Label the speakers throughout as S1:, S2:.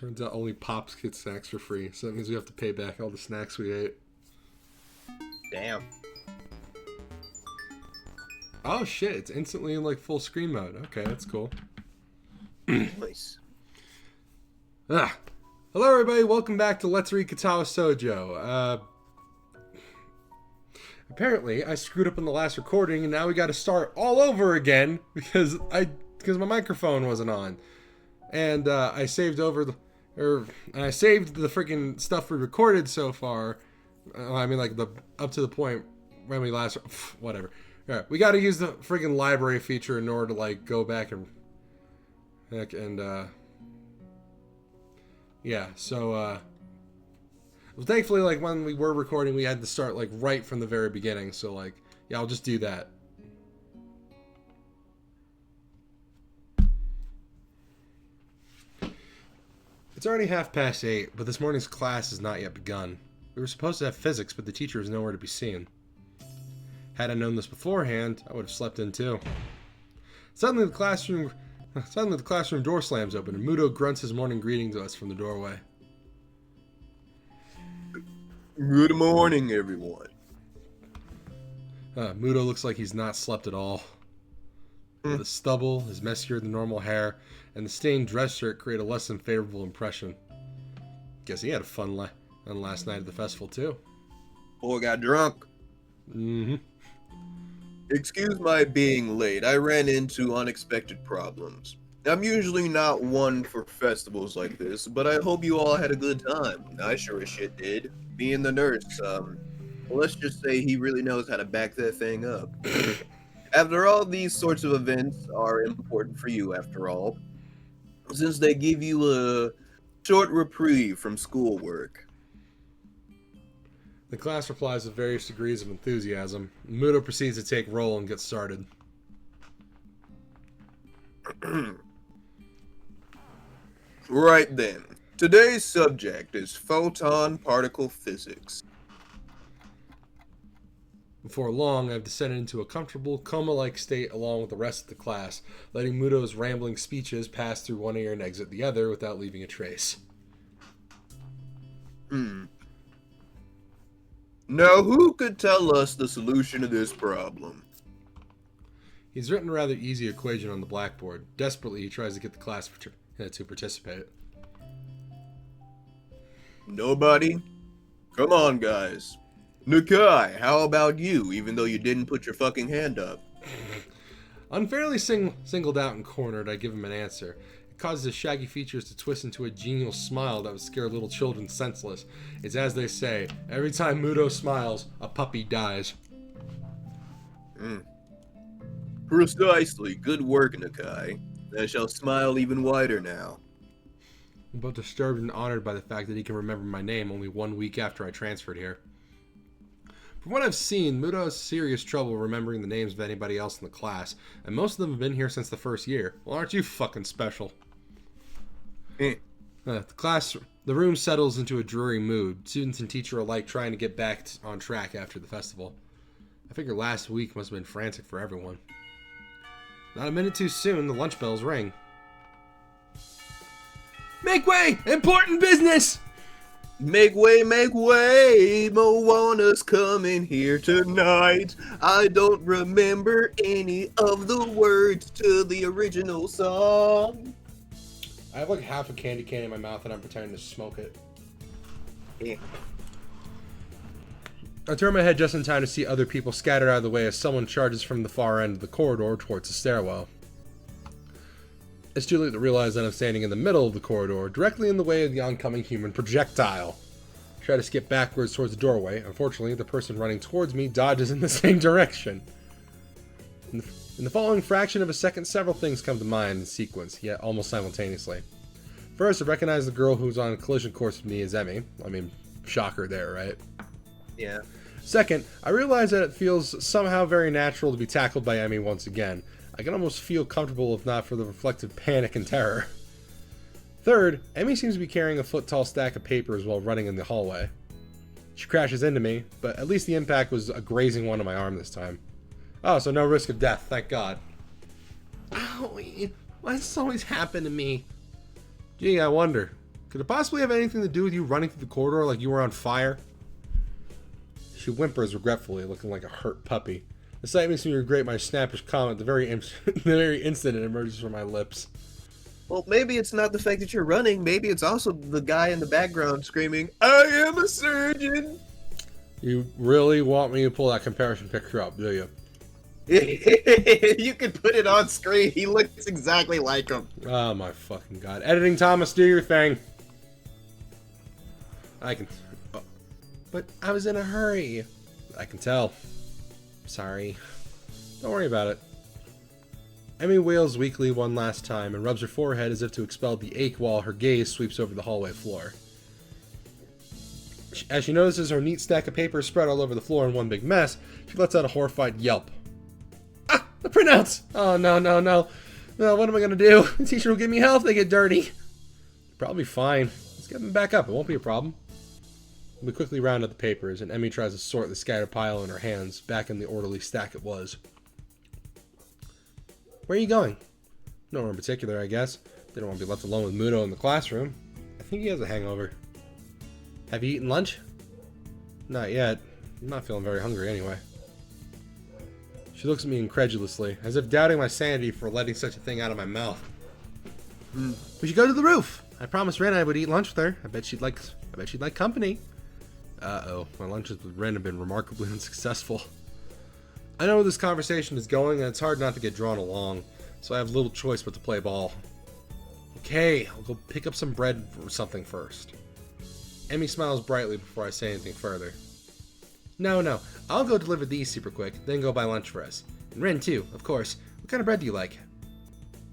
S1: Turns out only Pops get snacks for free, so that means we have to pay back all the snacks we ate.
S2: Damn.
S1: Oh shit, it's instantly in like full screen mode. Okay, that's cool.
S2: Nice.
S1: Hello everybody, welcome back to Let's Read Katawa Shoujo. Apparently I screwed up in the last recording and now we gotta start all over again because my microphone wasn't on. And I saved I saved the freaking stuff we recorded so far. I mean, like up to the point when we last, whatever. All right, we got to use the freaking library feature in order to like go back and yeah. So well, thankfully, like when we were recording, we had to start like right from the very beginning. So like, yeah, I'll just do that. It's already 8:30, but this morning's class has not yet begun. We were supposed to have physics, but the teacher is nowhere to be seen. Had I known this beforehand, I would have slept in too. Suddenly the classroom door slams open, and Mutou grunts his morning greeting to us from the doorway.
S2: Good morning, everyone.
S1: Mutou looks like he's not slept at all. The stubble, his messier than normal hair, and the stained dress shirt create a less than favorable impression. Guess he had a fun last night at the festival too.
S2: Boy got drunk.
S1: Mm-hmm.
S2: Excuse my being late. I ran into unexpected problems. I'm usually not one for festivals like this, but I hope you all had a good time. I sure as shit did. Being the nurse, well, let's just say he really knows how to back that thing up. After all, these sorts of events are important for you, after all, since they give you a short reprieve from schoolwork.
S1: The class replies with various degrees of enthusiasm. Mutou proceeds to take roll and get started.
S2: Right then. Today's subject is photon particle physics.
S1: Before long, I've descended into a comfortable, coma-like state along with the rest of the class, letting Mutou's rambling speeches pass through one ear and exit the other without leaving a trace.
S2: Now, who could tell us the solution to this problem?
S1: He's written a rather easy equation on the blackboard. Desperately, he tries to get the class to participate.
S2: Nobody? Come on, guys. Nakai, how about you, even though you didn't put your fucking hand up?
S1: Unfairly singled out and cornered, I give him an answer. It causes his shaggy features to twist into a genial smile that would scare little children senseless. It's as they say, every time Mutou smiles, a puppy dies.
S2: Precisely. Good work, Nakai. I shall smile even wider now.
S1: I'm both disturbed and honored by the fact that he can remember my name only 1 week after I transferred here. From what I've seen, Mutou has serious trouble remembering the names of anybody else in the class, and most of them have been here since the first year. Well, aren't you fucking special? The room settles into a dreary mood. Students and teacher alike trying to get back on track after the festival. I figure last week must have been frantic for everyone. Not a minute too soon, the lunch bells ring. Make way! Important business!
S2: Make way, Moana's coming here tonight. I don't remember any of the words to the original song.
S1: I have like half a candy cane in my mouth and I'm pretending to smoke it.
S2: Yeah.
S1: I turn my head just in time to see other people scattered out of the way as someone charges from the far end of the corridor towards the stairwell. It's too late to realize that I'm standing in the middle of the corridor, directly in the way of the oncoming human projectile. I try to skip backwards towards the doorway. Unfortunately, the person running towards me dodges in the same direction. In the following fraction of a second, several things come to mind in sequence, yet almost simultaneously. First, I recognize the girl who's on a collision course with me as Emmy. I mean, shocker there, right?
S2: Yeah.
S1: Second, I realize that it feels somehow very natural to be tackled by Emmy once again. I can almost feel comfortable if not for the reflected panic and terror. Third, Emmy seems to be carrying a foot-tall stack of papers while running in the hallway. She crashes into me, but at least the impact was a grazing one on my arm this time. Oh, so no risk of death, thank God. Owie, why does this always happen to me? Gee, I wonder. Could it possibly have anything to do with you running through the corridor like you were on fire? She whimpers regretfully, looking like a hurt puppy. The sight makes me regret my snappish comment the very instant it emerges from my lips.
S2: Well, maybe it's not the fact that you're running. Maybe it's also the guy in the background screaming, "I am a surgeon!"
S1: You really want me to pull that comparison picture up, do you?
S2: You could put it on screen. He looks exactly like him.
S1: Oh my fucking god. Editing Thomas, do your thing. I can... Oh. But I was in a hurry. I can tell. Sorry. Don't worry about it. Emmy wails weakly one last time and rubs her forehead as if to expel the ache while her gaze sweeps over the hallway floor. As she notices her neat stack of papers spread all over the floor in one big mess, she lets out a horrified yelp. Ah! The printouts! Oh, no, no, no. No, what am I going to do? The teacher will give me hell if they get dirty. Probably fine. Let's get them back up. It won't be a problem. We quickly round up the papers, and Emmy tries to sort the scattered pile in her hands back in the orderly stack it was. Where are you going? Nowhere in particular, I guess. Didn't want to be left alone with Mutou in the classroom. I think he has a hangover. Have you eaten lunch? Not yet. I'm not feeling very hungry anyway. She looks at me incredulously, as if doubting my sanity for letting such a thing out of my mouth. We should go to the roof. I promised Ren I would eat lunch with her. I bet she'd like company. Uh-oh. My lunches with Ren have been remarkably unsuccessful. I know where this conversation is going, and it's hard not to get drawn along, so I have little choice but to play ball. Okay, I'll go pick up some bread or something first. Emmy smiles brightly before I say anything further. No, I'll go deliver these super quick, then go buy lunch for us. And Ren too, of course. What kind of bread do you like?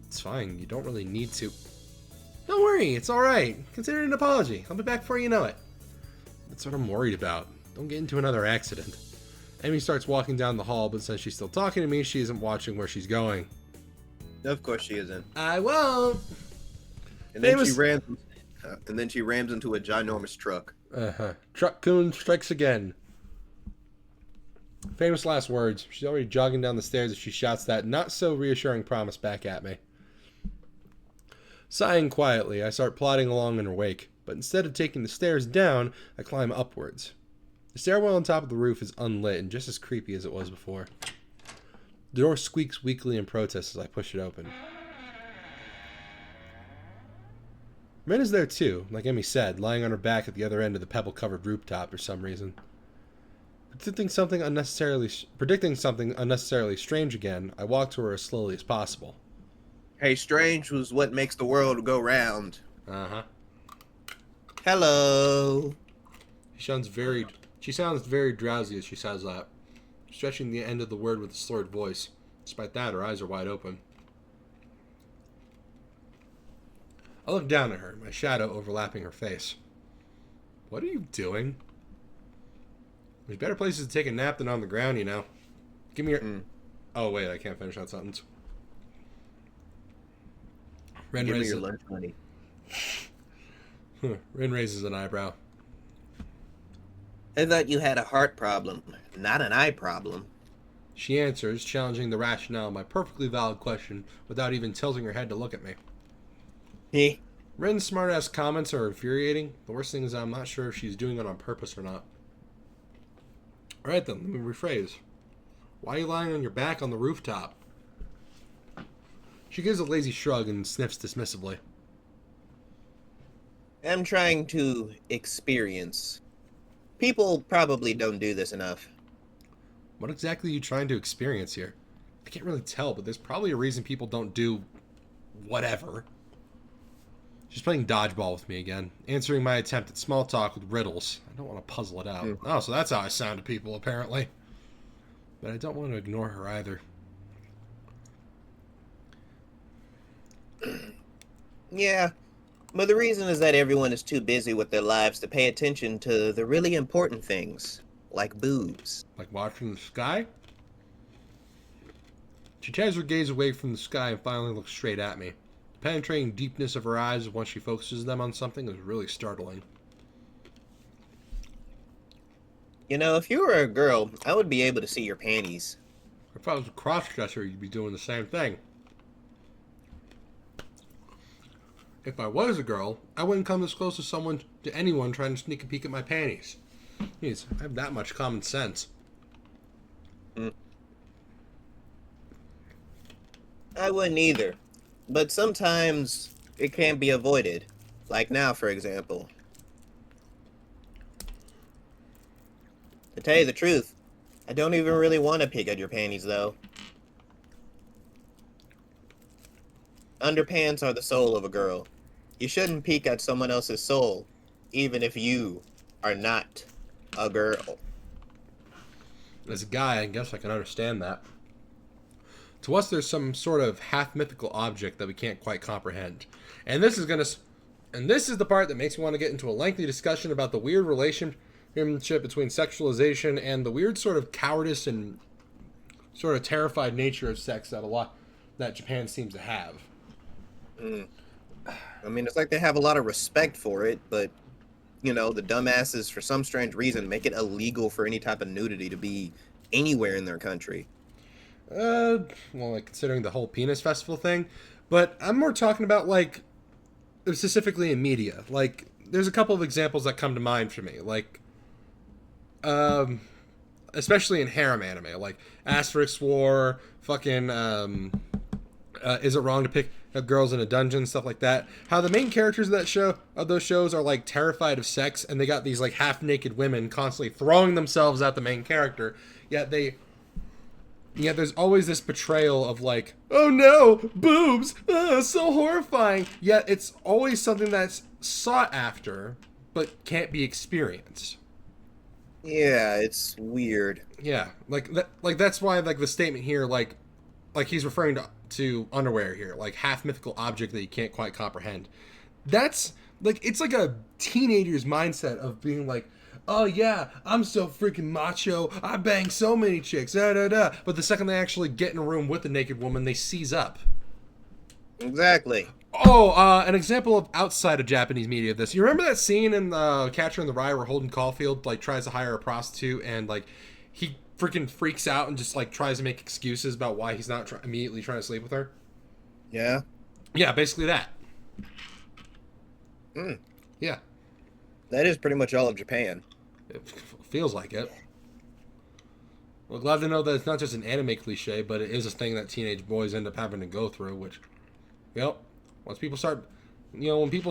S1: It's fine, you don't really need to. Don't worry, it's alright. Consider it an apology. I'll be back before you know it. That's what I'm worried about. Don't get into another accident. Emmy starts walking down the hall, but since she's still talking to me, she isn't watching where she's going.
S2: Of course she isn't.
S1: I won't.
S2: And then she rams into a ginormous truck.
S1: Truck-kun strikes again. Famous last words. She's already jogging down the stairs as she shouts that not-so-reassuring promise back at me. Sighing quietly, I start plodding along in her wake, but instead of taking the stairs down, I climb upwards. The stairwell on top of the roof is unlit and just as creepy as it was before. The door squeaks weakly in protest as I push it open. Ren is there too, like Emmy said, lying on her back at the other end of the pebble-covered rooftop for some reason. Predicting something unnecessarily strange again, I walk to her as slowly as possible.
S2: Hey, strange was what makes the world go round.
S1: Uh-huh.
S2: Hello.
S1: She sounds very drowsy as she says that, stretching the end of the word with a slurred voice. Despite that, her eyes are wide open. I look down at her, my shadow overlapping her face. What are you doing? There's better places to take a nap than on the ground, you know. Give me your... Oh, wait, I can't finish that sentence.
S2: Give me your lunch money.
S1: Ren raises an eyebrow.
S2: I thought you had a heart problem, not an eye problem.
S1: She answers, challenging the rationale of my perfectly valid question without even tilting her head to look at me.
S2: Hey.
S1: Ren's smart-ass comments are infuriating. The worst thing is I'm not sure if she's doing it on purpose or not. Alright then, let me rephrase. Why are you lying on your back on the rooftop? She gives a lazy shrug and sniffs dismissively.
S2: I'm trying to experience. People probably don't do this enough.
S1: What exactly are you trying to experience here? I can't really tell, but there's probably a reason people don't do... whatever. She's playing dodgeball with me again, answering my attempt at small talk with riddles. I don't want to puzzle it out. Oh, so that's how I sound to people, apparently. But I don't want to ignore her either.
S2: Yeah, but the reason is that everyone is too busy with their lives to pay attention to the really important things, like boobs.
S1: Like watching the sky? She tears her gaze away from the sky and finally looks straight at me. The penetrating deepness of her eyes once she focuses them on something is really startling.
S2: You know, if you were a girl, I would be able to see your panties.
S1: If I was a cross-dresser, you'd be doing the same thing. If I was a girl, I wouldn't come this close to anyone trying to sneak a peek at my panties. Jeez, I have that much common sense.
S3: I wouldn't either. But sometimes it can't be avoided. Like now, for example. To tell you the truth, I don't even really want to peek at your panties, though. Underpants are the soul of a girl. You shouldn't peek at someone else's soul, even if you are not a girl.
S1: As a guy, I guess I can understand that. To us, there's some sort of half-mythical object that we can't quite comprehend. And this is the part that makes me want to get into a lengthy discussion about the weird relationship between sexualization and the weird sort of cowardice and sort of terrified nature of sex that Japan seems to have.
S3: I mean, it's like they have a lot of respect for it, but, you know, the dumbasses, for some strange reason, make it illegal for any type of nudity to be anywhere in their country.
S1: Well, like, considering the whole penis festival thing. But I'm more talking about, like, specifically in media. Like, there's a couple of examples that come to mind for me. Like, especially in harem anime. Like, Asterix War, fucking, Is It Wrong to Pick Up Girls in a Dungeon, stuff like that. How the main characters of those shows are, like, terrified of sex, and they got these, like, half-naked women constantly throwing themselves at the main character, yet there's always this portrayal of, like, oh no, boobs, so horrifying. Yet it's always something that's sought after, but can't be experienced.
S3: Yeah, it's weird.
S1: Yeah, that's why, like, the statement here, like he's referring to underwear here, like half mythical object that you can't quite comprehend. That's like, it's like a teenager's mindset of being like, oh yeah, I'm so freaking macho, I bang so many chicks, da da da. But the second they actually get in a room with a naked woman, they seize up.
S3: Exactly.
S1: Oh, an example of outside of Japanese media of this. You remember that scene in Catcher in the Rye where Holden Caulfield, like, tries to hire a prostitute and, like, he freaking freaks out and just, like, tries to make excuses about why he's not immediately trying to sleep with her?
S3: Yeah.
S1: Yeah, basically that.
S3: Mm.
S1: Yeah.
S3: That is pretty much all of Japan.
S1: It feels like it. Well, glad to know that it's not just an anime cliche, but it is a thing that teenage boys end up having to go through, which, yep, when people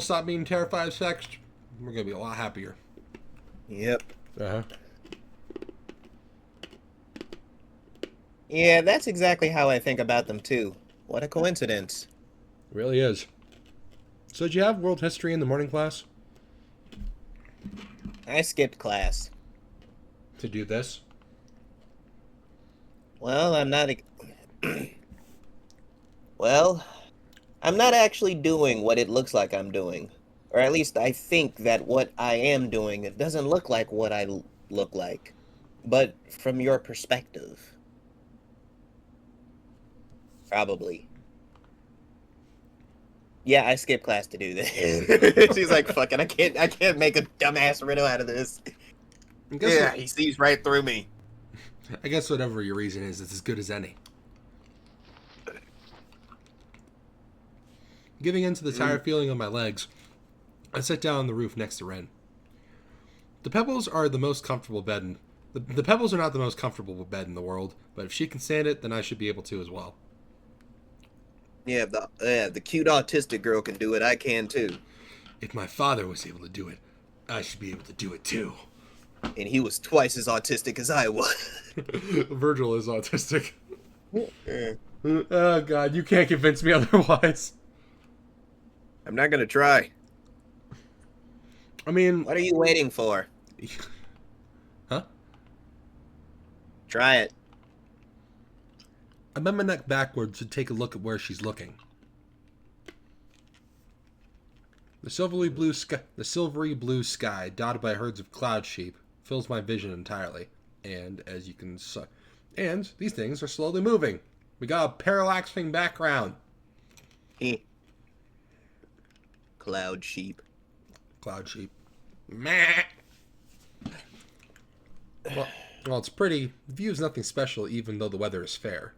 S1: stop being terrified of sex, we're going to be a lot happier.
S3: Yep.
S1: Uh-huh.
S3: Yeah, that's exactly how I think about them, too. What a coincidence.
S1: It really is. So did you have world history in the morning class?
S3: I skipped class.
S1: To do this?
S3: Well, Well, I'm not actually doing what it looks like I'm doing. Or at least I think that what I am doing, it doesn't look like what I look like. But from your perspective. Probably. Yeah, I skipped class to do this. She's like, fuck it, I can't make a dumbass riddle out of this. Yeah, he sees right through me.
S1: I guess whatever your reason is, it's as good as any. Giving in to the tired feeling on my legs, I sat down on the roof next to Ren. The pebbles are the most comfortable bed the pebbles are not the most comfortable bed in the world, but if she can stand it, then I should be able to as well.
S3: Yeah, the cute autistic girl can do it. I can too.
S1: If my father was able to do it, I should be able to do it too.
S3: And he was twice as autistic as I was.
S1: Virgil is autistic. Oh god, you can't convince me otherwise.
S3: I'm not gonna try.
S1: I mean,
S3: what are you waiting for?
S1: Huh?
S3: Try it.
S1: I bend my neck backwards to take a look at where she's looking. The silvery blue sky, dotted by herds of cloud sheep, fills my vision entirely. And and these things are slowly moving. We got a parallaxing background.
S3: Cloud sheep.
S1: Cloud sheep. Meh. Well, it's pretty. The view is nothing special, even though the weather is fair.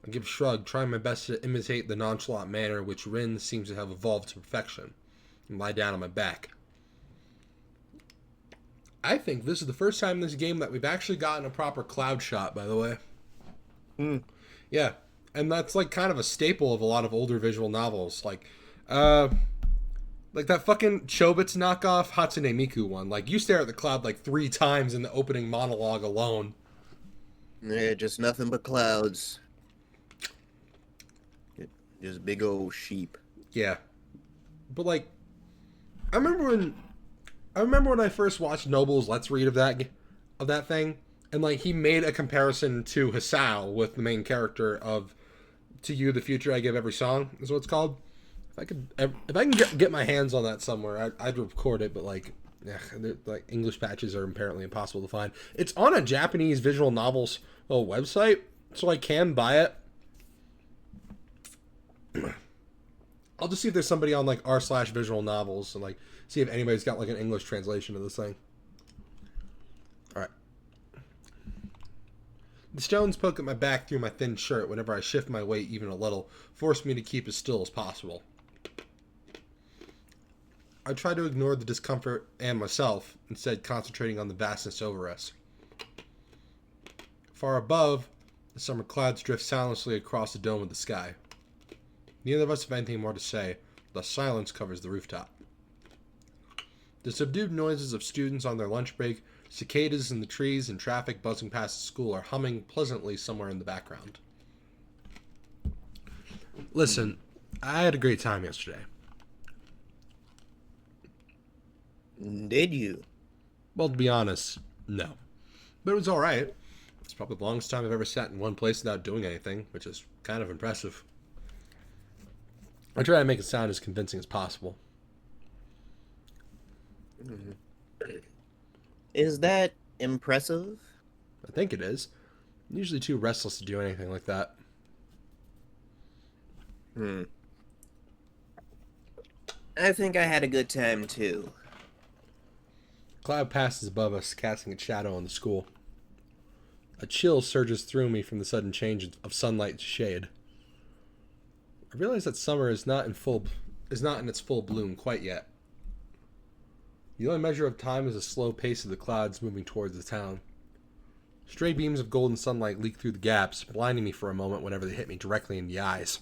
S1: I give a shrug, trying my best to imitate the nonchalant manner which Rin seems to have evolved to perfection, and lie down on my back. I think this is the first time in this game that we've actually gotten a proper cloud shot, by the way. Yeah, and that's like kind of a staple of a lot of older visual novels. Like that fucking Chobits knockoff Hatsune Miku one. Like, you stare at the cloud like 3 times in the opening monologue alone.
S2: Yeah, just nothing but clouds. Just big old sheep.
S1: Yeah. But like, I remember when I first watched Noble's Let's Read of that thing, and like he made a comparison to Hisao with the main character of "To You the Future I Give Every Song" is what it's called. If I can get my hands on that somewhere, I'd record it. But like, like English patches are apparently impossible to find. It's on a Japanese visual novels website, so I can buy it. I'll just see if there's somebody on like r/visual novels and like see if anybody's got like an English translation of this thing. Alright. The stones poke at my back through my thin shirt whenever I shift my weight even a little, force me to keep as still as possible. I try to ignore the discomfort and myself, instead concentrating on the vastness over us. Far above, the summer clouds drift silently across the dome of the sky. Neither of us have anything more to say, thus silence covers the rooftop. The subdued noises of students on their lunch break, cicadas in the trees, and traffic buzzing past the school are humming pleasantly somewhere in the background. Listen, I had a great time yesterday.
S3: Did you?
S1: Well, to be honest, no. But it was alright. It's probably the longest time I've ever sat in one place without doing anything, which is kind of impressive. I try to make it sound as convincing as possible.
S3: Is that impressive?
S1: I think it is. I'm usually too restless to do anything like that.
S3: I think I had a good time too.
S1: Cloud passes above us, casting its shadow on the school. A chill surges through me from the sudden change of sunlight to shade. I realize that summer is not in its full bloom quite yet. The only measure of time is the slow pace of the clouds moving towards the town. Stray beams of golden sunlight leak through the gaps, blinding me for a moment whenever they hit me directly in the eyes.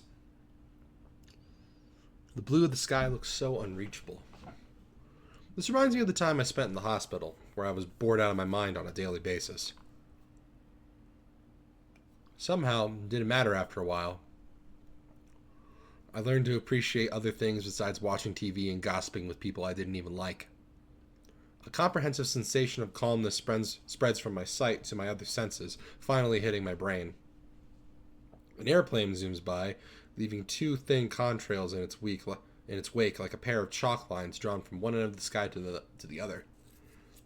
S1: The blue of the sky looks so unreachable. This reminds me of the time I spent in the hospital, where I was bored out of my mind on a daily basis. Somehow, it didn't matter after a while. I learned to appreciate other things besides watching TV and gossiping with people I didn't even like. A comprehensive sensation of calmness spreads from my sight to my other senses, finally hitting my brain. An airplane zooms by, leaving 2 thin contrails in its wake like a pair of chalk lines drawn from one end of the sky to the other.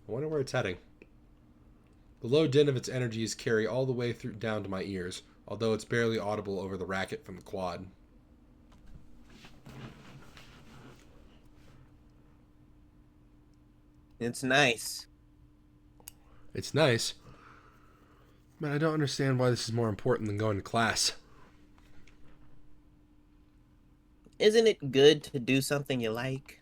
S1: I wonder where it's heading. The low din of its energies carry all the way down to my ears, although it's barely audible over the racket from the quad.
S3: It's nice.
S1: It's nice, but I don't understand why this is more important than going to class.
S3: Isn't it good to do something you like?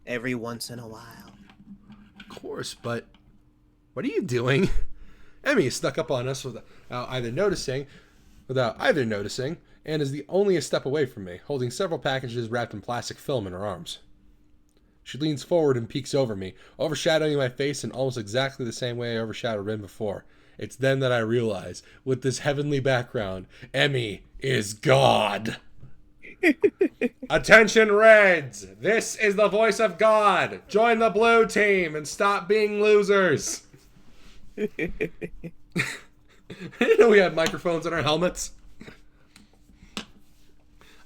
S3: Every once in a while.
S1: Of course, but what are you doing? Emmy snuck up on us without either noticing, and is the only a step away from me, holding several packages wrapped in plastic film in her arms. She leans forward and peeks over me, overshadowing my face in almost exactly the same way I overshadowed Rin before. It's then that I realize, with this heavenly background, Emmy is God. Attention, Reds! This is the voice of God! Join the blue team and stop being losers! I didn't know we had microphones in our helmets. I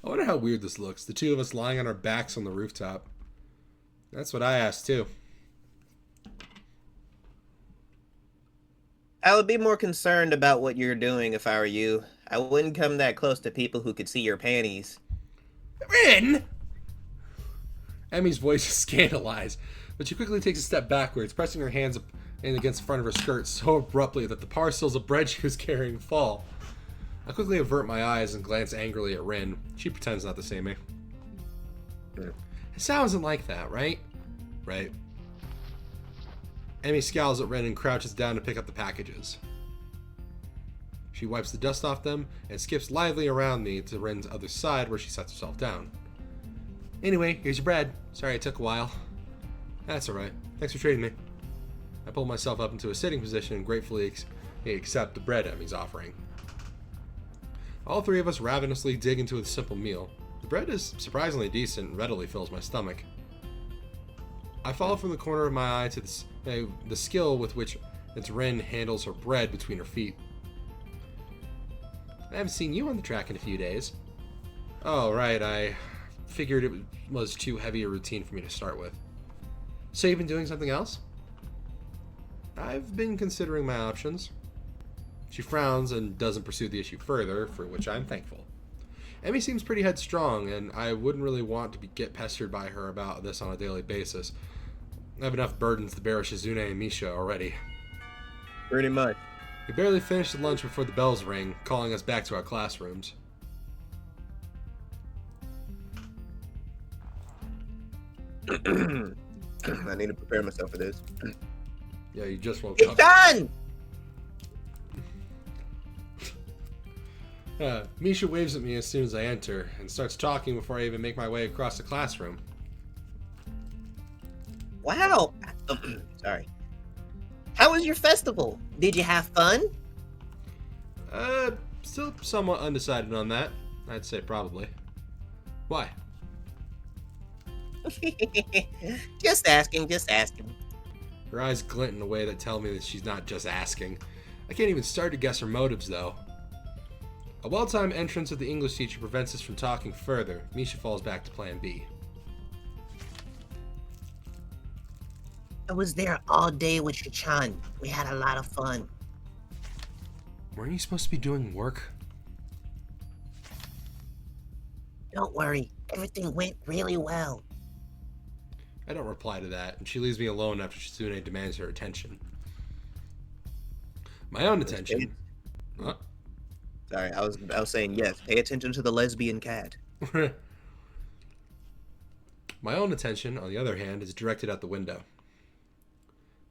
S1: wonder how weird this looks, the two of us lying on our backs on the rooftop. That's what I asked, too.
S3: I would be more concerned about what you're doing if I were you. I wouldn't come that close to people who could see your panties.
S1: Rin! Emmy's voice is scandalized, but she quickly takes a step backwards, pressing her hands and against the front of her skirt so abruptly that the parcels of bread she was carrying fall. I quickly avert my eyes and glance angrily at Rin. She pretends not to see me. Hisao isn't like that, right? Right. Emi scowls at Rin and crouches down to pick up the packages. She wipes the dust off them and skips lively around me to Rin's other side where she sets herself down. Anyway, here's your bread. Sorry it took a while. That's alright. Thanks for treating me. I pull myself up into a sitting position and gratefully accept the bread Emi's offering. All three of us ravenously dig into a simple meal. The bread is surprisingly decent and readily fills my stomach. I follow from the corner of my eye to the skill with which Rin handles her bread between her feet. I haven't seen you on the track in a few days. Oh, right, I figured it was too heavy a routine for me to start with. So you've been doing something else? I've been considering my options. She frowns and doesn't pursue the issue further, for which I'm thankful. Emi seems pretty headstrong, and I wouldn't really want to get pestered by her about this on a daily basis. I have enough burdens to bear with Shizune and Misha already.
S2: Pretty much.
S1: We barely finished the lunch before the bells ring, calling us back to our classrooms.
S2: I need to prepare myself for this.
S1: Yeah, you just woke
S3: It's
S1: up.
S3: done!
S1: Misha waves at me as soon as I enter, and starts talking before I even make my way across the classroom.
S3: Wow. Sorry. How was your festival? Did you have fun?
S1: Still somewhat undecided on that. I'd say probably. Why?
S3: Just asking, just asking.
S1: Her eyes glint in a way that tell me that she's not just asking. I can't even start to guess her motives, though. A well-timed entrance of the English teacher prevents us from talking further. Misha falls back to plan B.
S4: I was there all day with Shichan. We had a lot of fun.
S1: Weren't you supposed to be doing work?
S4: Don't worry, everything went really well.
S1: I don't reply to that, and she leaves me alone after Shizune demands her attention. My own attention. Huh?
S3: Sorry, I was saying yes. Pay attention to the lesbian cat.
S1: My own attention, on the other hand, is directed at the window.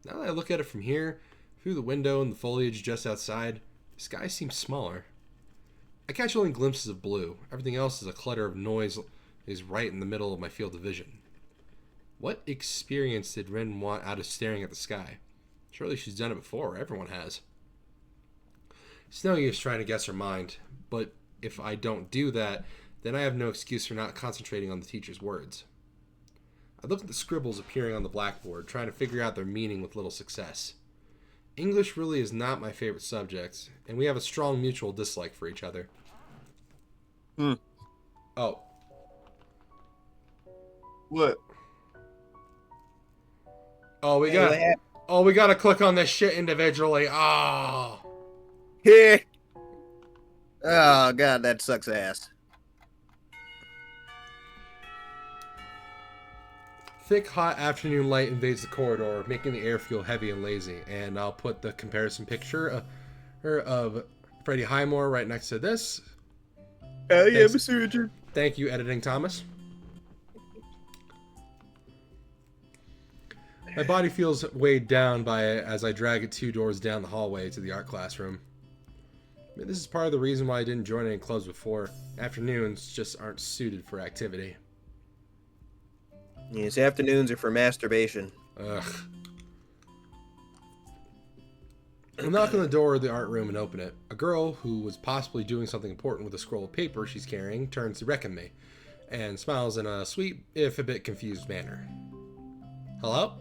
S1: Now that I look at it from here, through the window and the foliage just outside, the sky seems smaller. I catch only glimpses of blue. Everything else is a clutter of noise is right in the middle of my field of vision. What experience did Rin want out of staring at the sky? Surely she's done it before. Everyone has. It's no use trying to guess her mind, but if I don't do that, then I have no excuse for not concentrating on the teacher's words. I look at the scribbles appearing on the blackboard, trying to figure out their meaning with little success. English really is not my favorite subject, and we have a strong mutual dislike for each other. Oh.
S2: What?
S1: Oh, we gotta click on this shit individually. Oh.
S3: Here. Oh god, that sucks ass.
S1: Thick, hot afternoon light invades the corridor, making the air feel heavy and lazy. And I'll put the comparison picture of Freddie Highmore right next to this.
S2: Hell yeah,
S1: Thanks.
S2: Mr. Richard.
S1: Thank you, Editing Thomas. My body feels weighed down by it as I drag it 2 doors down the hallway to the art classroom. I mean, this is part of the reason why I didn't join any clubs before. Afternoons just aren't suited for activity.
S3: Yes, afternoons are for masturbation.
S1: Ugh. I'll knock on the door of the art room and open it. A girl who was possibly doing something important with a scroll of paper she's carrying turns to reckon me and smiles in a sweet, if a bit confused manner. Hello?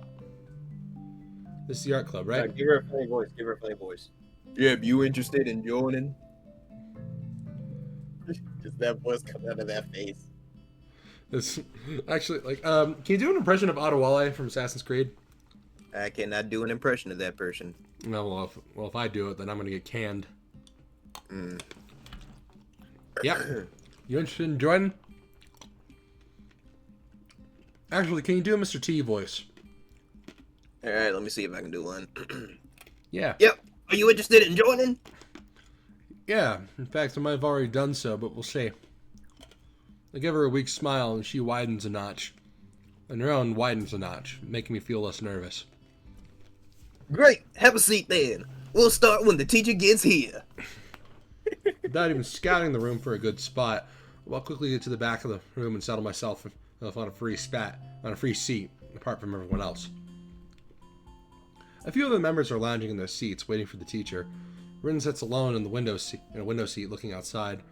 S1: This is the art club, right?
S3: Give her a funny voice. Give her a funny voice.
S2: Yeah, if you interested in joining.
S3: Just that voice coming out of that face.
S1: This actually, like, can you do an impression of Adewale from Assassin's Creed?
S3: I cannot do an impression of that person.
S1: No, well, if I do it, then I'm gonna get canned.
S3: Mm.
S1: Yep. You interested in joining? Actually, can you do a Mr. T voice?
S2: Alright, let me see if I can do one.
S1: Yeah.
S2: Yep. Are you interested in joining?
S1: Yeah. In fact, I might have already done so, but we'll see. I give her a weak smile, and she widens a notch. And her own widens a notch, making me feel less nervous.
S2: Great. Have a seat then. We'll start when the teacher gets here.
S1: Without even scouting the room for a good spot, I'll quickly get to the back of the room and settle myself on a free seat, apart from everyone else. A few of the members are lounging in their seats, waiting for the teacher. Rin sits alone in a window seat looking outside.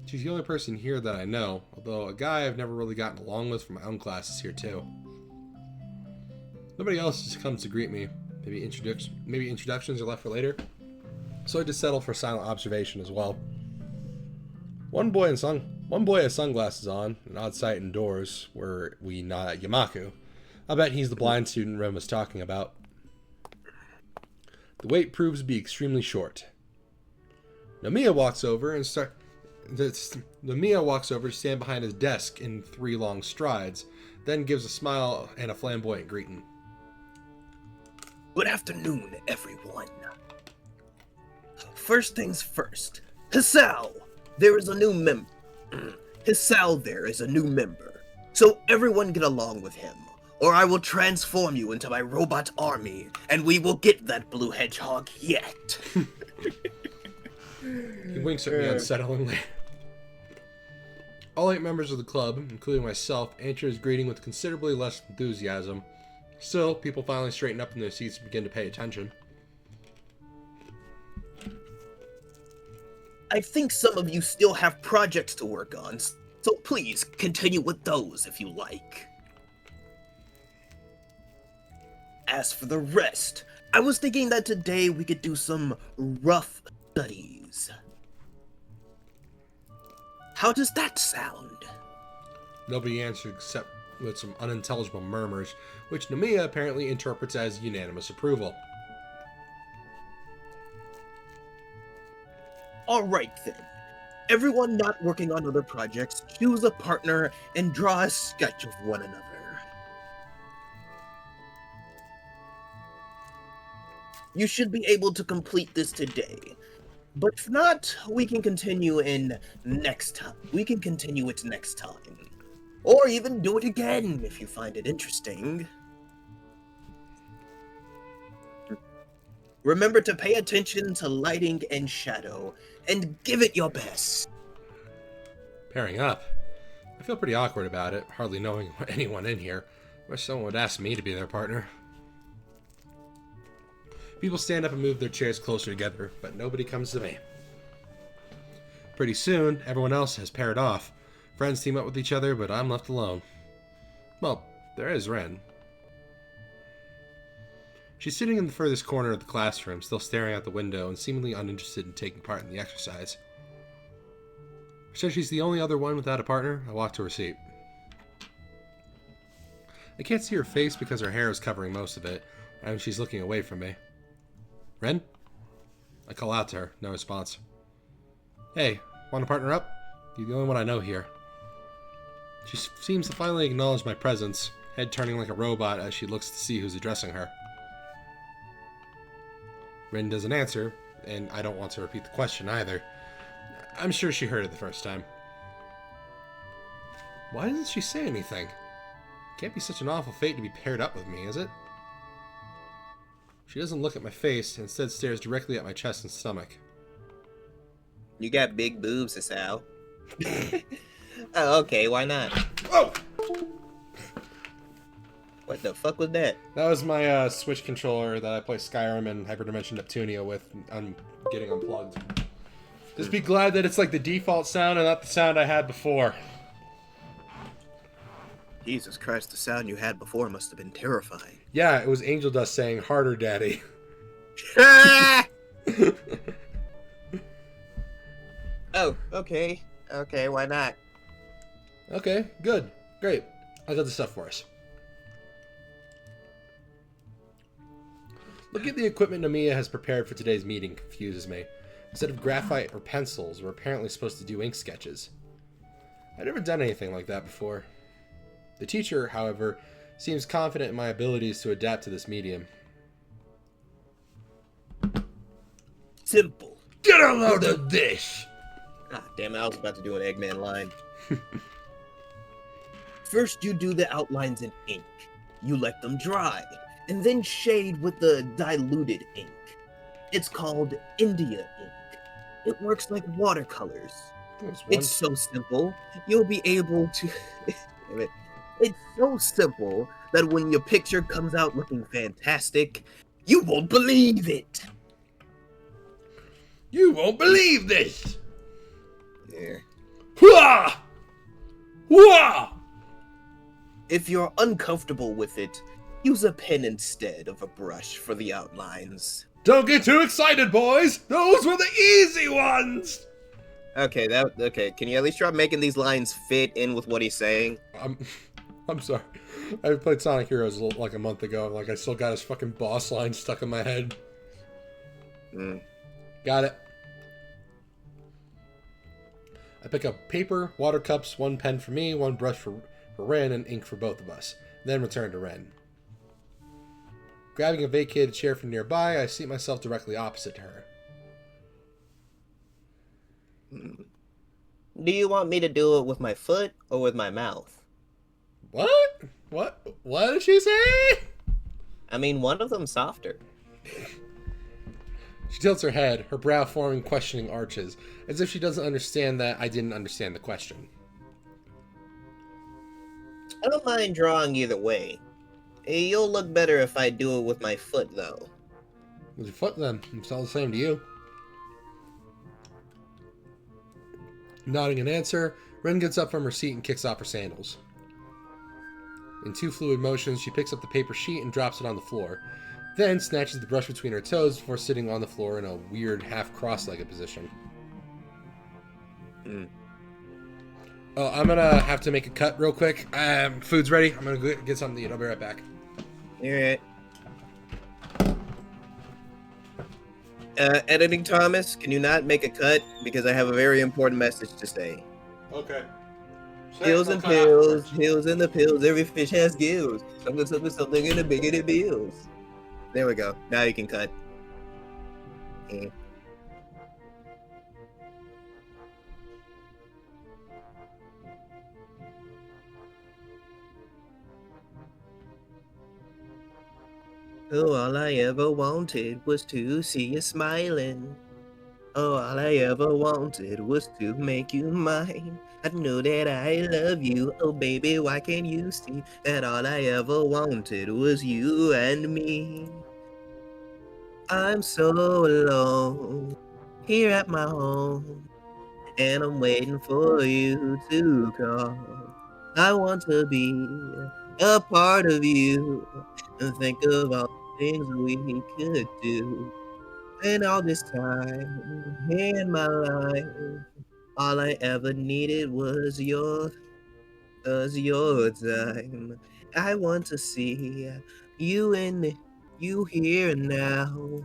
S1: She's the only person here that I know, although a guy I've never really gotten along with from my own class is here too. Nobody else just comes to greet me. Maybe introductions are left for later. So I just settle for silent observation as well. One boy has sunglasses on, an odd sight indoors, where we nod at Yamaku. I bet he's the blind student Ren was talking about. The wait proves to be extremely short. Nomiya walks over to stand behind his desk in 3 long strides, then gives a smile and a flamboyant greeting.
S2: Good afternoon, everyone. First things first. Hisao, there is a new member. Hisao there is a new member. So everyone get along with him, or I will transform you into my robot army, and we will get that blue hedgehog yet.
S1: He winks at me unsettlingly. All 8 members of the club, including myself, answer his greeting with considerably less enthusiasm. Still, people finally straighten up in their seats and begin to pay attention.
S2: I think some of you still have projects to work on, so please continue with those if you like. As for the rest, I was thinking that today we could do some rough studies. How does that sound?
S1: Nobody answered except with some unintelligible murmurs, which Nomiya apparently interprets as unanimous approval.
S2: Alright then. Everyone not working on other projects, choose a partner and draw a sketch of one another. You should be able to complete this today. But if not, we can continue it next time. Or even do it again if you find it interesting. Remember to pay attention to lighting and shadow, and give it your best.
S1: Pairing up. I feel pretty awkward about it, hardly knowing anyone in here. Wish someone would ask me to be their partner. People stand up and move their chairs closer together, but nobody comes to me. Pretty soon, everyone else has paired off. Friends team up with each other, but I'm left alone. Well, there is Ren. She's sitting in the furthest corner of the classroom, still staring out the window and seemingly uninterested in taking part in the exercise. Since she's the only other one without a partner, I walk to her seat. I can't see her face because her hair is covering most of it, and she's looking away from me. Ren? I call out to her, no response. Hey, want to partner up? You're the only one I know here. She seems to finally acknowledge my presence, head turning like a robot as she looks to see who's addressing her. Ren doesn't answer, and I don't want to repeat the question either. I'm sure she heard it the first time. Why doesn't she say anything? Can't be such an awful fate to be paired up with me, is it? She doesn't look at my face, and instead stares directly at my chest and stomach.
S3: You got big boobs, Hisao. Oh, okay, why not?
S1: Oh!
S3: What the fuck was that?
S1: That was my Switch controller that I play Skyrim and Hyperdimension Neptunia with. I'm getting unplugged. Just be glad that it's like the default sound and not the sound I had before.
S2: Jesus Christ, the sound you had before must have been terrifying.
S1: Yeah, it was Angel Dust saying, "Harder, Daddy."
S3: Oh, okay. Okay, why not?
S1: Okay, good. Great. I got the stuff for us. Looking at the equipment Nomiya has prepared for today's meeting confuses me. Instead of graphite or pencils, we're apparently supposed to do ink sketches. I've never done anything like that before. The teacher, however, seems confident in my abilities to adapt to this medium.
S3: simple.
S1: Get a load of this!
S3: Ah, damn it, I was about to do an Eggman line. First, you do the outlines in ink. You let them dry, and then shade with the diluted ink. It's called India ink. It works like watercolors. It's so simple, you'll be able to... Damn it. It's so simple that when your picture comes out looking fantastic, you won't believe it.
S1: You won't believe this!
S3: Yeah.
S1: Hua! Hua!
S3: If you're uncomfortable with it, use a pen instead of a brush for the outlines.
S1: Don't get too excited, boys! Those were the easy ones!
S3: Okay, okay. Can you at least try making these lines fit in with what he's saying?
S1: I'm sorry. I played Sonic Heroes like a month ago. Like, I still got his fucking boss line stuck in my head. Got it. I pick up paper, water cups, one pen for me, one brush for Ren, and ink for both of us. Then return to Ren. Grabbing a vacated chair from nearby, I seat myself directly opposite to her.
S3: Do you want me to do it with my foot or with my mouth?
S1: What? What did she say?
S3: I mean, one of them's softer.
S1: She tilts her head, her brow forming questioning arches, as if she doesn't understand that I didn't understand the question.
S3: I don't mind drawing either way. You'll look better if I do it with my foot, though.
S1: With your foot, then. It's all the same to you. Nodding in answer, Ren gets up from her seat and kicks off her sandals. In two fluid motions, she picks up the paper sheet and drops it on the floor, then snatches the brush between her toes before sitting on the floor in a weird half cross-legged position. Oh, I'm gonna have to make a cut real quick. Food's ready. I'm gonna go get something to eat. I'll be right back.
S3: Alright. Editing Thomas, can you not make a cut? Because I have a very important message to say.
S1: Okay.
S3: Pills and pills, pills and the pills, every fish has gills. Something in the bigger bills. There we go. Now you can cut. Yeah. Oh, all I ever wanted was to see you smiling. Oh, all I ever wanted was to make you mine. I know that I love you. Oh, baby, why can't you see that all I ever wanted was you and me? I'm so alone here at my home, and I'm waiting for you to call. I want to be a part of you and think of all the things we could do. And all this time in my life, all I ever needed was your time. I want to see you in you here and now.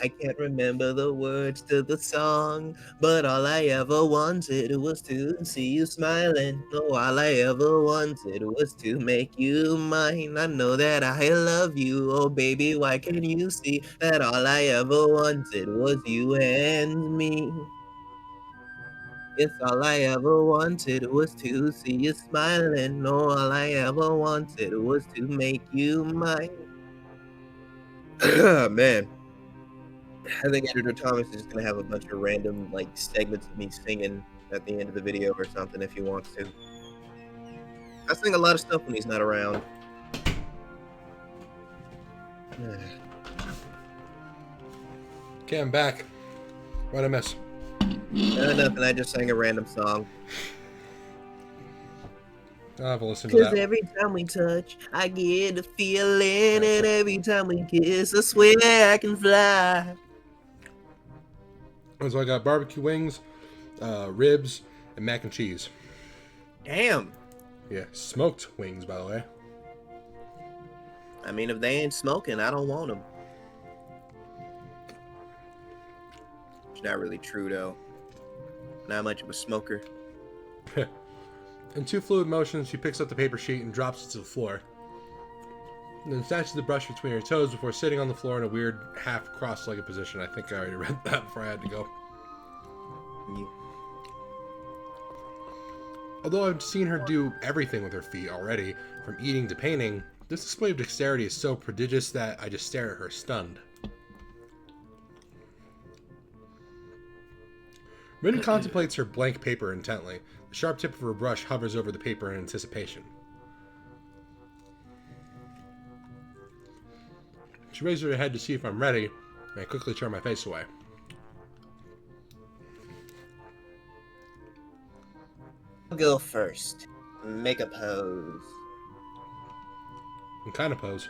S3: I can't remember the words to the song, but all I ever wanted was to see you smiling. Oh, all I ever wanted was to make you mine. I know that I love you. Oh, baby, why can't you see that all I ever wanted was you and me? Yes, all I ever wanted was to see you smiling. No, all I ever wanted was to make you mine. Man. I think Editor Thomas is gonna have a bunch of random like segments of me singing at the end of the video or something if he wants to. I sing a lot of stuff when he's not around.
S1: Okay, I'm back. What'd I miss?
S3: Nothing, I just sang a random song.
S1: I'll have a listen to that.
S3: Cause every time we touch, I get a feeling, and every time we kiss, I swear I can fly.
S1: So I got barbecue wings, ribs, and mac and cheese.
S3: Damn.
S1: Yeah, smoked wings, by the way.
S3: I mean, if they ain't smoking, I don't want them. It's not really true, though. Not much of a smoker.
S1: In two fluid motions, she picks up the paper sheet and drops it to the floor. and then snatches the brush between her toes before sitting on the floor in a weird half cross-legged position. I think I already read that before I had to go.
S3: Yeah.
S1: Although I've seen her do everything with her feet already, from eating to painting, this display of dexterity is so prodigious that I just stare at her stunned. Rin contemplates her blank paper intently. The sharp tip of her brush hovers over the paper in anticipation. She raises her head to see if I'm ready, and I quickly turn my face away.
S3: I'll go first. Make a pose.
S1: What kind of pose?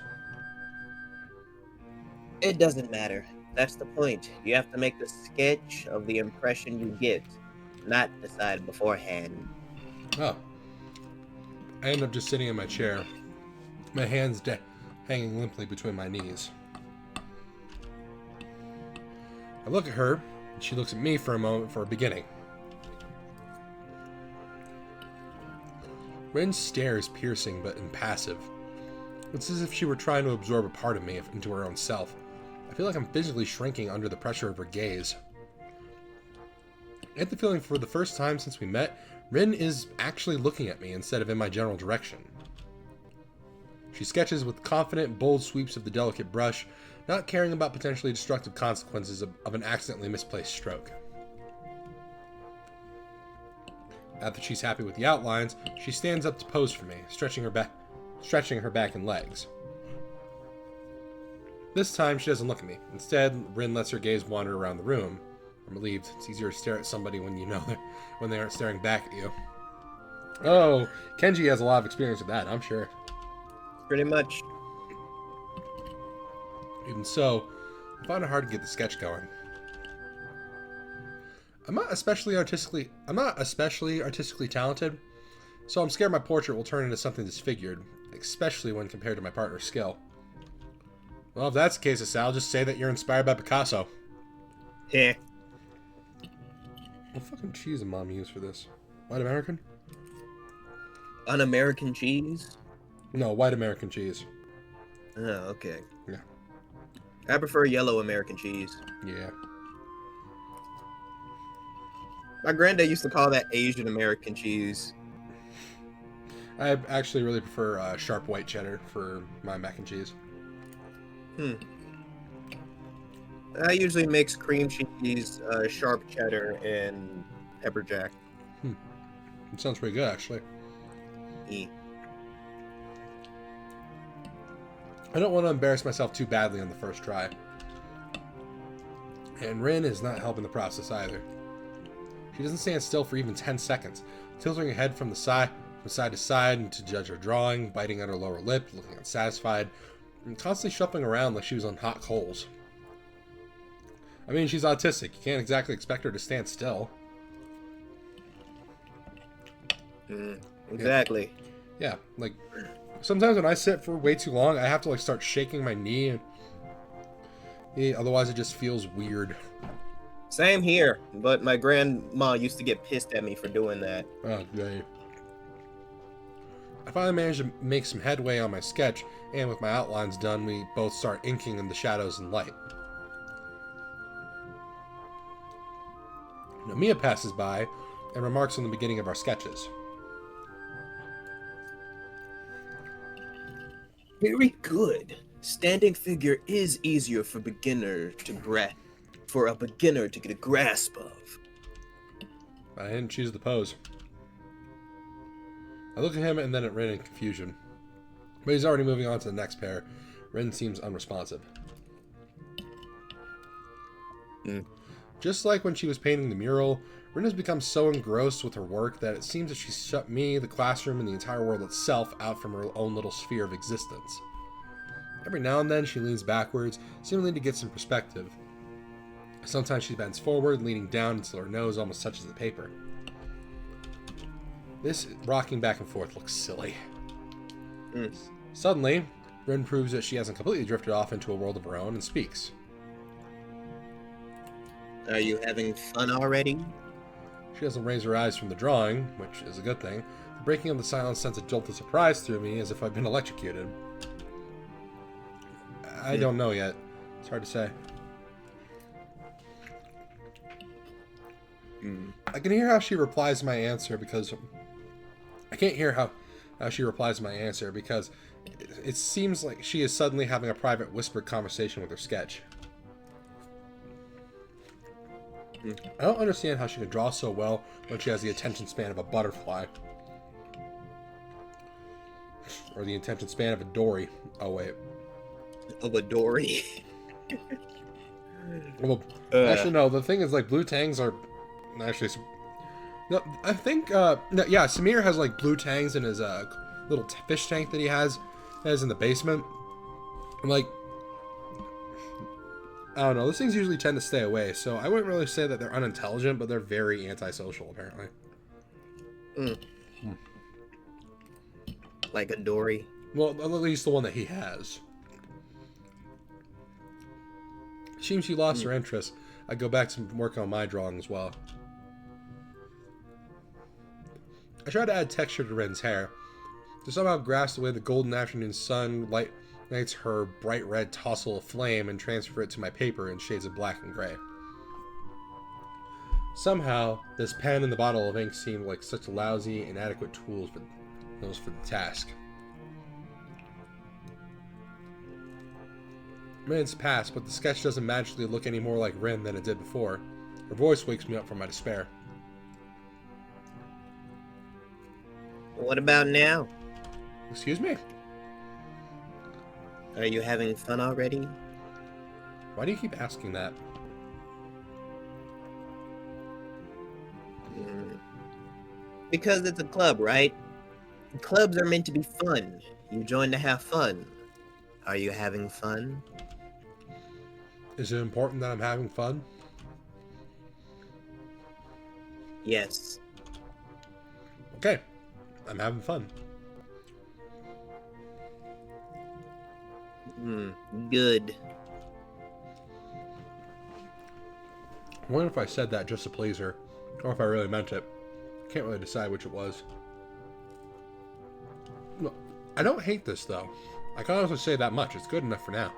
S3: It doesn't matter. That's the point. You have to make the sketch of the impression you get, not decide beforehand.
S1: Oh. I end up just sitting in my chair, my hands hanging limply between my knees. I look at her, and she looks at me for a moment for a beginning. Rin's stare is piercing but impassive. It's as if she were trying to absorb a part of me into her own self. I feel like I'm physically shrinking under the pressure of her gaze. I get the feeling for the first time since we met, Rin is actually looking at me instead of in my general direction. She sketches with confident, bold sweeps of the delicate brush, not caring about potentially destructive consequences of an accidentally misplaced stroke. After she's happy with the outlines, she stands up to pose for me, stretching her back and legs. This time, she doesn't look at me. Instead, Rin lets her gaze wander around the room. I'm relieved. It's easier to stare at somebody when you know when they aren't staring back at you. Oh, Kenji has a lot of experience with that, I'm sure.
S3: Pretty much.
S1: Even so, I find it hard to get the sketch going. I'm not especially artistically talented, so I'm scared my portrait will turn into something disfigured, especially when compared to my partner's skill. Well, if that's the case, Hisao, just say that you're inspired by Picasso.
S3: Heh.
S1: What fucking cheese did Mom use for this? White American?
S3: Un-American cheese?
S1: No, white American cheese.
S3: Oh, okay.
S1: Yeah.
S3: I prefer yellow American cheese.
S1: Yeah.
S3: My granddad used to call that Asian American cheese.
S1: I actually really prefer sharp white cheddar for my mac and cheese.
S3: I usually mix cream cheese, sharp cheddar, and pepper jack.
S1: It sounds pretty good, actually.
S3: E.
S1: I don't want to embarrass myself too badly on the first try. And Rin is not helping the process either. She doesn't stand still for even 10 seconds, tilting her head from side to side and to judge her drawing, biting at her lower lip, looking unsatisfied, and constantly shuffling around like she was on hot coals. I mean, she's autistic. You can't exactly expect her to stand still.
S3: Exactly.
S1: Yeah, like, sometimes when I sit for way too long, I have to, like, start shaking my knee, and otherwise it just feels weird.
S3: Same here, but my grandma used to get pissed at me for doing that.
S1: Oh, great. I finally managed to make some headway on my sketch, and with my outlines done, we both start inking in the shadows and light. Nomiya passes by and remarks on the beginning of our sketches.
S3: Very good. Standing figure is easier for a beginner to get a grasp of.
S1: I didn't choose the pose. I look at him and then at Rin in confusion. But he's already moving on to the next pair. Rin seems unresponsive. Just like when she was painting the mural, Rin has become so engrossed with her work that it seems that she's shut me, the classroom, and the entire world itself out from her own little sphere of existence. Every now and then she leans backwards, seemingly to get some perspective. Sometimes she bends forward, leaning down until her nose almost touches the paper. This rocking back and forth looks silly. Suddenly, Rin proves that she hasn't completely drifted off into a world of her own and speaks.
S3: Are you having fun already?
S1: She doesn't raise her eyes from the drawing, which is a good thing. The breaking of the silence sends a jolt of surprise through me as if I've been electrocuted. I don't know yet. It's hard to say. I can hear how she replies to my answer because... I can't hear how she replies to my answer because it seems like she is suddenly having a private whispered conversation with her sketch. I don't understand how she can draw so well when she has the attention span of a butterfly. Or the attention span of a dory. Oh, wait.
S3: Of a dory.
S1: Well, actually, no. The thing is, like, blue tangs are actually... No, I think, no, yeah, Samir has, like, blue tangs in his little fish tank that he has in the basement. And, like, I don't know. Those things usually tend to stay away, so I wouldn't really say that they're unintelligent, but they're very antisocial, apparently.
S3: Like a dory.
S1: Well, at least the one that he has. Seems she lost her interest. I go back to work on my drawing as well. I try to add texture to Ren's hair. To somehow grasp the way the golden afternoon sun lights her bright red tousle of flame and transfer it to my paper in shades of black and gray. Somehow, this pen and the bottle of ink seemed like such lousy, inadequate tools for the task. Minutes pass, but the sketch doesn't magically look any more like Ren than it did before. Her voice wakes me up from my despair.
S3: What about now?
S1: Excuse me?
S3: Are you having fun already?
S1: Why do you keep asking that?
S3: Because it's a club, right? Clubs are meant to be fun. You join to have fun. Are you having fun?
S1: Is it important that I'm having fun?
S3: Yes.
S1: Okay. I'm having fun.
S3: Good.
S1: I wonder if I said that just to please her, or if I really meant it. Can't really decide which it was. Look, I don't hate this, though. I can honestly say that much. It's good enough for now.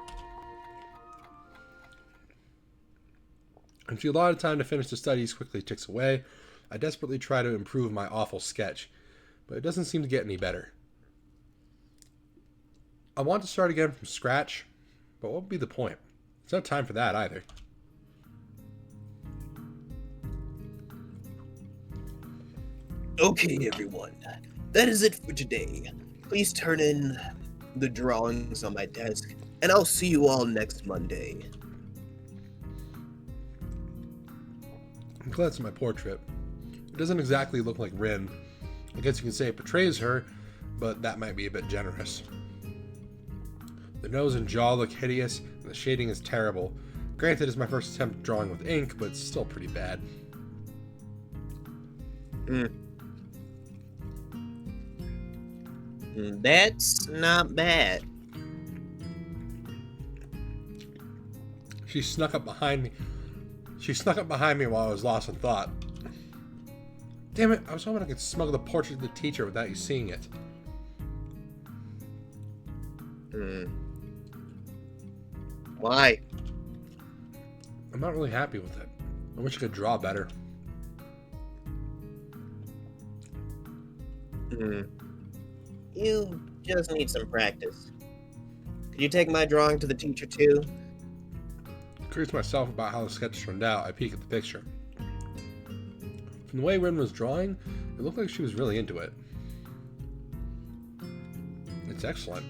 S1: And the allotted time to finish the studies quickly ticks away. I desperately try to improve my awful sketch, but it doesn't seem to get any better. I want to start again from scratch, but what would be the point? It's not time for that either.
S3: Okay, everyone. That is it for today. Please turn in the drawings on my desk, and I'll see you all next Monday.
S1: I'm glad it's my portrait. It doesn't exactly look like Rin. I guess you can say it portrays her, but that might be a bit generous. The nose and jaw look hideous, and the shading is terrible. Granted, it's my first attempt at drawing with ink, but it's still pretty bad.
S3: That's not bad.
S1: She snuck up behind me. She snuck up behind me while I was lost in thought. Damn it, I was hoping I could smuggle the portrait of the teacher without you seeing it.
S3: Why?
S1: I'm not really happy with it. I wish I could draw better.
S3: You just need some practice. Could you take my drawing to the teacher too?
S1: Curious myself about how the sketch turned out, I peek at the picture. From the way Rin was drawing, it looked like she was really into it. It's excellent.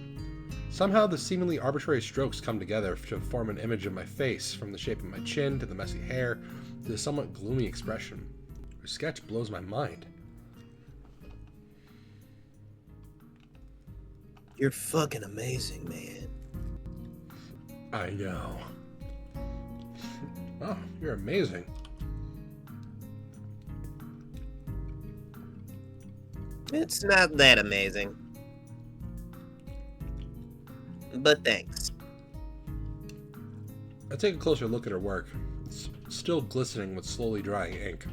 S1: Somehow the seemingly arbitrary strokes come together to form an image of my face, from the shape of my chin to the messy hair to the somewhat gloomy expression. Her sketch blows my mind.
S3: You're fucking amazing, man.
S1: I know. Oh, you're amazing.
S3: It's not that amazing. But thanks.
S1: I take a closer look at her work. It's still glistening with slowly drying ink.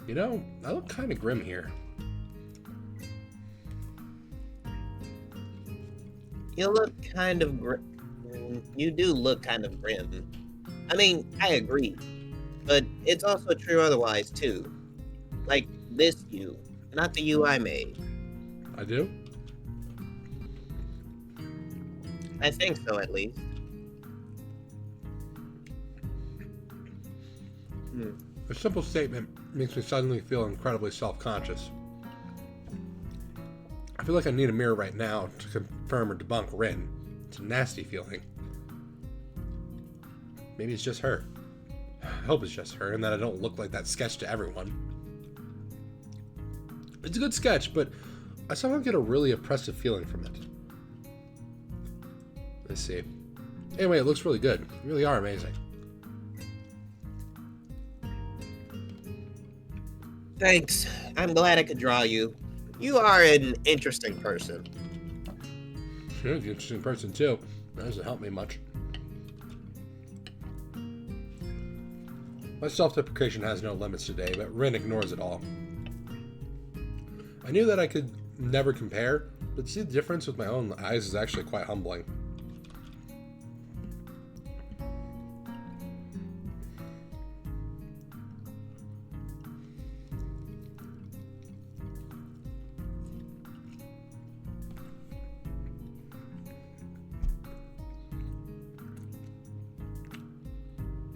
S1: You know, I look kind of grim here.
S3: You look kind of grim. You do look kind of grim. I mean, I agree. But it's also true otherwise, too. Like this you, not the you I made.
S1: I do?
S3: I think so, at least.
S1: A simple statement makes me suddenly feel incredibly self-conscious. I feel like I need a mirror right now to confirm or debunk Rin. It's a nasty feeling. Maybe it's just her. I hope it's just her, and that I don't look like that sketch to everyone. It's a good sketch, but I somehow get a really oppressive feeling from it. Let's see. Anyway, it looks really good. You really are amazing.
S3: Thanks. I'm glad I could draw you. You are an interesting person.
S1: You're an interesting person, too. That doesn't help me much. My self-deprecation has no limits today, but Rin ignores it all. I knew that I could never compare, but to see the difference with my own eyes is actually quite humbling.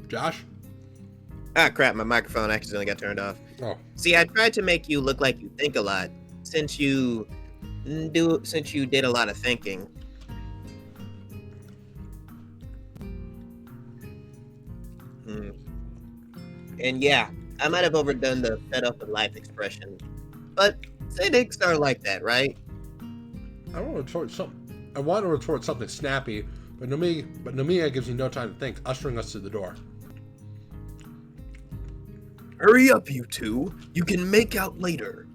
S1: Josh?
S3: Ah, crap, my microphone accidentally got turned off.
S1: Oh.
S3: See, I tried to make you look like you think a lot, since you did a lot of thinking. And yeah, I might have overdone the fed up with life expression. But cynics are like that, right?
S1: I want to retort something snappy, but Nomiya gives me no time to think, ushering us to the door.
S2: Hurry up, you two. You can make out later.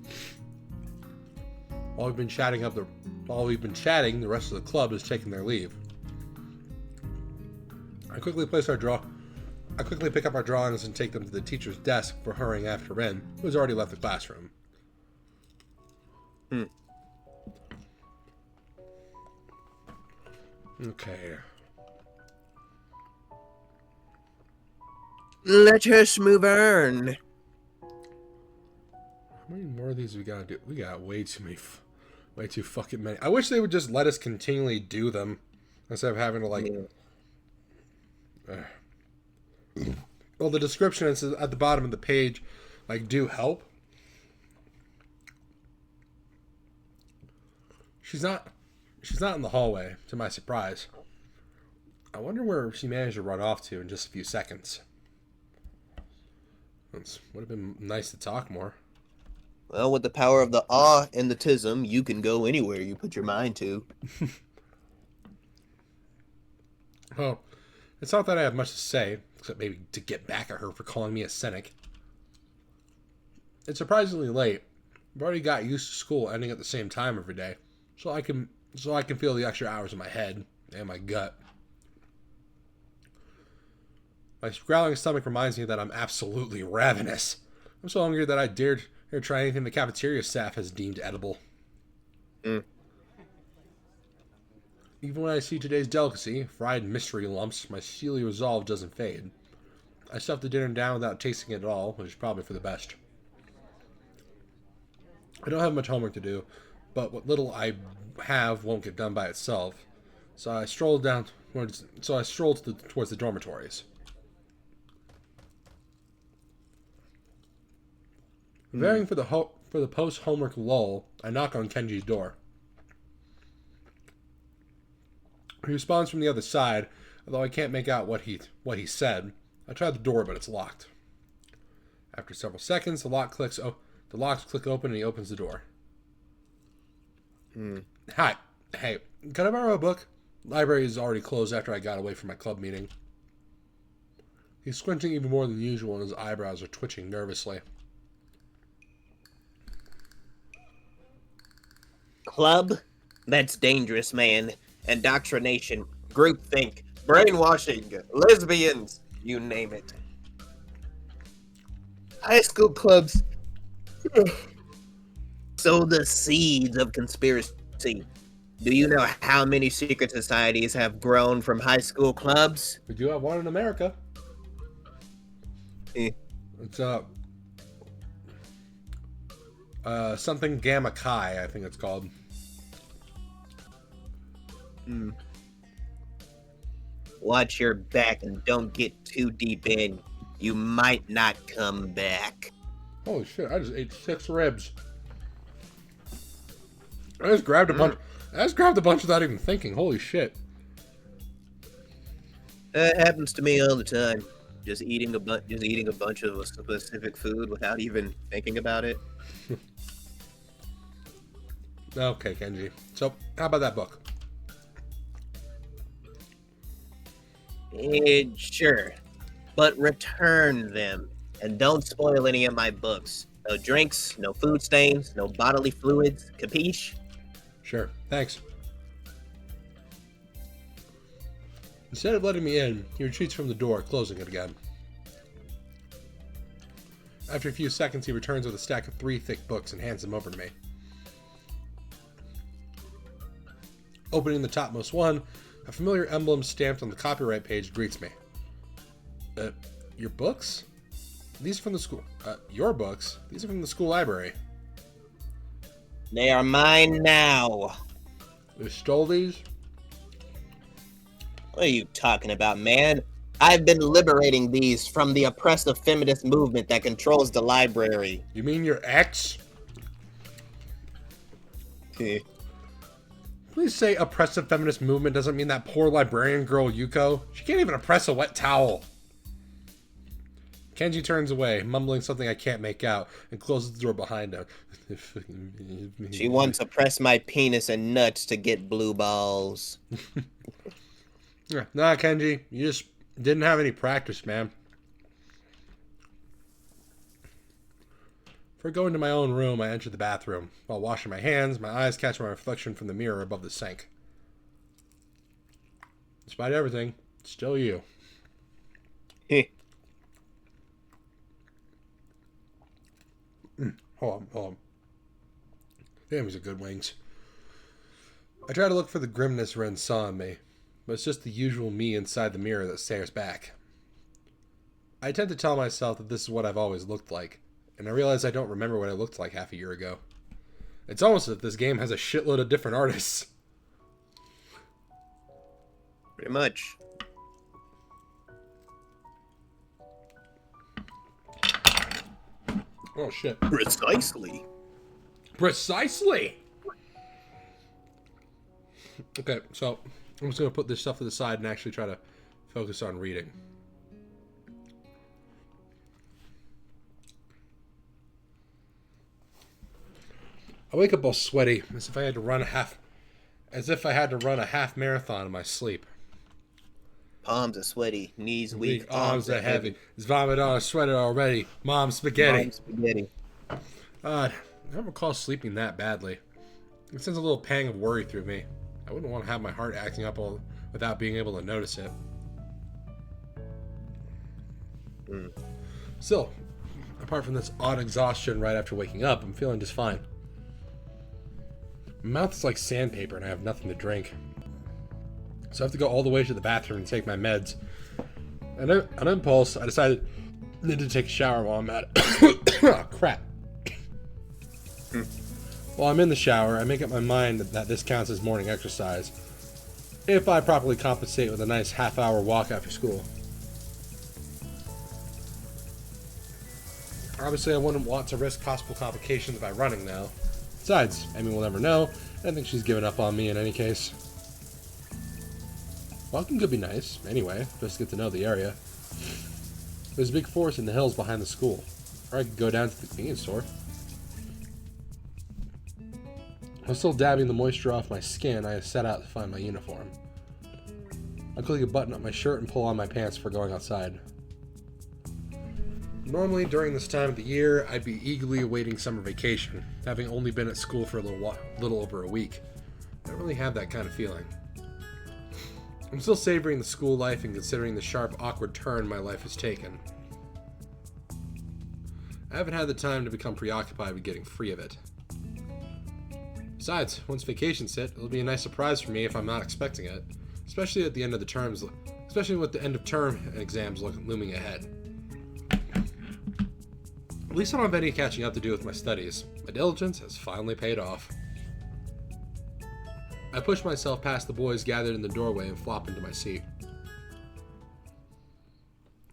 S1: While we've been chatting, the rest of the club is taking their leave. I quickly pick up our drawings and take them to the teacher's desk for hurrying after Rin, who has already left the classroom. Okay.
S2: Let us move on.
S1: How many more of these we gotta do? We got way too fucking many. I wish they would just let us continually do them instead of having to like. Well, the description is at the bottom of the page, like, do help. She's not in the hallway, to my surprise. I wonder where she managed to run off to in just a few seconds. It would have been nice to talk more.
S2: Well, with the power of the awe and the tism, you can go anywhere you put your mind to.
S1: Well, it's not that I have much to say, except maybe to get back at her for calling me a cynic. It's surprisingly late. I've already got used to school ending at the same time every day, so I can feel the extra hours in my head and my gut. My growling stomach reminds me that I'm absolutely ravenous. I'm so hungry that I dared try anything the cafeteria staff has deemed edible. Even when I see today's delicacy, fried mystery lumps, my steely resolve doesn't fade. I stuff the dinner down without tasting it at all, which is probably for the best. I don't have much homework to do, but what little I have won't get done by itself. So I stroll towards the dormitories. Preparing for the post-homework lull, I knock on Kenji's door. He responds from the other side, although I can't make out what he said. I try the door, but it's locked. After several seconds, the locks click open and he opens the door. Hi. Hey, can I borrow a book? Library is already closed after I got away from my club meeting. He's squinting even more than usual and his eyebrows are twitching nervously.
S3: Club? That's dangerous, man. Indoctrination, groupthink, brainwashing, lesbians, you name it. High school clubs sow the seeds of conspiracy. Do you know how many secret societies have grown from high school clubs?
S1: We do have one in America.
S3: Eh.
S1: It's something Gamma Chi, I think it's called.
S3: Watch your back and don't get too deep in. You might not come back.
S1: Holy shit, I just ate 6 ribs. I just grabbed a bunch. I just grabbed a bunch without even thinking. Holy shit.
S3: That happens to me all the time. Just eating a bunch of a specific food without even thinking about it.
S1: Okay, Kenji. So, how about that book?
S3: Sure. But return them. And don't spoil any of my books. No drinks, no food stains, no bodily fluids. Capiche?
S1: Sure, thanks. Instead of letting me in, he retreats from the door, closing it again. After a few seconds, he returns with a stack of 3 thick books and hands them over to me. Opening the topmost one, a familiar emblem stamped on the copyright page greets me. Your books? These are from the school. Your books? These are from the school library.
S3: They are mine now.
S1: You stole these?
S3: What are you talking about, man? I've been liberating these from the oppressive feminist movement that controls the library.
S1: You mean your ex? Please say oppressive feminist movement doesn't mean that poor librarian girl Yuuko. She can't even oppress a wet towel. Kenji turns away, mumbling something I can't make out, and closes the door behind him.
S3: She wants to press my penis and nuts to get blue balls.
S1: Nah, Kenji, you just didn't have any practice, man. Before going to my own room, I entered the bathroom. While washing my hands, my eyes catch my reflection from the mirror above the sink. Despite everything, it's still you. Hold on. Damn, these are good wings. I try to look for the grimness Ren saw in me, but it's just the usual me inside the mirror that stares back. I tend to tell myself that this is what I've always looked like, and I realize I don't remember what I looked like half a year ago. It's almost as if this game has a shitload of different artists.
S3: Pretty much.
S1: Oh shit.
S2: Precisely.
S1: Okay, so I'm just going to put this stuff to the side and actually try to focus on reading. I wake up all sweaty, as if I had to run a half marathon in my sleep.
S3: Palms are sweaty, knees weak,
S1: arms are heavy. His vomit on, sweated already. Mom's spaghetti. I don't recall sleeping that badly. It sends a little pang of worry through me. I wouldn't want to have my heart acting up all without being able to notice it. Still, apart from this odd exhaustion right after waking up, I'm feeling just fine. My mouth is like sandpaper and I have nothing to drink. So I have to go all the way to the bathroom and take my meds. And on impulse, I decided I need to take a shower while I'm at it. Oh, crap. While I'm in the shower, I make up my mind that this counts as morning exercise, if I properly compensate with a nice half-hour walk after school. Obviously, I wouldn't want to risk possible complications by running now. Besides, Amy will never know, and I think she's given up on me in any case. Walking could be nice, anyway, just to get to know the area. There's a big forest in the hills behind the school, or I could go down to the convenience store. I'm still dabbing the moisture off my skin. I set out to find my uniform. I quickly button up my shirt and pull on my pants before going outside. Normally, during this time of the year, I'd be eagerly awaiting summer vacation, having only been at school for a little over a week. I don't really have that kind of feeling. I'm still savoring the school life and considering the sharp, awkward turn my life has taken. I haven't had the time to become preoccupied with getting free of it. Besides, once vacation's hit, it'll be a nice surprise for me if I'm not expecting it. Especially at the end of the terms, especially with the end of term exams looming ahead. At least I don't have any catching up to do with my studies. My diligence has finally paid off. I push myself past the boys gathered in the doorway and flop into my seat.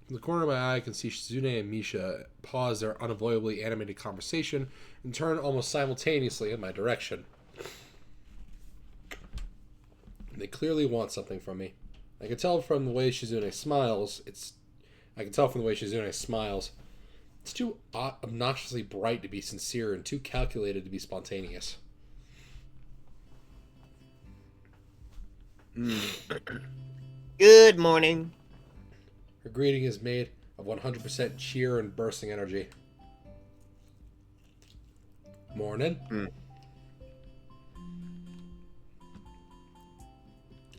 S1: From the corner of my eye, I can see Shizune and Misha pause their unavoidably animated conversation and turn almost simultaneously in my direction. They clearly want something from me. I can tell from the way Shizune smiles. It's too obnoxiously bright to be sincere and too calculated to be spontaneous.
S3: Good morning.
S1: Her greeting is made of 100% cheer and bursting energy. Morning.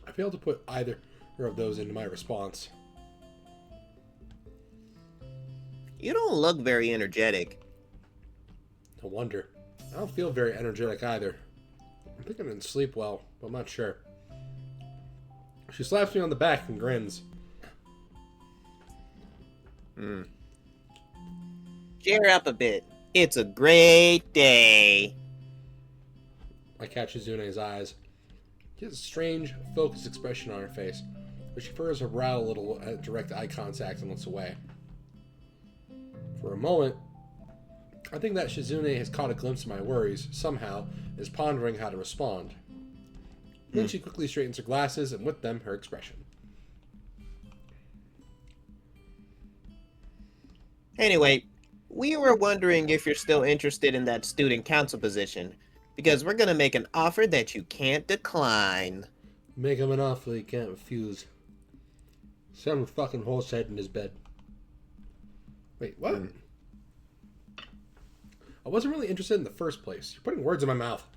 S1: I failed to put either of those into my response.
S3: You don't look very energetic.
S1: No wonder. I don't feel very energetic either. I think I didn't sleep well, but I'm not sure. She slaps me on the back and grins.
S3: Cheer up a bit. It's a great day.
S1: I catch Shizune's eyes. She has a strange, focused expression on her face, but she furrows her brow a little at direct eye contact and looks away. For a moment, I think that Shizune has caught a glimpse of my worries, somehow, and is pondering how to respond. Then she quickly straightens her glasses, and with them, her expression.
S3: Anyway, we were wondering if you're still interested in that student council position, because we're gonna make an offer that you can't decline.
S1: Make him an offer he can't refuse. Some fucking horse head in his bed. Wait, what? I wasn't really interested in the first place. You're putting words in my mouth.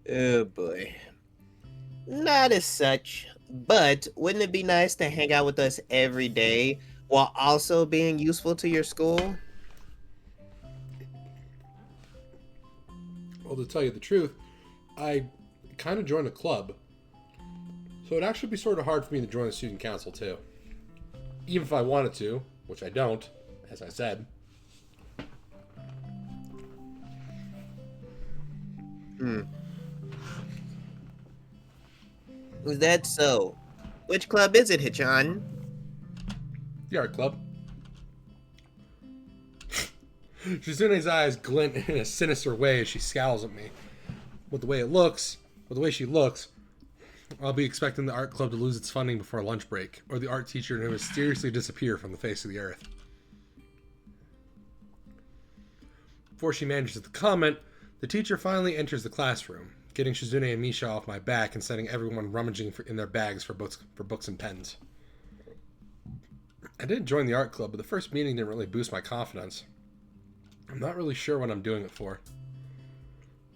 S3: Oh boy. Not as such, but wouldn't it be nice to hang out with us every day while also being useful to your school?
S1: Well, to tell you the truth, I kind of joined a club. So it'd actually be sort of hard for me to join the student council too. Even if I wanted to, which I don't, as I said.
S3: Is that so? Which club is it, Hichan?
S1: The art club. Shizune's eyes glint in a sinister way as she scowls at me. With the way she looks, I'll be expecting the art club to lose its funding before lunch break, or the art teacher to mysteriously disappear from the face of the earth. Before she manages to comment, the teacher finally enters the classroom, getting Shizune and Misha off my back and sending everyone rummaging in their bags for books and pens. I did join the art club, but the first meeting didn't really boost my confidence. I'm not really sure what I'm doing it for.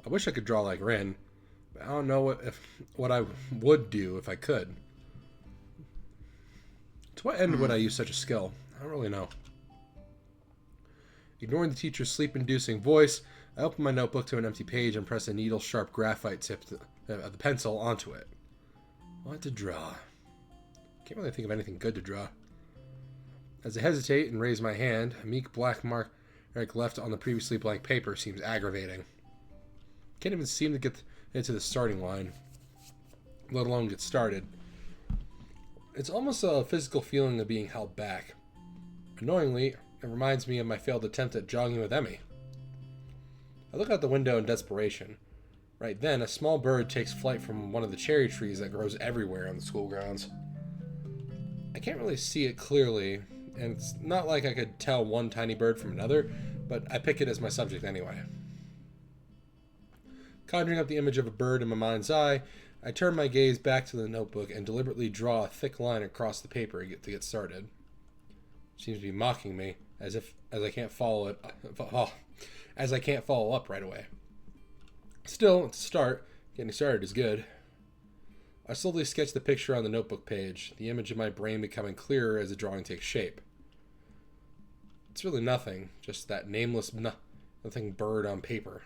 S1: I wish I could draw like Rin, but I don't know what I would do if I could. To what end would I use such a skill? I don't really know. Ignoring the teacher's sleep-inducing voice, I open my notebook to an empty page and press a needle-sharp graphite tip of the pencil onto it. What to draw? Can't really think of anything good to draw. As I hesitate and raise my hand, a meek black mark left on the previously blank paper seems aggravating. Can't even seem to get into the starting line, let alone get started. It's almost a physical feeling of being held back. Annoyingly, it reminds me of my failed attempt at jogging with Emmy. I look out the window in desperation. Right then, a small bird takes flight from one of the cherry trees that grows everywhere on the school grounds. I can't really see it clearly, and it's not like I could tell one tiny bird from another, but I pick it as my subject anyway. Conjuring up the image of a bird in my mind's eye, I turn my gaze back to the notebook and deliberately draw a thick line across the paper to get started. It seems to be mocking me, as I can't follow up right away. Still, to start, getting started is good. I slowly sketch the picture on the notebook page, the image of my brain becoming clearer as the drawing takes shape. It's really nothing, just that nameless nothing bird on paper.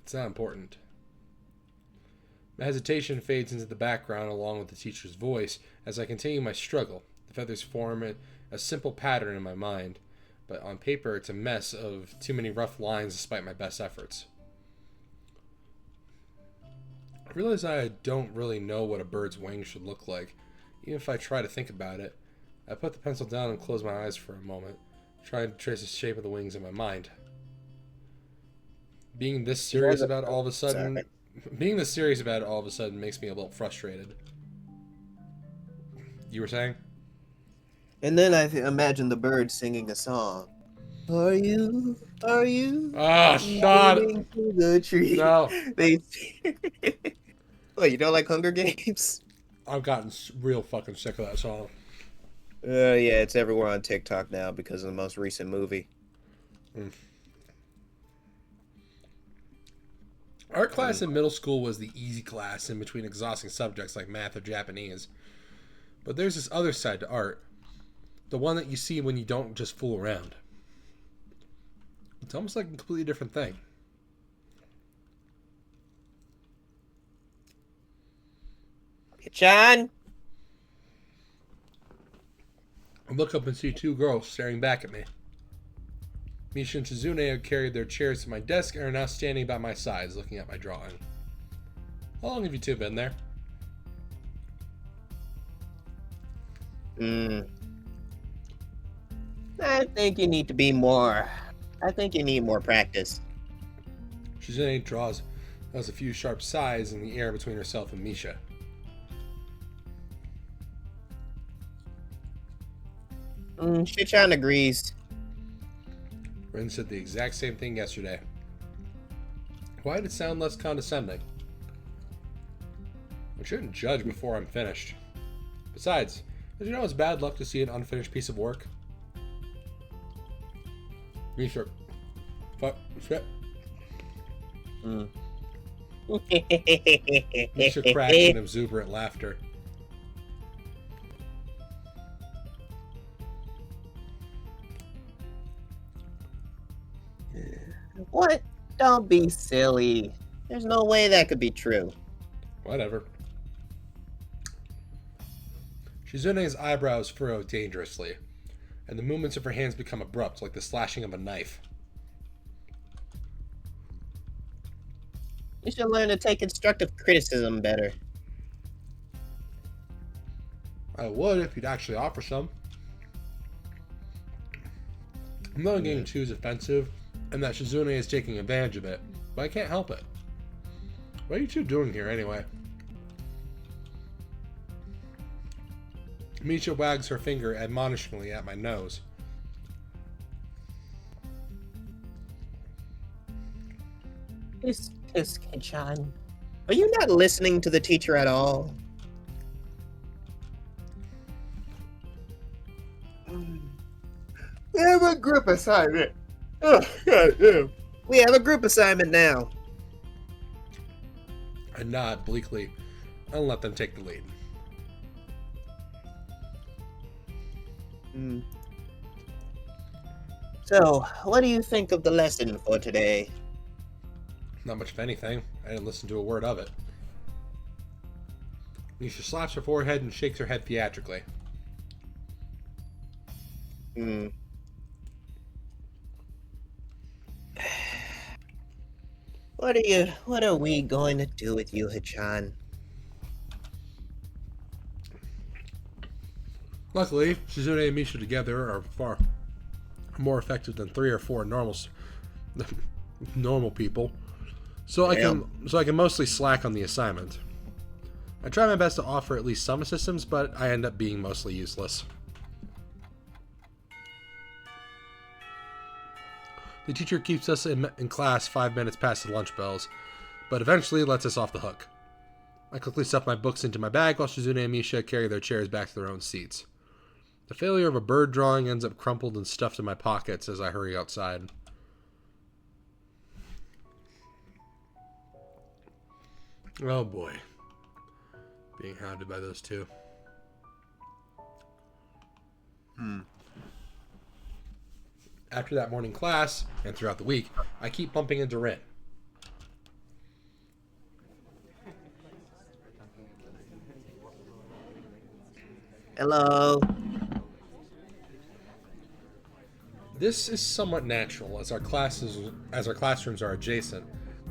S1: It's not important. My hesitation fades into the background along with the teacher's voice as I continue my struggle. The feathers form a simple pattern in my mind, but on paper it's a mess of too many rough lines despite my best efforts. I realize I don't really know what a bird's wing should look like, even if I try to think about it. I put the pencil down and close my eyes for a moment, trying to trace the shape of the wings in my mind. Being this serious about it all of a sudden makes me a little frustrated. You were saying?
S3: And then I imagine the bird singing a song. Are you
S1: Shut
S3: moving to the tree?
S1: No.
S3: They. What, you don't like Hunger Games?
S1: I've gotten real fucking sick of that song.
S3: Yeah, it's everywhere on TikTok now because of the most recent movie.
S1: Art class in middle school was the easy class in between exhausting subjects like math or Japanese. But there's this other side to art. The one that you see when you don't just fool around. It's almost like a completely different thing.
S3: John?
S1: I look up and see two girls staring back at me. Misha and Shizune have carried their chairs to my desk and are now standing by my sides looking at my drawing. How long have you two been there?
S3: I think you need more practice.
S1: Shizune draws a few sharp sighs in the air between herself and Misha.
S3: Shichan agrees.
S1: Rin said the exact same thing yesterday. Why did it sound less condescending? I shouldn't judge before I'm finished. Besides, did you know it's bad luck to see an unfinished piece of work? Misha. Fuck. Shit. Misha cracked in exuberant laughter.
S3: What? Don't be silly. There's no way that could be true.
S1: Whatever. Shizune's eyebrows furrow dangerously, and the movements of her hands become abrupt, like the slashing of a knife.
S3: You should learn to take constructive criticism better.
S1: I would if you'd actually offer some. I'm not getting too offensive, and that Shizune is taking advantage of it, but I can't help it. What are you two doing here anyway? Misha wags her finger admonishingly at my nose.
S3: Kichan. Are you not listening to the teacher at all?
S2: We have a group assignment. Oh, goddamn.
S3: We have a group assignment now.
S1: I nod bleakly and let them take the lead.
S3: So, what do you think of the lesson for today?
S1: Not much of anything. I didn't listen to a word of it. Misha slaps her forehead and shakes her head theatrically.
S3: What are we going to do with you, Hachan?
S1: Luckily, Shizune and Misha together are far more effective than 3 or 4 normal people. So I can mostly slack on the assignment. I try my best to offer at least some assistance, but I end up being mostly useless. The teacher keeps us in class 5 minutes past the lunch bells, but eventually lets us off the hook. I quickly stuff my books into my bag while Shizune and Misha carry their chairs back to their own seats. The failure of a bird drawing ends up crumpled and stuffed in my pockets as I hurry outside. Oh boy. Being hounded by those two. After that morning class, and throughout the week, I keep bumping into Rin.
S3: Hello.
S1: This is somewhat natural, as our classrooms are adjacent.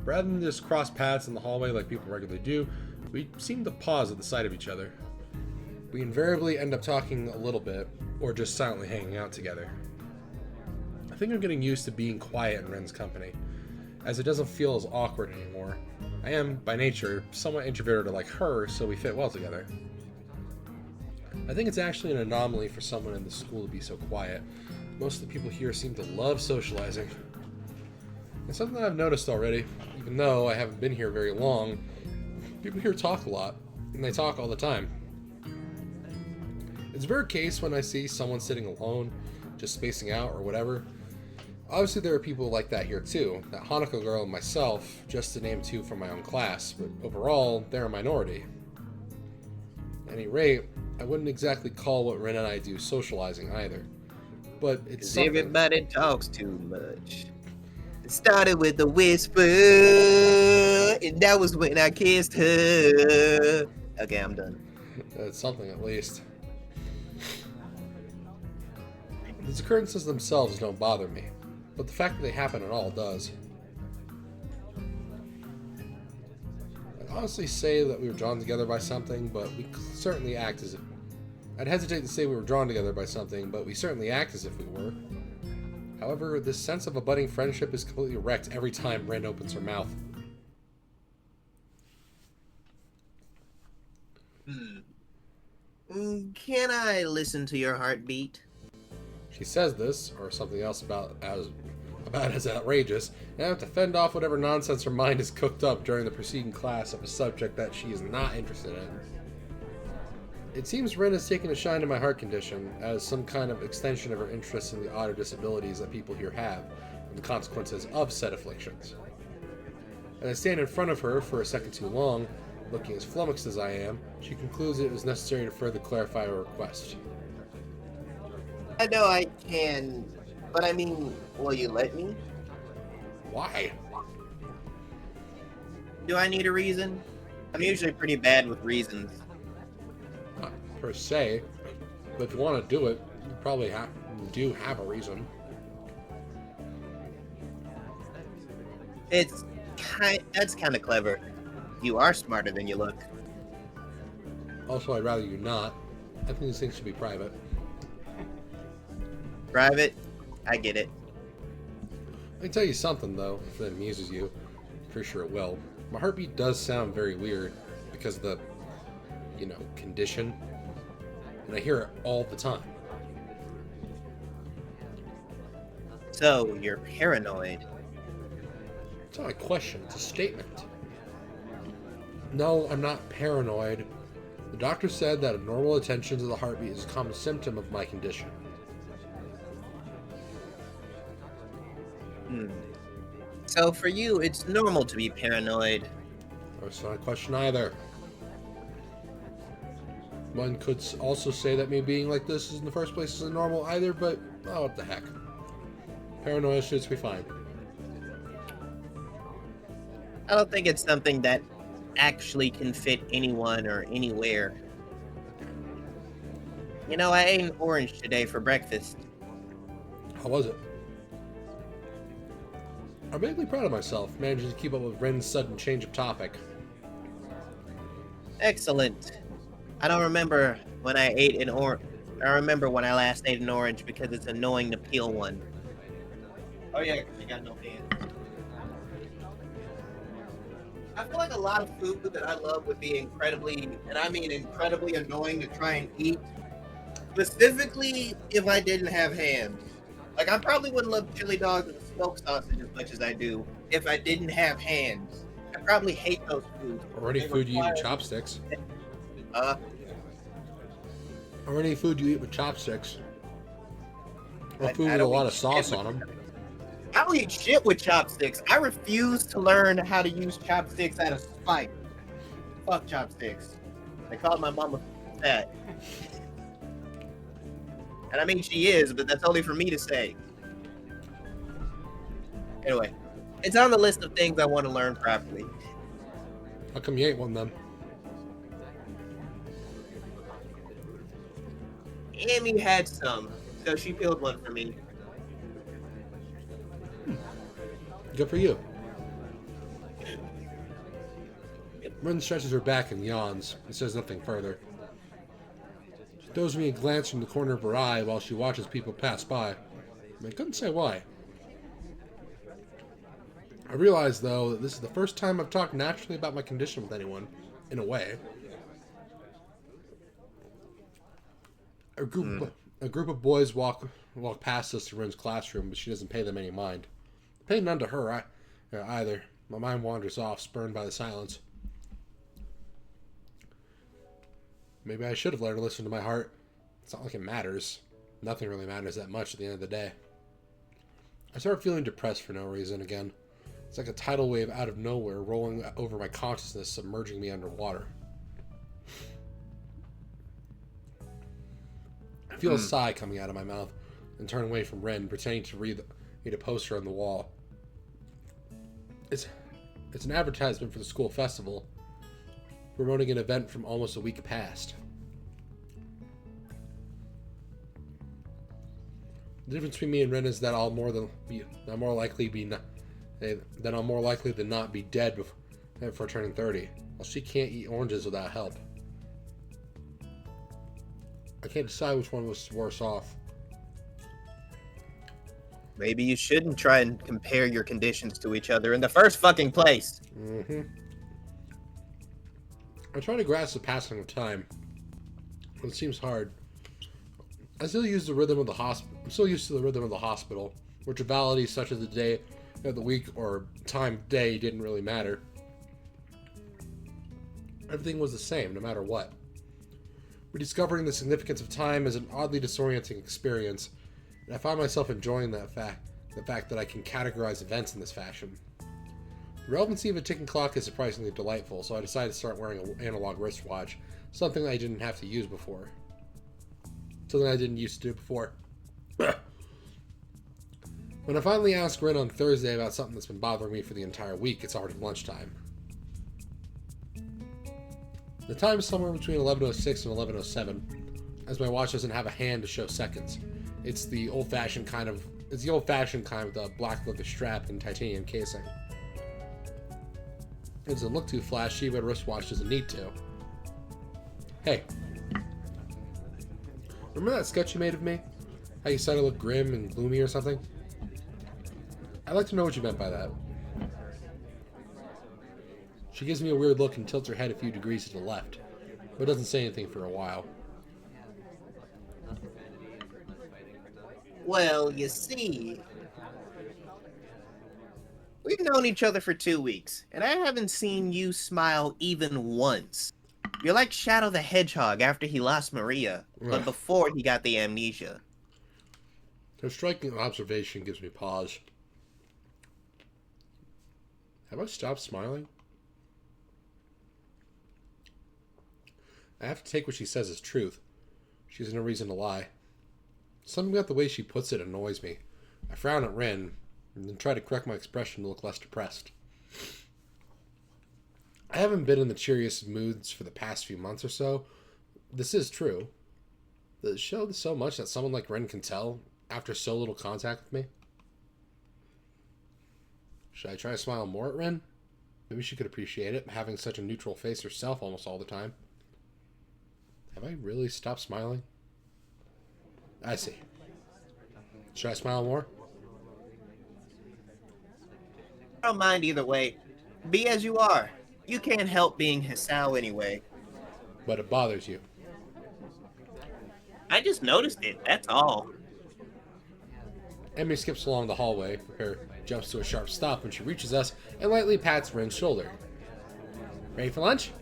S1: Rather than just cross paths in the hallway like people regularly do, we seem to pause at the sight of each other. We invariably end up talking a little bit, or just silently hanging out together. I think I'm getting used to being quiet in Ren's company, as it doesn't feel as awkward anymore. I am, by nature, somewhat introverted like her, so we fit well together. I think it's actually an anomaly for someone in the school to be so quiet. Most of the people here seem to love socializing. It's something I've noticed already. Even though I haven't been here very long, people here talk a lot, and they talk all the time. It's a rare case when I see someone sitting alone, just spacing out or whatever. Obviously there are people like that here too, that Hanako girl and myself, just to name two from my own class, but overall, they're a minority. At any rate, I wouldn't exactly call what Ren and I do socializing either. But it's something.
S3: Everybody talks too much. It started with a whisper, and that was when I kissed her. Okay, I'm done.
S1: It's something at least. These occurrences themselves don't bother me, but the fact that they happen at all does. I'd honestly say that we were drawn together by something, but we certainly act as if... I'd hesitate to say we were drawn together by something, but we certainly act as if we were. However, this sense of a budding friendship is completely wrecked every time Ren opens her mouth.
S3: Can I listen to your heartbeat?
S1: She says this, or something else about as outrageous, and I have to fend off whatever nonsense her mind has cooked up during the preceding class of a subject that she is not interested in. It seems Ren has taken a shine to my heart condition as some kind of extension of her interest in the odd or disabilities that people here have, and the consequences of said afflictions. As I stand in front of her for a second too long, looking as flummoxed as I am, she concludes it was necessary to further clarify her request.
S3: I know I can, but I mean, will you let me?
S1: Why?
S3: Do I need a reason? I'm usually pretty bad with reasons.
S1: Not per se, but if you want to do it, you probably do have a reason.
S3: That's kind of clever. You are smarter than you look.
S1: Also, I'd rather you not. I think these things should be private.
S3: Private? I get it.
S1: I can tell you something, though, if that amuses you. I'm pretty sure it will. My heartbeat does sound very weird because of the, condition. And I hear it all the time.
S3: So, you're paranoid.
S1: It's not a question, it's a statement. No, I'm not paranoid. The doctor said that abnormal attention to the heartbeat is a common symptom of my condition.
S3: So for you, it's normal to be paranoid.
S1: That's not a question either. One could also say that me being like this in the first place isn't normal either, but what the heck. Paranoia should be fine.
S3: I don't think it's something that actually can fit anyone or anywhere. I ate an orange today for breakfast.
S1: How was it? I'm vaguely proud of myself, managing to keep up with Ren's sudden change of topic.
S3: Excellent. I don't remember when I ate an orange. I remember when I last ate an orange because it's annoying to peel one. Oh yeah, because you got no hands. I feel like a lot of food that I love would be incredibly, and I mean incredibly annoying to try and eat. Specifically, if I didn't have hands. Like, I probably wouldn't love chili dogs and smoked sausage as much as I do if I didn't have hands. I probably hate those foods.
S1: Or any food you eat with chopsticks. Or any food you eat with chopsticks. Or food with a lot of sauce on them.
S3: I don't eat shit with chopsticks. I refuse to learn how to use chopsticks out of spite. Fuck chopsticks. They called my mama fat. And I mean, she is, but that's only for me to say. Anyway, it's on the list of things I want to learn properly.
S1: How come you ain't one then?
S3: Amy had some, so she peeled one for me.
S1: Good for you. Ren stretches her back and yawns and says nothing further. She throws me a glance from the corner of her eye while she watches people pass by. I couldn't say why. I realize, though, that this is the first time I've talked naturally about my condition with anyone, in a way. A group of boys walk past us to Ren's classroom, but she doesn't pay them any mind. I pay none to her either. My mind wanders off, spurned by the silence. Maybe I should have let her listen to my heart. It's not like it matters. Nothing really matters that much at the end of the day. I start feeling depressed for no reason again. It's like a tidal wave out of nowhere rolling over my consciousness, submerging me underwater. I feel a sigh coming out of my mouth and turn away from Ren, pretending to read a poster on the wall. It's an advertisement for the school festival, promoting an event from almost a week past. The difference between me and Ren is that I'll more likely than not be dead before turning 30. Well, she can't eat oranges without help. I can't decide which one was worse off.
S3: Maybe you shouldn't try and compare your conditions to each other in the first fucking place.
S1: I try to grasp the passing of time, but it seems hard. I'm still used to the rhythm of the hospital, where trivialities such as the day of the week or time of day didn't really matter. Everything was the same, no matter what. Rediscovering the significance of time is an oddly disorienting experience, and I find myself enjoying the fact that I can categorize events in this fashion. The relevancy of a ticking clock is surprisingly delightful, so I decided to start wearing an analog wristwatch, something I didn't have to use before. Something I didn't used to do before. When I finally ask Ren on Thursday about something that's been bothering me for the entire week, it's already lunchtime. The time is somewhere between 11:06 and 11:07, as my watch doesn't have a hand to show seconds. It's the old-fashioned kind with the black leather strap and titanium casing. It doesn't look too flashy, but a wristwatch doesn't need to. Hey. Remember that sketch you made of me? How you said I looked grim and gloomy or something? I'd like to know what you meant by that. She gives me a weird look and tilts her head a few degrees to the left, but doesn't say anything for a while.
S3: Well, you see, we've known each other for 2 weeks, and I haven't seen you smile even once. You're like Shadow the Hedgehog after he lost Maria, but before he got the amnesia.
S1: Her striking observation gives me pause. Have I stopped smiling? I have to take what she says as truth. She has no reason to lie. Something about the way she puts it annoys me. I frown at Ren, and then try to correct my expression to look less depressed. I haven't been in the cheeriest moods for the past few months or so. This is true. Does it show so much that someone like Ren can tell after so little contact with me? Should I try to smile more at Ren? Maybe she could appreciate it, having such a neutral face herself almost all the time. Have I really stopped smiling? I see. Should I smile more?
S3: I don't mind either way. Be as you are. You can't help being Hisao anyway.
S1: But it bothers you.
S3: I just noticed it, that's all.
S1: Emmy skips along the hallway. Her jumps to a sharp stop when she reaches us and lightly pats Ren's shoulder. Ready for lunch?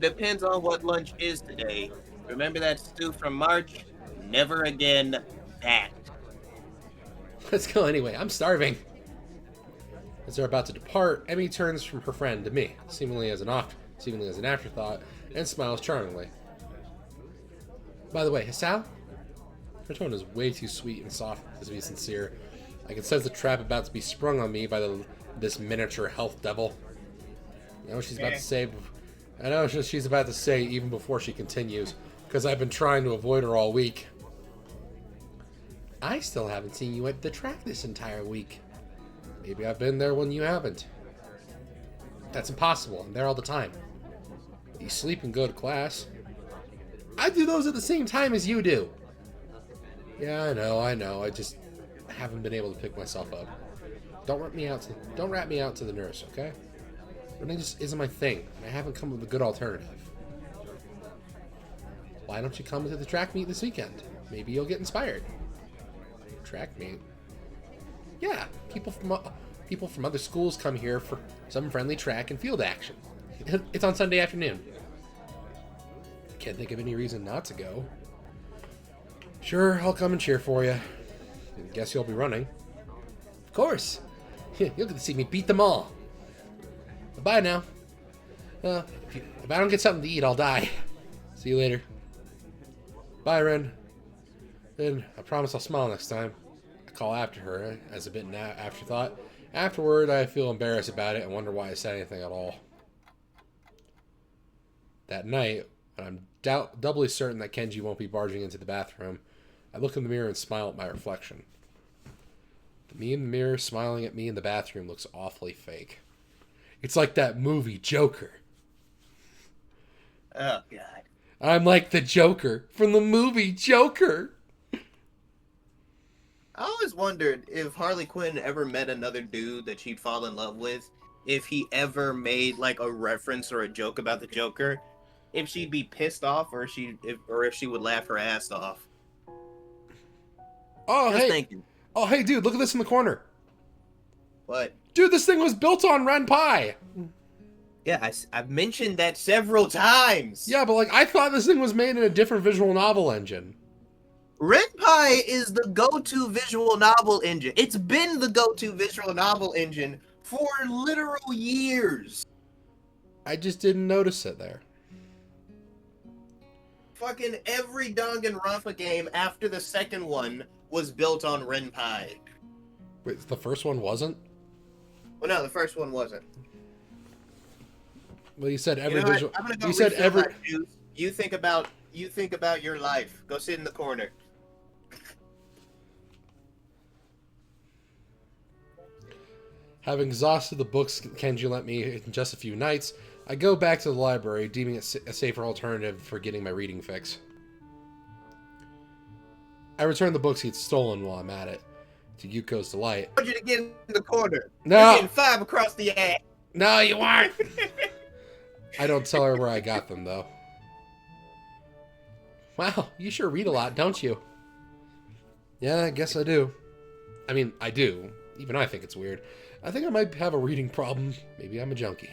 S3: Depends on what lunch is today. Remember that stew from March? Never again that.
S1: Let's go anyway. I'm starving. As they're about to depart, Emmy turns from her friend to me, seemingly as an afterthought, and smiles charmingly. By the way, Hisao? Her tone is way too sweet and soft to be sincere, I can sense the trap about to be sprung on me by this miniature health devil. I know she's about to say. I know she's about to say even before she continues, because I've been trying to avoid her all week. I still haven't seen you at the track this entire week. Maybe I've been there when you haven't. That's impossible. I'm there all the time. You sleep and go to class. I do those at the same time as you do. Yeah, I know. I just haven't been able to pick myself up. Don't rat me out to the nurse, okay? Running just isn't my thing, and I haven't come up with a good alternative. Why don't you come to the track meet this weekend? Maybe you'll get inspired. Track meet? Yeah, people from other schools come here for some friendly track and field action. It's on Sunday afternoon. Can't think of any reason not to go. Sure, I'll come and cheer for you. Guess you'll be running. Of course. You'll get to see me beat them all. Bye now. If I don't get something to eat, I'll die. See you later. Bye, Ren. Then I promise I'll smile next time. I call after her as a bit of an afterthought. Afterward, I feel embarrassed about it and wonder why I said anything at all. That night, when I'm doubly certain that Kenji won't be barging into the bathroom, I look in the mirror and smile at my reflection. The me in the mirror smiling at me in the bathroom looks awfully fake. It's like that movie Joker.
S3: Oh, God.
S1: I'm like the Joker from the movie Joker.
S3: I always wondered if Harley Quinn ever met another dude that she'd fall in love with, if he ever made like a reference or a joke about the Joker, if she'd be pissed off or if she would laugh her ass off.
S1: Oh,
S3: Just
S1: hey.
S3: thinking.
S1: Oh, hey, dude, look at this in the corner.
S3: What?
S1: Dude, this thing was built on Ren Pi.
S3: Yeah, I've mentioned that several times.
S1: Yeah, but like I thought this thing was made in a different visual novel engine.
S3: Ren'Py is the go-to visual novel engine. It's been the go-to visual novel engine for literal years.
S1: I just didn't notice it there.
S3: Fucking every Danganronpa game after the second one was built on Ren'Py.
S1: Wait, the first one wasn't?
S3: Well, no, the first one wasn't.
S1: Well, you said every
S3: You know what?
S1: visual.
S3: I'm gonna go
S1: You said
S3: refill
S1: every.
S3: my juice. You think about your life. Go sit in the corner.
S1: Having exhausted the books Kenji lent me in just a few nights, I go back to the library, deeming it a safer alternative for getting my reading fix. I return the books he'd stolen while I'm at it, to Yuuko's delight.
S3: I want you to get in the corner.
S1: No.
S3: You're getting 5 across the ass.
S1: No, you aren't! I don't tell her where I got them, though. Wow, you sure read a lot, don't you? Yeah, I guess I do. I mean, I do. Even I think it's weird. I think I might have a reading problem. Maybe I'm a junkie.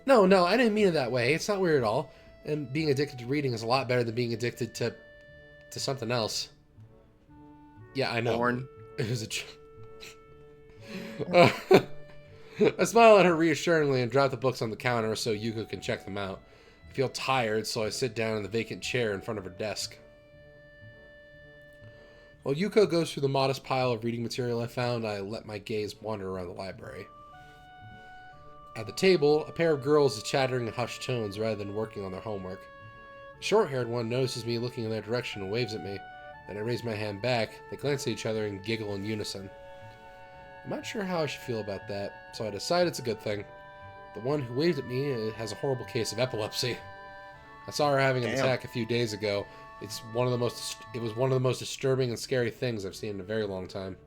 S1: No, I didn't mean it that way. It's not weird at all. And being addicted to reading is a lot better than being addicted to something else. Yeah, I know.
S3: Porn.
S1: It was I smile at her reassuringly and drop the books on the counter so Yuuko can check them out. I feel tired, so I sit down in the vacant chair in front of her desk. While Yuuko goes through the modest pile of reading material I found, I let my gaze wander around the library. At the table, a pair of girls is chattering in hushed tones rather than working on their homework. The short-haired one notices me looking in their direction and waves at me. Then I raise my hand back, they glance at each other and giggle in unison. I'm not sure how I should feel about that, so I decide it's a good thing. The one who waved at me has a horrible case of epilepsy. I saw her having an attack a few days ago. It was one of the most disturbing and scary things I've seen in a very long time.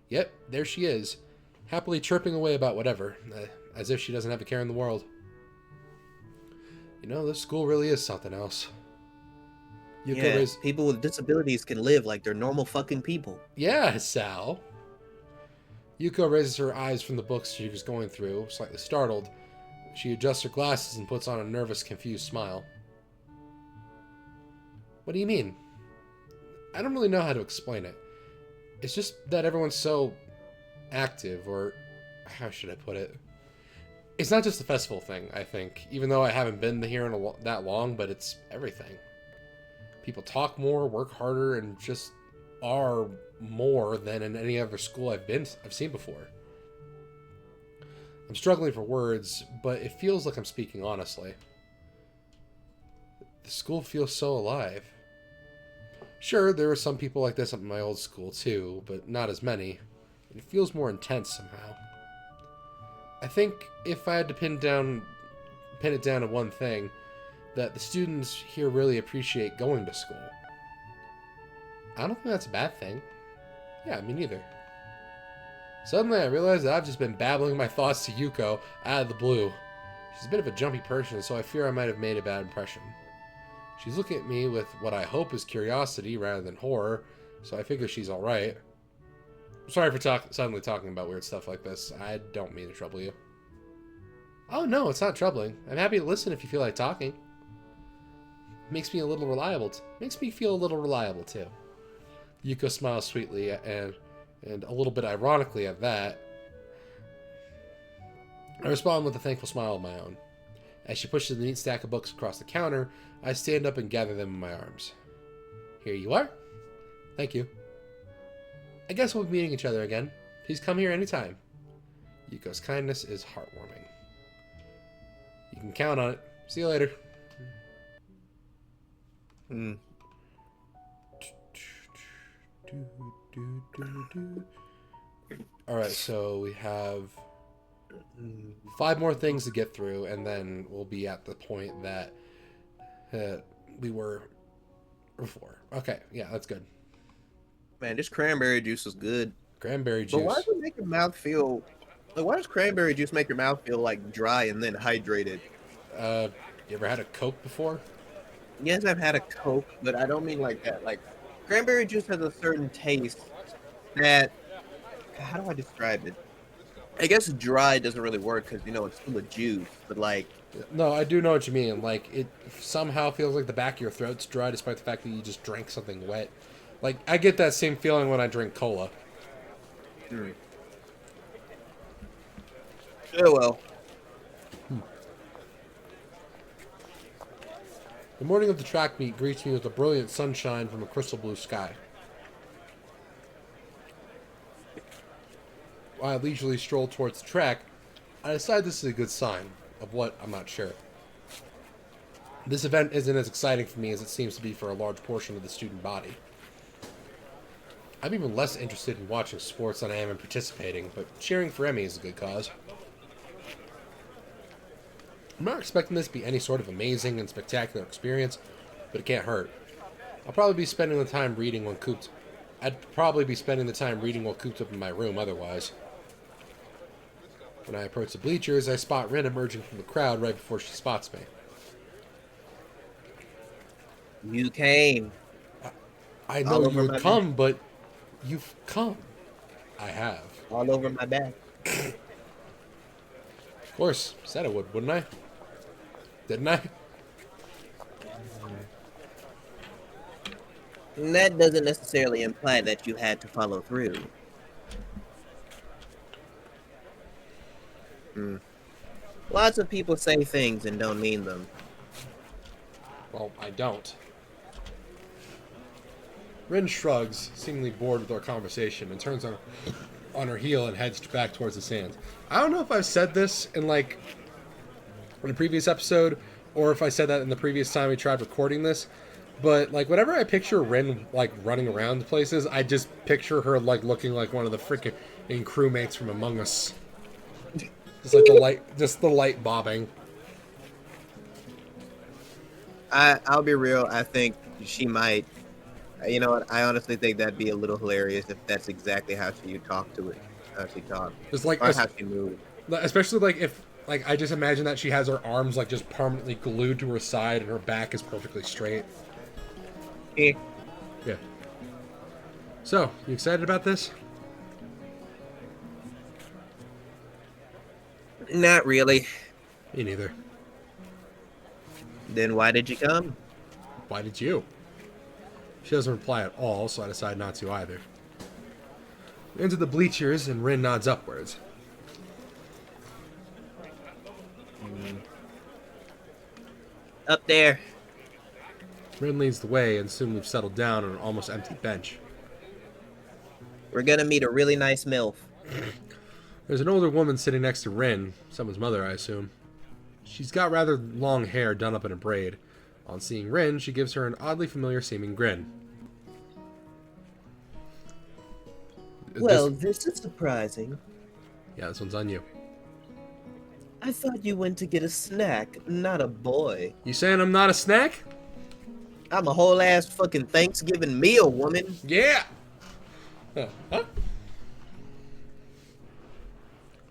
S1: Yep, there she is, happily chirping away about whatever, as if she doesn't have a care in the world. You know, this school really is something else.
S3: People with disabilities can live like they're normal fucking people.
S1: Yeah, Sal. Yuuko raises her eyes from the books she was going through, slightly startled. She adjusts her glasses and puts on a nervous, confused smile. What do you mean? I don't really know how to explain it. It's just that everyone's so active, or how should I put it? It's not just a festival thing, I think, even though I haven't been here in that long, but it's everything. People talk more, work harder, and just are more than in any other school I've seen before. I'm struggling for words, but it feels like I'm speaking honestly. The school feels so alive. Sure, there were some people like this at my old school too, but not as many. It feels more intense somehow. I think if I had to pin it down to one thing, that the students here really appreciate going to school. I don't think that's a bad thing. Yeah, me neither. Suddenly I realized that I've just been babbling my thoughts to Yuuko out of the blue. She's a bit of a jumpy person, so I fear I might have made a bad impression. She's looking at me with what I hope is curiosity rather than horror, so I figure she's alright. Sorry for suddenly talking about weird stuff like this. I don't mean to trouble you. Oh no, it's not troubling. I'm happy to listen if you feel like talking. Makes me feel a little reliable too. Yuuko smiles sweetly and a little bit ironically at that. I respond with a thankful smile of my own. As she pushes the neat stack of books across the counter, I stand up and gather them in my arms. Here you are. Thank you. I guess we'll be meeting each other again. Please come here anytime. Yuuko's kindness is heartwarming. You can count on it. See you later. Alright, so we have 5 more things to get through, and then we'll be at the point that we were before. Okay, yeah, that's good.
S2: Man, this cranberry juice is good.
S1: Cranberry juice.
S2: But why does it make your mouth feel... Like, why does cranberry juice make your mouth feel, like, dry and then hydrated?
S1: You ever had a Coke before?
S2: Yes, I've had a Coke, but I don't mean like that. Like, cranberry juice has a certain taste that... How do I describe it? I guess dry doesn't really work because, you know, it's full of juice, but, like...
S1: No, I do know what you mean. Like, it somehow feels like the back of your throat's dry despite the fact that you just drank something wet. Like, I get that same feeling when I drink cola.
S2: Oh, well.
S1: The morning of the track meet greets me with a brilliant sunshine from a crystal blue sky. While I leisurely stroll towards the track, I decide this is a good sign. Of what, I'm not sure. This event isn't as exciting for me as it seems to be for a large portion of the student body. I'm even less interested in watching sports than I am in participating, but cheering for Emmy is a good cause. I'm not expecting this to be any sort of amazing and spectacular experience, but it can't hurt. I'd probably be spending the time reading while cooped up in my room otherwise. When I approach the bleachers, I spot Rin emerging from the crowd right before she spots me.
S3: You came.
S1: I know you would come, but you've come. I have.
S3: All over my back.
S1: Of course. Said I would, wouldn't I? Didn't I?
S3: And that doesn't necessarily imply that you had to follow through. Lots of people say things and don't mean them.
S1: Well, I don't. Rin shrugs, seemingly bored with our conversation, and turns on her heel and heads back towards the sands. I don't know if I've said this in a previous episode, or if I said that in the previous time we tried recording this, but like whenever I picture Rin like running around places, I just picture her like looking like one of the freaking crewmates from Among Us. Just like the light bobbing.
S3: I'll be real. I think she might. You know what? I honestly think that'd be a little hilarious if that's exactly how she talked to it. How she talked.
S1: Just like
S3: or how she moved.
S1: Especially like if like I just imagine that she has her arms like just permanently glued to her side and her back is perfectly straight.
S3: Yeah.
S1: Yeah. So, you excited about this?
S3: Not really.
S1: Me neither.
S3: Then why did you come?
S1: Why did you? She doesn't reply at all, so I decide not to either. We enter the bleachers, and Rin nods upwards.
S3: Up there.
S1: Rin leads the way, and soon we've settled down on an almost empty bench.
S3: We're gonna meet a really nice MILF.
S1: There's an older woman sitting next to Rin, someone's mother, I assume. She's got rather long hair done up in a braid. On seeing Rin, she gives her an oddly familiar-seeming grin.
S3: Well, this is surprising.
S1: Yeah, this one's on you.
S3: I thought you went to get a snack, not a boy.
S1: You saying I'm not a snack?
S3: I'm a whole ass fucking Thanksgiving meal, woman.
S1: Yeah! Huh?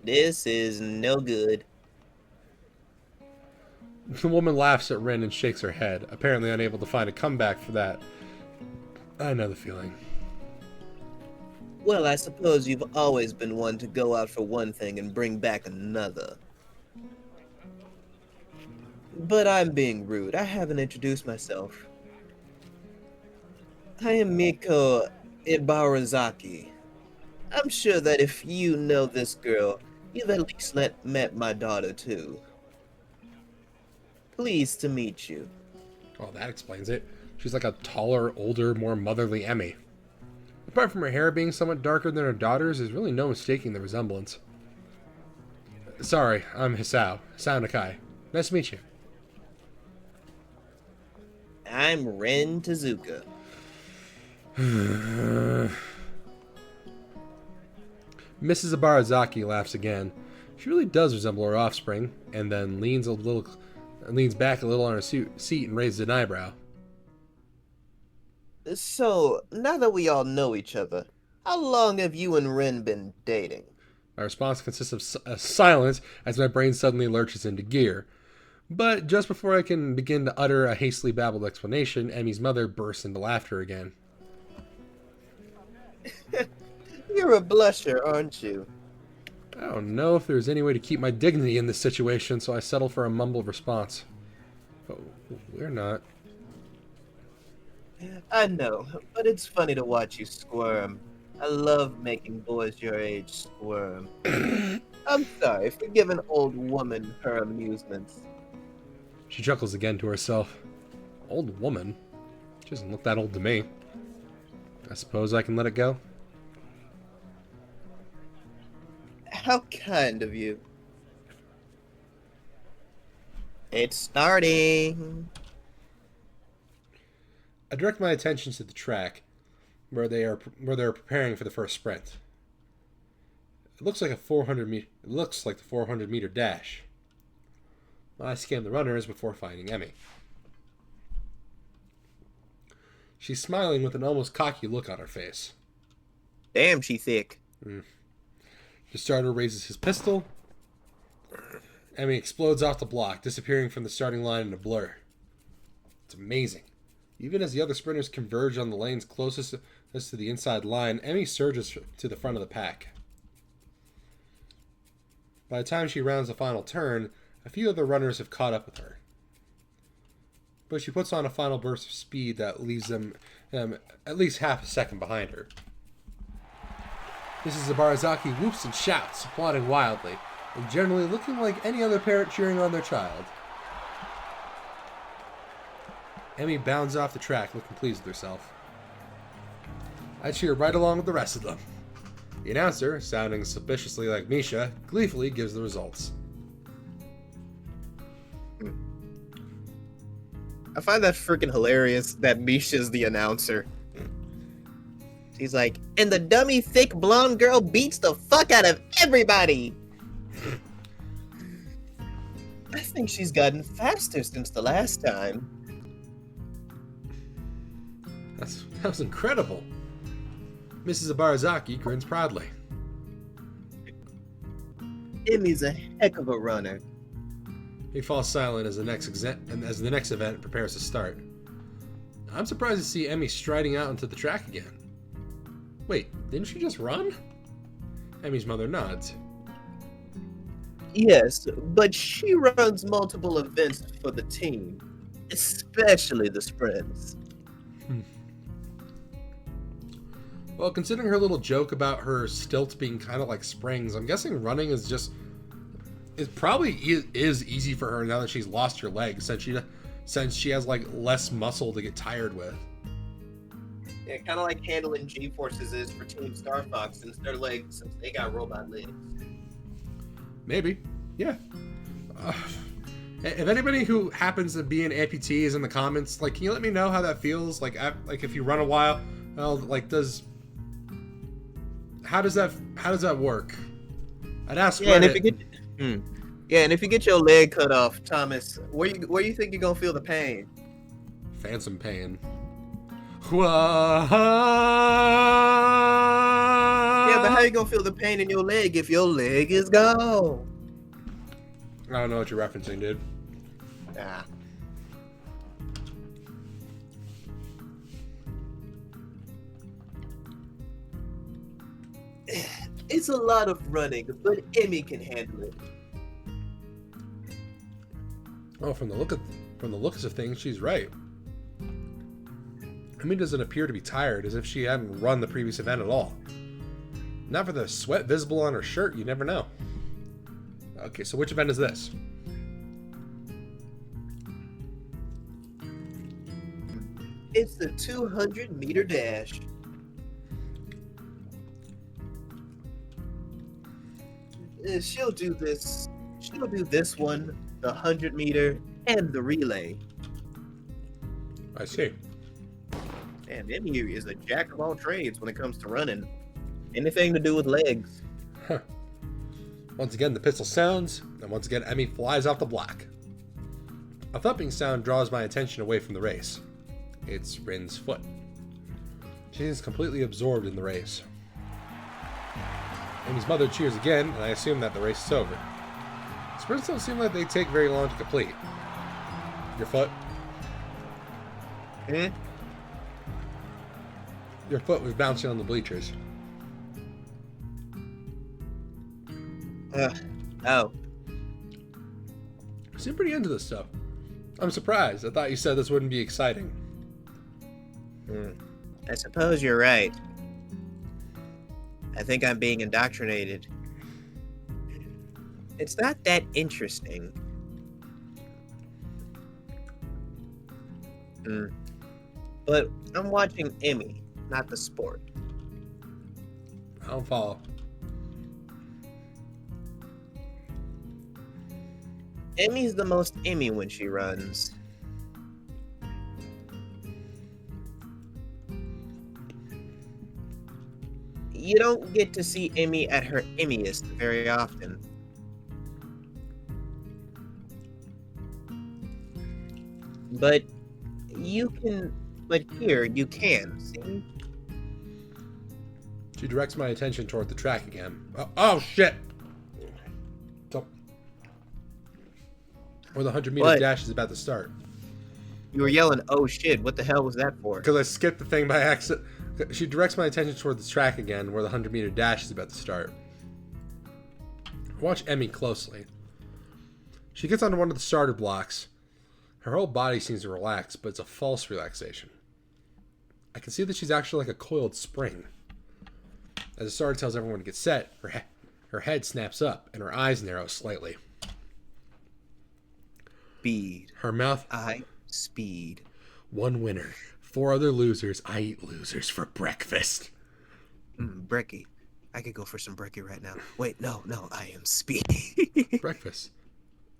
S3: This is no good.
S1: The woman laughs at Rin and shakes her head, apparently unable to find a comeback for that. I know the feeling.
S3: Well, I suppose you've always been one to go out for one thing and bring back another. But I'm being rude. I haven't introduced myself. I am Miko Ibarazaki. I'm sure that if you know this girl, you've at least met my daughter too. Pleased to meet you.
S1: Oh, that explains it. She's like a taller, older, more motherly Emmy. Apart from her hair being somewhat darker than her daughter's, there's really no mistaking the resemblance. Sorry, I'm Hisao. Hisao Nakai. Nice to meet you.
S3: I'm Ren Tezuka.
S1: Mrs. Ibarazaki laughs again. She really does resemble her offspring, and then leans back a little on her seat and raises an eyebrow.
S3: So, now that we all know each other, how long have you and Ren been dating?
S1: My response consists of silence as my brain suddenly lurches into gear. But just before I can begin to utter a hastily babbled explanation, Emmy's mother bursts into laughter again.
S3: You're a blusher, aren't you?
S1: I don't know if there's any way to keep my dignity in this situation, so I settle for a mumbled response. But we're not.
S3: I know, but it's funny to watch you squirm. I love making boys your age squirm. I'm sorry for giving old woman her amusements.
S1: She chuckles again to herself. Old woman? She doesn't look that old to me. I suppose I can let it go?
S3: How kind of you. It's starting.
S1: I direct my attention to the track, where they're preparing for the first sprint. It looks like the 400-meter dash. I scan the runners before finding Emmy. She's smiling with an almost cocky look on her face.
S3: Damn, she thick.
S1: The starter raises his pistol. Emmy explodes off the block, disappearing from the starting line in a blur. It's amazing. Even as the other sprinters converge on the lanes closest to the inside line, Emmy surges to the front of the pack. By the time she rounds the final turn, a few other runners have caught up with her. But she puts on a final burst of speed that leaves them at least half a second behind her. Mrs. Ibarazaki whoops and shouts, applauding wildly, and generally looking like any other parent cheering on their child. Emmy bounds off the track, looking pleased with herself. I cheer right along with the rest of them. The announcer, sounding suspiciously like Misha, gleefully gives the results.
S3: I find that freaking hilarious that Misha's the announcer. She's like, and the dummy thick blonde girl beats the fuck out of everybody. I think she's gotten faster since the last time.
S1: That was incredible. Mrs. Ibarazaki grins proudly.
S3: Emmy's a heck of a runner.
S1: He falls silent as the next event prepares to start. I'm surprised to see Emmy striding out into the track again. Wait, didn't she just run? Emmy's mother nods.
S3: Yes, but she runs multiple events for the team, especially the sprints.
S1: Well, considering her little joke about her stilts being kind of like springs, I'm guessing running is probably easy for her now that she's lost her legs, since she has like less muscle to get tired with.
S3: Yeah, kind of like handling G-forces is for Team Star Fox since their legs, since they got robot legs.
S1: Maybe. Yeah. If anybody who happens to be an amputee is in the comments, like, can you let me know how that feels? Like if you run a while, well, like, how does that work? I'd ask.
S3: Yeah,
S1: Reddit.
S3: and if you get your leg cut off, Thomas, where you think you're gonna feel the pain?
S1: Phantom pain.
S3: Yeah, but how you gonna feel the pain in your leg if your leg is gone?
S1: I don't know what you're referencing, dude.
S3: Ah. It's a lot of running, but Emmy can handle it.
S1: Oh, from the looks of things, she's right. Emi doesn't appear to be tired, as if she hadn't run the previous event at all. Not for the sweat visible on her shirt, you never know. Okay, so which event is this?
S3: It's the 200-meter dash. She'll do this. She'll do this one, the 100-meter, and the relay.
S1: I see.
S3: And Emmy is a jack of all trades when it comes to running. Anything to do with legs.
S1: Huh. Once again, the pistol sounds, and once again, Emi flies off the block. A thumping sound draws my attention away from the race. It's Rin's foot. She is completely absorbed in the race. Emi's mother cheers again, and I assume that the race is over. Sprints don't seem like they take very long to complete. Your foot? Your foot was bouncing on the bleachers.
S3: Oh.
S1: You seem pretty into this stuff. I'm surprised. I thought you said this wouldn't be exciting.
S3: I suppose you're right. I think I'm being indoctrinated. It's not that interesting. But I'm watching Emmy, not the sport.
S1: I don't follow.
S3: Emmy's the most Emmy when she runs. You don't get to see Emmy at her Emmyest very often. But here you can, see?
S1: She directs my attention toward the track again. Oh shit! Where the 100-meter dash is about to start.
S3: You were yelling, "Oh shit, what the hell was that for?"
S1: Because I skipped the thing by accident. She directs my attention toward the track again, where the 100-meter dash is about to start. Watch Emmy closely. She gets onto one of the starter blocks. Her whole body seems to relax, but it's a false relaxation. I can see that she's actually like a coiled spring. As the starter tells everyone to get set, her head snaps up and her eyes narrow slightly.
S3: Speed.
S1: Her mouth...
S3: Speed.
S1: One winner. 4 other losers. I eat losers for breakfast.
S3: Brekkie. I could go for some brekkie right now. Wait, no, I am speed.
S1: Breakfast.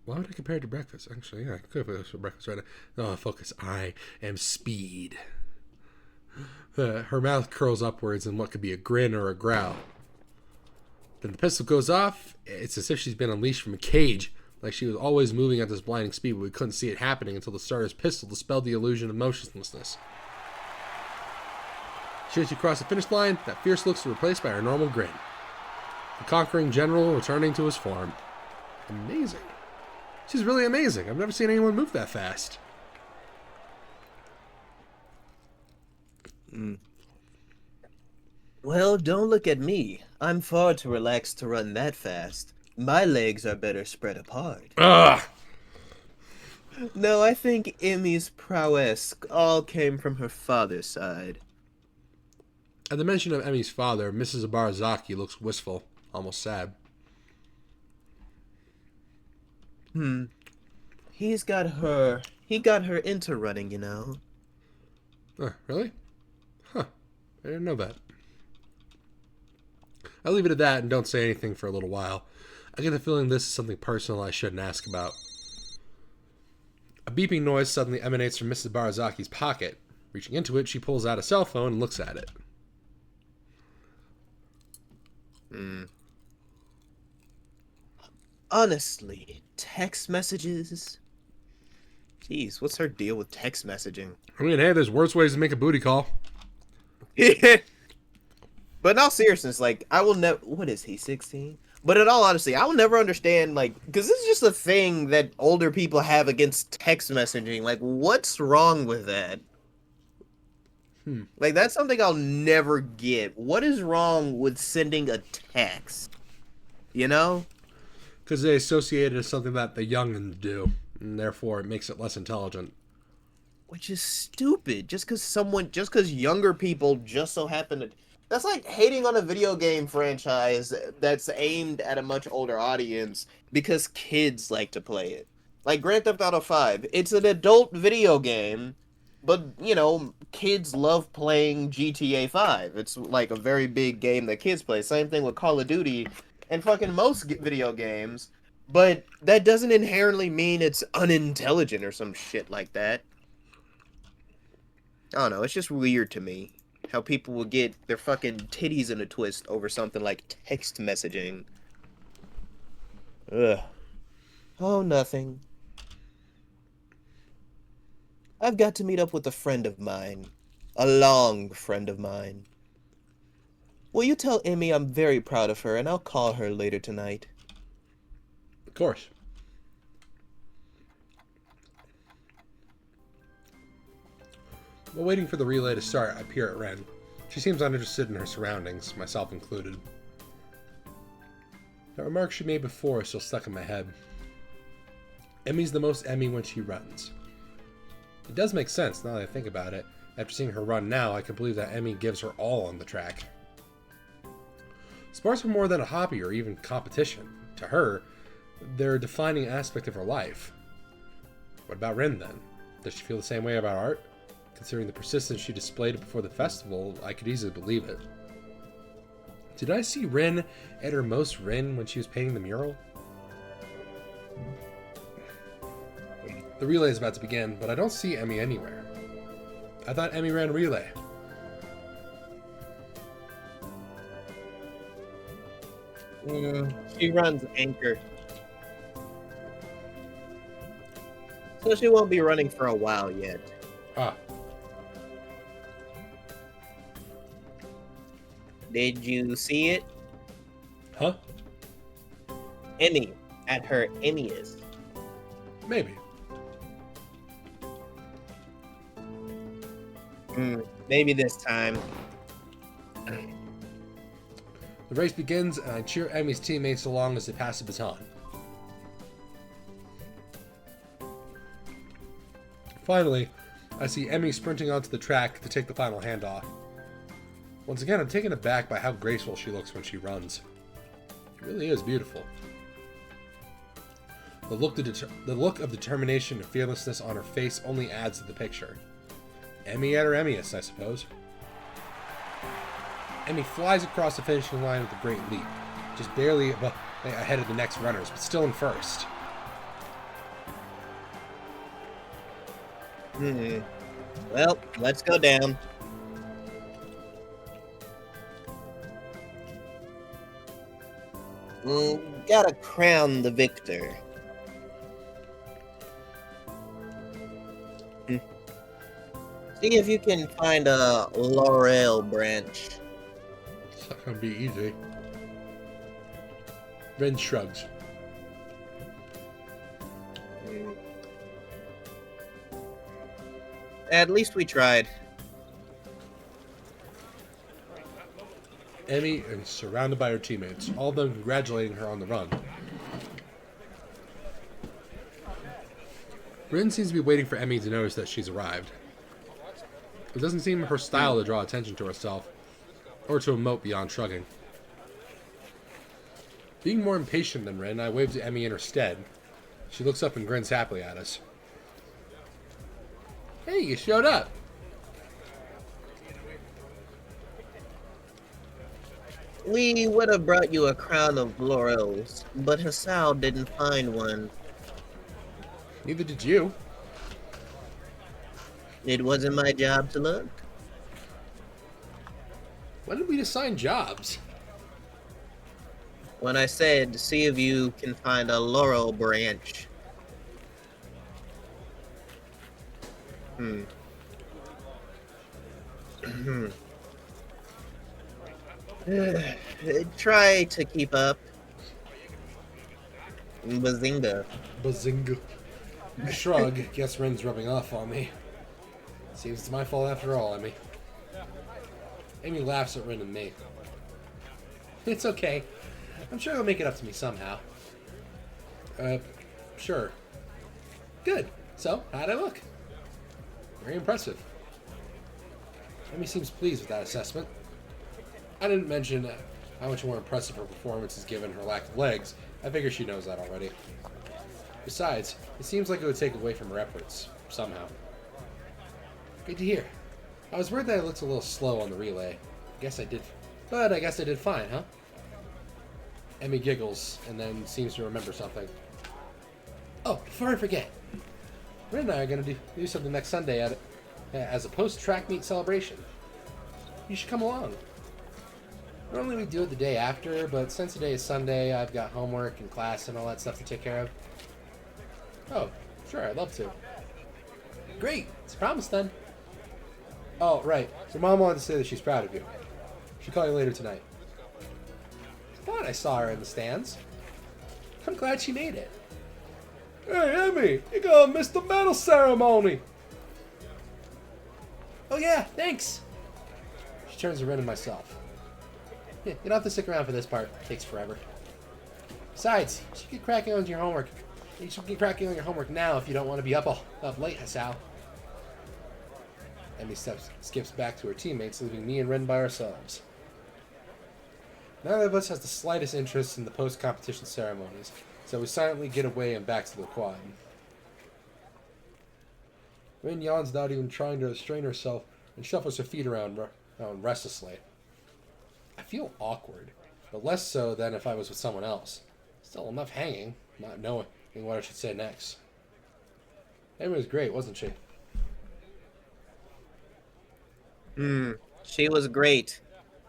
S1: Why would I compare it to breakfast? Actually, yeah, I could go for breakfast right now. No, focus. I am speed. Her mouth curls upwards in what could be a grin or a growl. Then the pistol goes off. It's as if she's been unleashed from a cage. Like she was always moving at this blinding speed, but we couldn't see it happening until the starter's pistol dispelled the illusion of motionlessness. As she crossed the finish line, that fierce look was replaced by her normal grin. The conquering general returning to his form. Amazing. She's really amazing. I've never seen anyone move that fast.
S3: Well, don't look at me. I'm far too relaxed to run that fast. My legs are better spread apart.
S1: Ugh!
S3: No, I think Emmy's prowess all came from her father's side.
S1: At the mention of Emmy's father, Mrs. Abarazaki looks wistful, almost sad.
S3: He got her into running, you know.
S1: Really? Huh. I didn't know that. I'll leave it at that and don't say anything for a little while. I get the feeling this is something personal I shouldn't ask about. A beeping noise suddenly emanates from Mrs. Barazaki's pocket. Reaching into it, she pulls out a cell phone and looks at it.
S3: Honestly, text messages? Jeez, what's her deal with text messaging?
S1: I mean, hey, there's worse ways to make a booty call.
S3: But in all seriousness, like, I will never... What is he, 16? But in all honesty, I will never understand, like... Because this is just a thing that older people have against text messaging. Like, what's wrong with that? Like, that's something I'll never get. What is wrong with sending a text? You know?
S1: Because they associate it as something that the youngins do. And therefore, it makes it less intelligent.
S3: Which is stupid. Just because younger people just so happen to... That's like hating on a video game franchise that's aimed at a much older audience because kids like to play it. Like Grand Theft Auto 5. It's an adult video game, but, you know, kids love playing GTA 5. It's like a very big game that kids play. Same thing with Call of Duty and fucking most video games. But that doesn't inherently mean it's unintelligent or some shit like that. I don't know, it's just weird to me. How people will get their fucking titties in a twist over something like text messaging. Ugh. Oh, nothing. I've got to meet up with a friend of mine. A long friend of mine. Will you tell Emmy I'm very proud of her and I'll call her later tonight?
S1: Of course. While waiting for the relay to start, I peer at Ren. She seems uninterested in her surroundings, myself included. That remark she made before is still stuck in my head. Emmy's the most Emmy when she runs. It does make sense now that I think about it. After seeing her run now, I can believe that Emmy gives her all on the track. Sports are more than a hobby or even competition. To her, they're a defining aspect of her life. What about Ren then? Does she feel the same way about art? Considering the persistence she displayed before the festival, I could easily believe it. Did I see Ren at her most Ren when she was painting the mural? The relay is about to begin, but I don't see Emmy anywhere. I thought Emmy ran relay.
S3: She runs anchor. So she won't be running for a while yet.
S1: Ah.
S3: Did you see it?
S1: Huh?
S3: Emmy at her Emmyest.
S1: Maybe.
S3: Maybe this time.
S1: The race begins, and I cheer Emmy's teammates along as they pass the baton. Finally, I see Emmy sprinting onto the track to take the final handoff. Once again, I'm taken aback by how graceful she looks when she runs. It really is beautiful. The look of determination and fearlessness on her face only adds to the picture. Emmy at her Emmyest, I suppose. Emmy flies across the finishing line with a great leap, just barely ahead of the next runners, but still in first.
S3: Well, let's go down. Gotta crown the victor. See if you can find a laurel branch.
S1: It's not gonna be easy. Ren shrugs.
S3: At least we tried.
S1: Emmy is surrounded by her teammates, all of them congratulating her on the run. Ren seems to be waiting for Emmy to notice that she's arrived. It doesn't seem her style to draw attention to herself, or to emote beyond shrugging. Being more impatient than Ren, I wave to Emmy in her stead. She looks up and grins happily at us. Hey, you showed up!
S3: We would have brought you a crown of laurels, but Hisao didn't find one.
S1: Neither did you.
S3: It wasn't my job to look.
S1: When did we assign jobs?
S3: When I said, see if you can find a laurel branch. Try to keep up. Bazinga.
S1: Bazinga. I shrug. Guess Ren's rubbing off on me. Seems it's my fault after all, Emmy. Amy laughs at Ren and me. It's okay. I'm sure he'll make it up to me somehow. Sure. Good. So, how'd I look? Very impressive. Amy seems pleased with that assessment. I didn't mention how much more impressive her performance is given her lack of legs. I figure she knows that already. Besides, it seems like it would take away from her efforts, somehow. Good to hear. I was worried that I looked a little slow on the relay. I guess I did fine, huh? Emmy giggles, and then seems to remember something. Oh, before I forget, Ren and I are going to do something next Sunday as a post-track meet celebration. You should come along. Normally we do it the day after, but since today is Sunday, I've got homework and class and all that stuff to take care of. Oh, sure, I'd love to. Great, it's a promise then. Oh, right, your mom wanted to say that she's proud of you. She'll call you later tonight. I thought I saw her in the stands. I'm glad she made it. Hey, Emmy, you gonna miss the medal ceremony. Oh yeah, thanks. She turns to Ren and myself. Yeah, you don't have to stick around for this part. It takes forever. Besides, you should get cracking on your homework. You should get cracking on your homework now if you don't want to be up late, Hisao. Emmy skips back to her teammates, leaving me and Ren by ourselves. Neither of us has the slightest interest in the post-competition ceremonies, so we silently get away and back to the quad. Ren yawns without even trying to restrain herself and shuffles her feet around restlessly. I feel awkward, but less so than if I was with someone else. Still, I'm left hanging, not knowing what I should say next. Amy was great, wasn't she?
S3: She was great.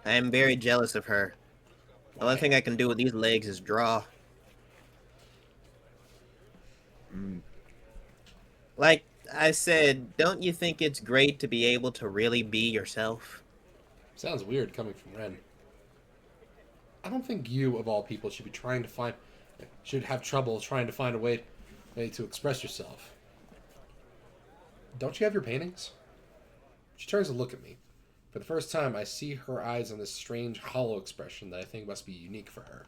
S3: I am very jealous of her. The only thing I can do with these legs is draw. Like I said, don't you think it's great to be able to really be yourself?
S1: Sounds weird coming from Ren. I don't think you, of all people, should have trouble trying to find a way to express yourself. Don't you have your paintings? She turns to look at me. For the first time, I see her eyes on this strange, hollow expression that I think must be unique for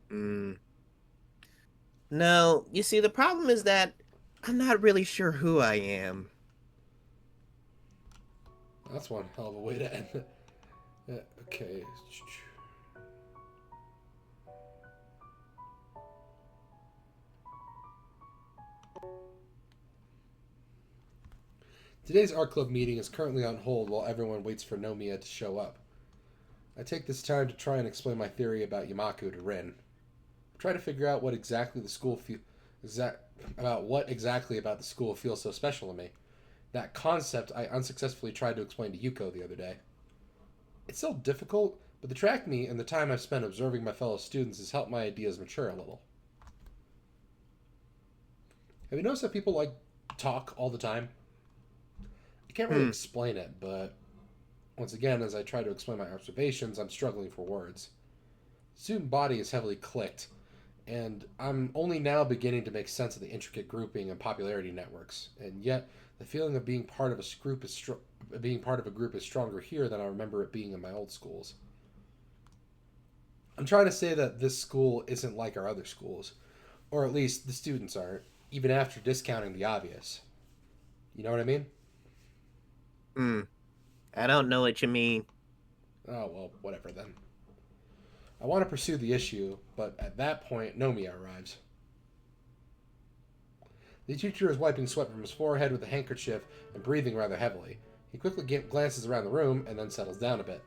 S1: her.
S3: No, you see, the problem is that I'm not really sure who I am.
S1: That's one hell of a way to end it. Okay. Today's art club meeting is currently on hold while everyone waits for Nomiya to show up. I take this time to try and explain my theory about Yuuko to Rin. Try to figure out what exactly the school about the school feels so special to me. That concept I unsuccessfully tried to explain to Yuuko the other day. It's still difficult, but the track meet and the time I've spent observing my fellow students has helped my ideas mature a little. Have you noticed that people talk all the time? I can't really explain it, but once again, as I try to explain my observations, I'm struggling for words. The student body is heavily clicked, and I'm only now beginning to make sense of the intricate grouping and popularity networks, and yet the feeling of being part of a group is stronger here than I remember it being in my old schools. I'm trying to say that this school isn't like our other schools, or at least the students aren't, even after discounting the obvious. You know what I mean?
S3: I don't know what you mean.
S1: Oh, well, whatever then. I want to pursue the issue, but at that point, Nomiya arrives. The teacher is wiping sweat from his forehead with a handkerchief and breathing rather heavily. He quickly glances around the room and then settles down a bit.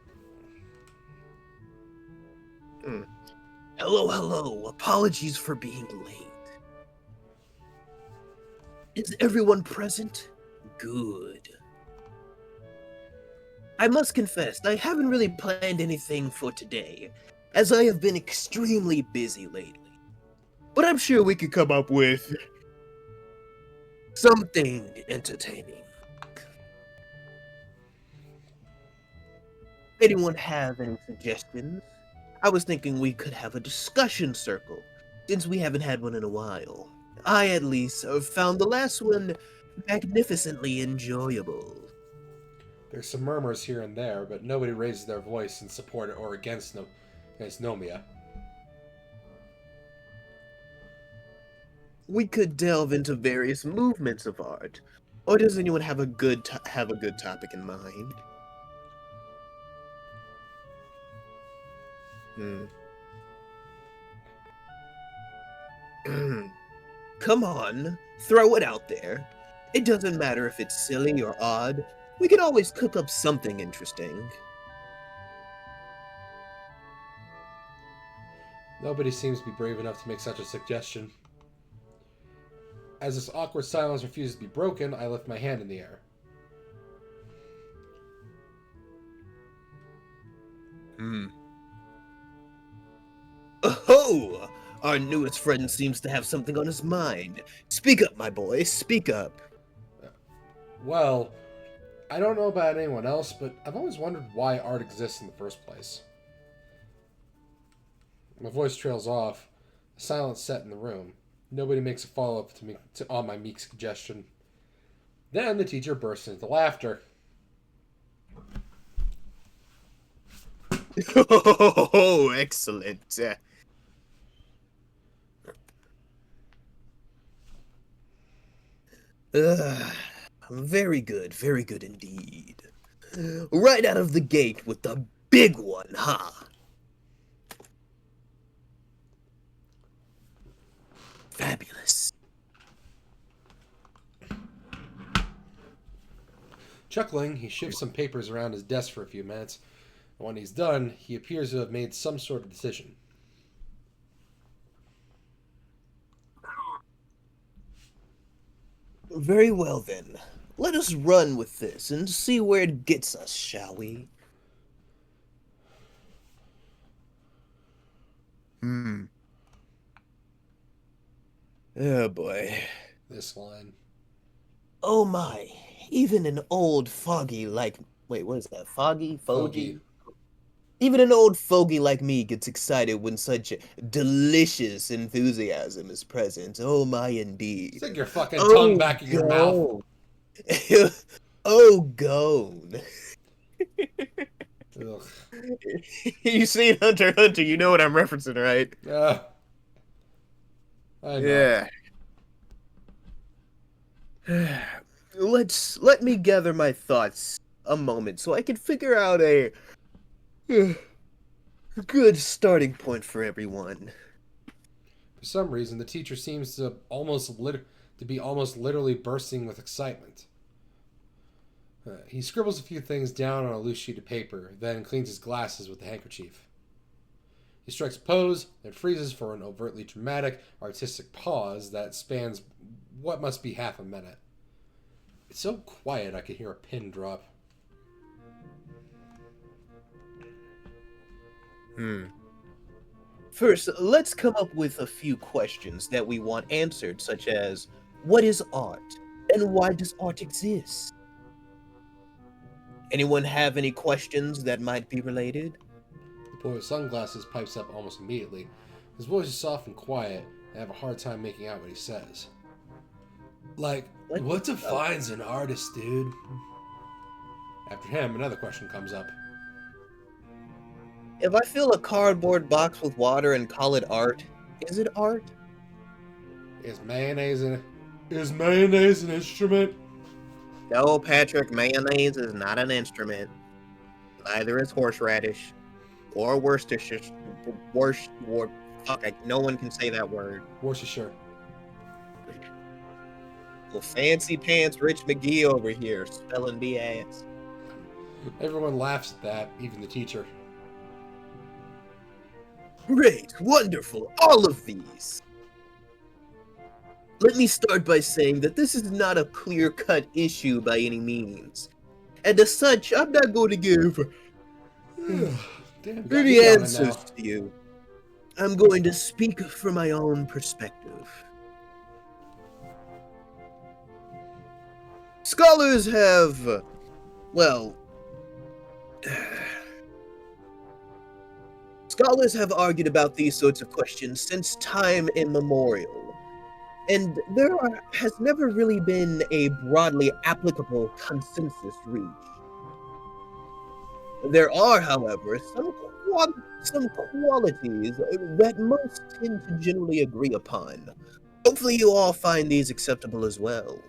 S5: Hello, hello. Apologies for being late. Is everyone present? Good. I must confess, I haven't really planned anything for today, as I have been extremely busy lately. But I'm sure we could come up with something entertaining. Anyone have any suggestions? I was thinking we could have a discussion circle, since we haven't had one in a while. I, at least, have found the last one magnificently enjoyable.
S1: There's some murmurs here and there, but nobody raises their voice in support or against Nomiya.
S5: We could delve into various movements of art. Or does anyone have a good topic in mind? Come on, throw it out there. It doesn't matter if it's silly or odd. We can always cook up something interesting.
S1: Nobody seems to be brave enough to make such a suggestion. As this awkward silence refuses to be broken, I lift my hand in the air.
S5: Oh! Our newest friend seems to have something on his mind. Speak up, my boy, speak up.
S1: Well, I don't know about anyone else, but I've always wondered why art exists in the first place. My voice trails off. A silence set in the room. Nobody makes a follow-up on my meek suggestion. Then the teacher bursts into laughter.
S5: Oh, excellent. Very good indeed. Right out of the gate with the big one, huh? Fabulous.
S1: Chuckling, he shifts some papers around his desk for a few minutes. And when he's done, he appears to have made some sort of decision.
S5: Very well then. Let us run with this and see where it gets us, shall we? Oh boy.
S1: This line.
S5: Oh my. Even an old foggy like... Wait, what is that? Foggy? Fogey? Even an old fogey like me gets excited when such delicious enthusiasm is present. Oh my, indeed.
S1: Stick your fucking tongue back in your mouth.
S5: Oh, gone.
S1: Ugh.
S5: You seen Hunter x Hunter, you know what I'm referencing, right?
S1: I know.
S5: Yeah. Let me gather my thoughts a moment so I can figure out a good starting point for everyone.
S1: For some reason, the teacher seems to be almost literally bursting with excitement. He scribbles a few things down on a loose sheet of paper, then cleans his glasses with a handkerchief. He strikes a pose, then freezes for an overtly dramatic, artistic pause that spans what must be half a minute. It's so quiet I could hear a pin drop.
S5: First, let's come up with a few questions that we want answered, such as, what is art? And why does art exist? Anyone have any questions that might be related?
S1: The boy with sunglasses pipes up almost immediately. His voice is soft and quiet, and I have a hard time making out what he says. Like, what defines an artist, dude? After him, another question comes up.
S5: If I fill a cardboard box with water and call it art, is it art?
S1: Is mayonnaise an instrument?
S5: No, Patrick, mayonnaise is not an instrument. Neither is horseradish. Or Worcestershire. No one can say that word.
S1: Worcestershire.
S5: Well, fancy pants Rich McGee over here, spelling BS.
S1: Everyone laughs at that, even the teacher.
S5: Great, wonderful, all of these. Let me start by saying that this is not a clear-cut issue by any means. And as such, I'm not going to give
S1: Damn, got
S5: any
S1: me yawning
S5: answers
S1: now.
S5: to you. I'm going to speak from my own perspective. Scholars have, well, scholars have argued about these sorts of questions since time immemorial, and has never really been a broadly applicable consensus reached. There are, however, some qualities that most tend to generally agree upon. Hopefully you all find these acceptable as well.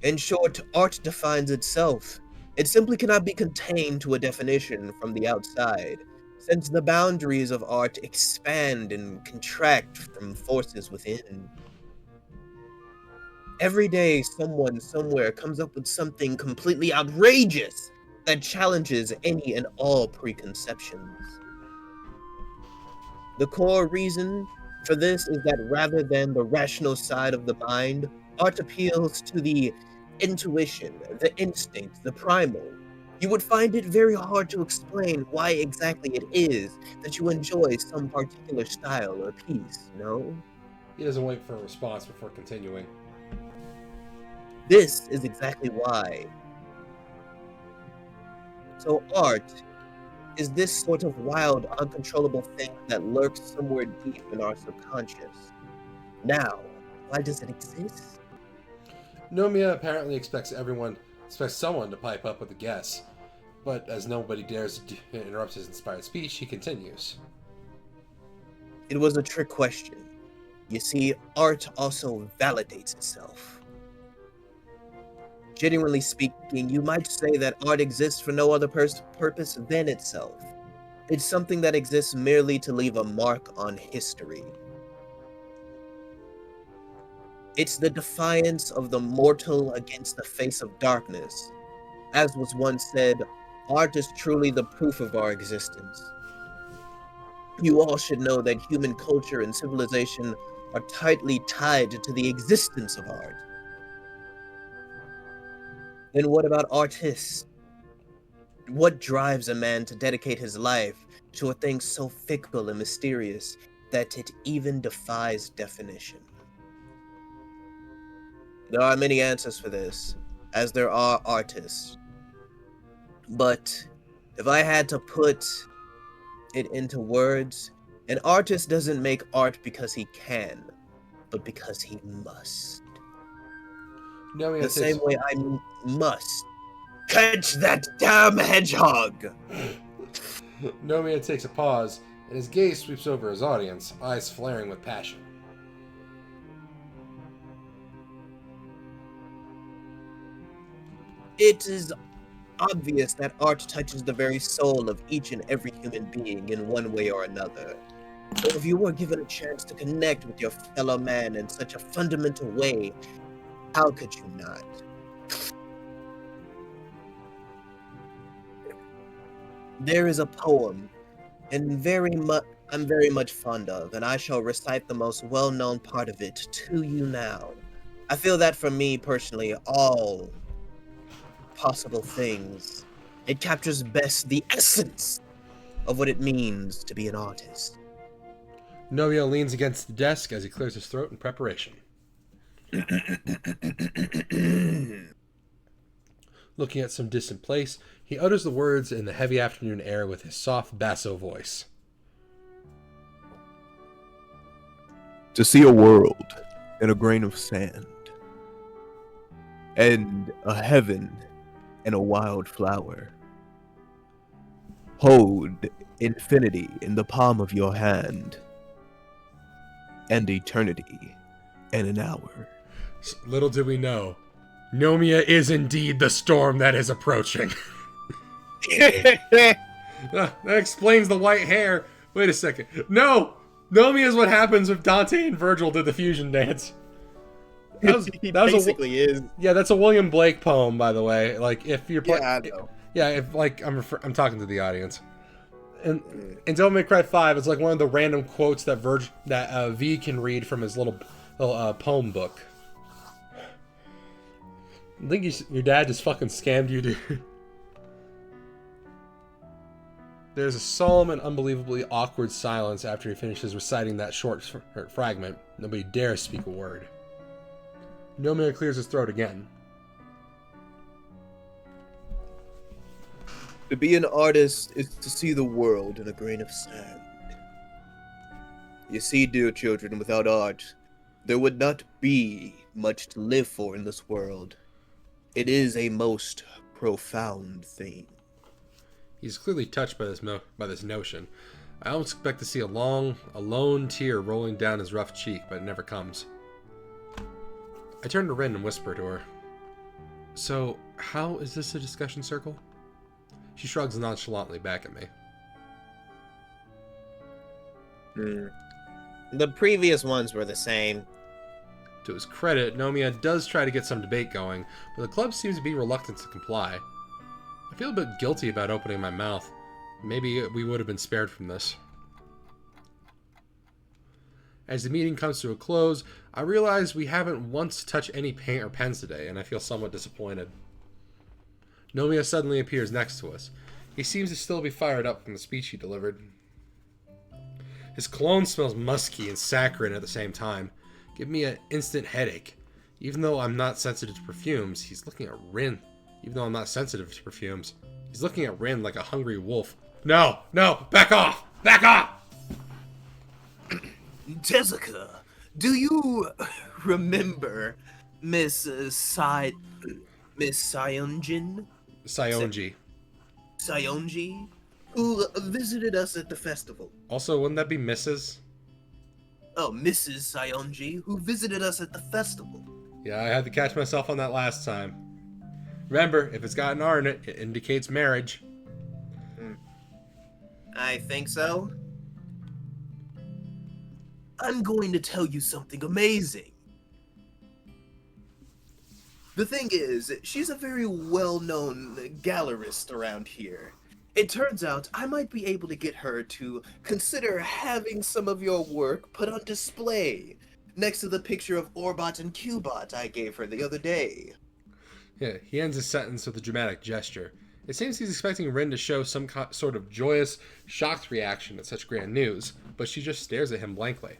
S5: In short, art defines itself. It simply cannot be contained to a definition from the outside, since the boundaries of art expand and contract from forces within. Every day, someone somewhere comes up with something completely outrageous that challenges any and all preconceptions. The core reason for this is that rather than the rational side of the mind, art appeals to the intuition, the instinct, the primal. You would find it very hard to explain why exactly it is that you enjoy some particular style or piece, no?
S1: He doesn't wait for a response before continuing.
S5: This is exactly why. So art is this sort of wild, uncontrollable thing that lurks somewhere deep in our subconscious. Now, why does it exist?
S1: Nomiya apparently expects someone to pipe up with a guess, but as nobody dares to interrupt his inspired speech, he continues.
S5: It was a trick question. You see, art also validates itself. Genuinely speaking, you might say that art exists for no other purpose than itself. It's something that exists merely to leave a mark on history. It's the defiance of the mortal against the face of darkness. As was once said, art is truly the proof of our existence. You all should know that human culture and civilization are tightly tied to the existence of art. Then what about artists? What drives a man to dedicate his life to a thing so fickle and mysterious that it even defies definition? There are many answers for this, as there are artists. But if I had to put it into words, an artist doesn't make art because he can, but because he must.
S1: Nomiya
S5: The same way I must catch that damn hedgehog!
S1: Nomiya takes a pause, and his gaze sweeps over his audience, eyes flaring with passion.
S5: It is obvious that art touches the very soul of each and every human being in one way or another. So if you were given a chance to connect with your fellow man in such a fundamental way, how could you not? There is a poem, and I'm very much fond of, and I shall recite the most well-known part of it to you now. I feel that for me personally, all possible things, it captures best the essence of what it means to be an artist.
S1: Nomiya leans against the desk as he clears his throat in preparation. Looking at some distant place, he utters the words in the heavy afternoon air with his soft basso voice.
S2: To see a world in a grain of sand, and a heaven in a wild flower. Hold infinity in the palm of your hand, and eternity in an hour.
S1: Little did we know, Nomiya is indeed the storm that is approaching. That explains the white hair. Wait a second. No! Nomiya is what happens if Dante and Virgil did the fusion dance.
S3: He
S1: that was
S3: basically is.
S1: yeah, that's a William Blake poem, by the way. Like, if you're
S2: Yeah, I know.
S1: yeah, if like I'm talking to the audience. And in Devil May Cry 5, it's like one of the random quotes that V can read from his little poem book. I think your dad just fucking scammed you, dude. There's a solemn and unbelievably awkward silence after he finishes reciting that short fragment. Nobody dares speak a word. Nomiya clears his throat again.
S2: To be an artist is to see the world in a grain of sand. You see, dear children, without art, there would not be much to live for in this world. It is a most profound thing.
S1: He's clearly touched by this notion. I almost expect to see a lone tear rolling down his rough cheek, but it never comes. I turn to Rin and whisper to her. So, how is this a discussion circle? She shrugs nonchalantly back at me.
S3: The previous ones were the same.
S1: To his credit, Nomiya does try to get some debate going, but the club seems to be reluctant to comply. I feel a bit guilty about opening my mouth. Maybe we would have been spared from this. As the meeting comes to a close, I realize we haven't once touched any paint or pens today, and I feel somewhat disappointed. Nomiya suddenly appears next to us. He seems to still be fired up from the speech he delivered. His cologne smells musky and saccharine at the same time. Give me an instant headache. Even though I'm not sensitive to perfumes, he's looking at Rin. Even though I'm not sensitive to perfumes, he's looking at Rin like a hungry wolf. No, back off! Back off!
S5: Tezuka, do you remember Miss Sayonjin? Sayonji, who visited us at the festival?
S1: Also, wouldn't that be Mrs.?
S5: Oh, Mrs. Sayonji, who visited us at the festival.
S1: Yeah, I had to catch myself on that last time. Remember, if it's got an R in it, it indicates marriage.
S3: I think so.
S5: I'm going to tell you something amazing. The thing is, she's a very well-known gallerist around here. It turns out I might be able to get her to consider having some of your work put on display next to the picture of Orbot and Cubot I gave her the other day.
S1: Yeah, he ends his sentence with a dramatic gesture. It seems he's expecting Rin to show some sort of joyous, shocked reaction at such grand news, but she just stares at him blankly.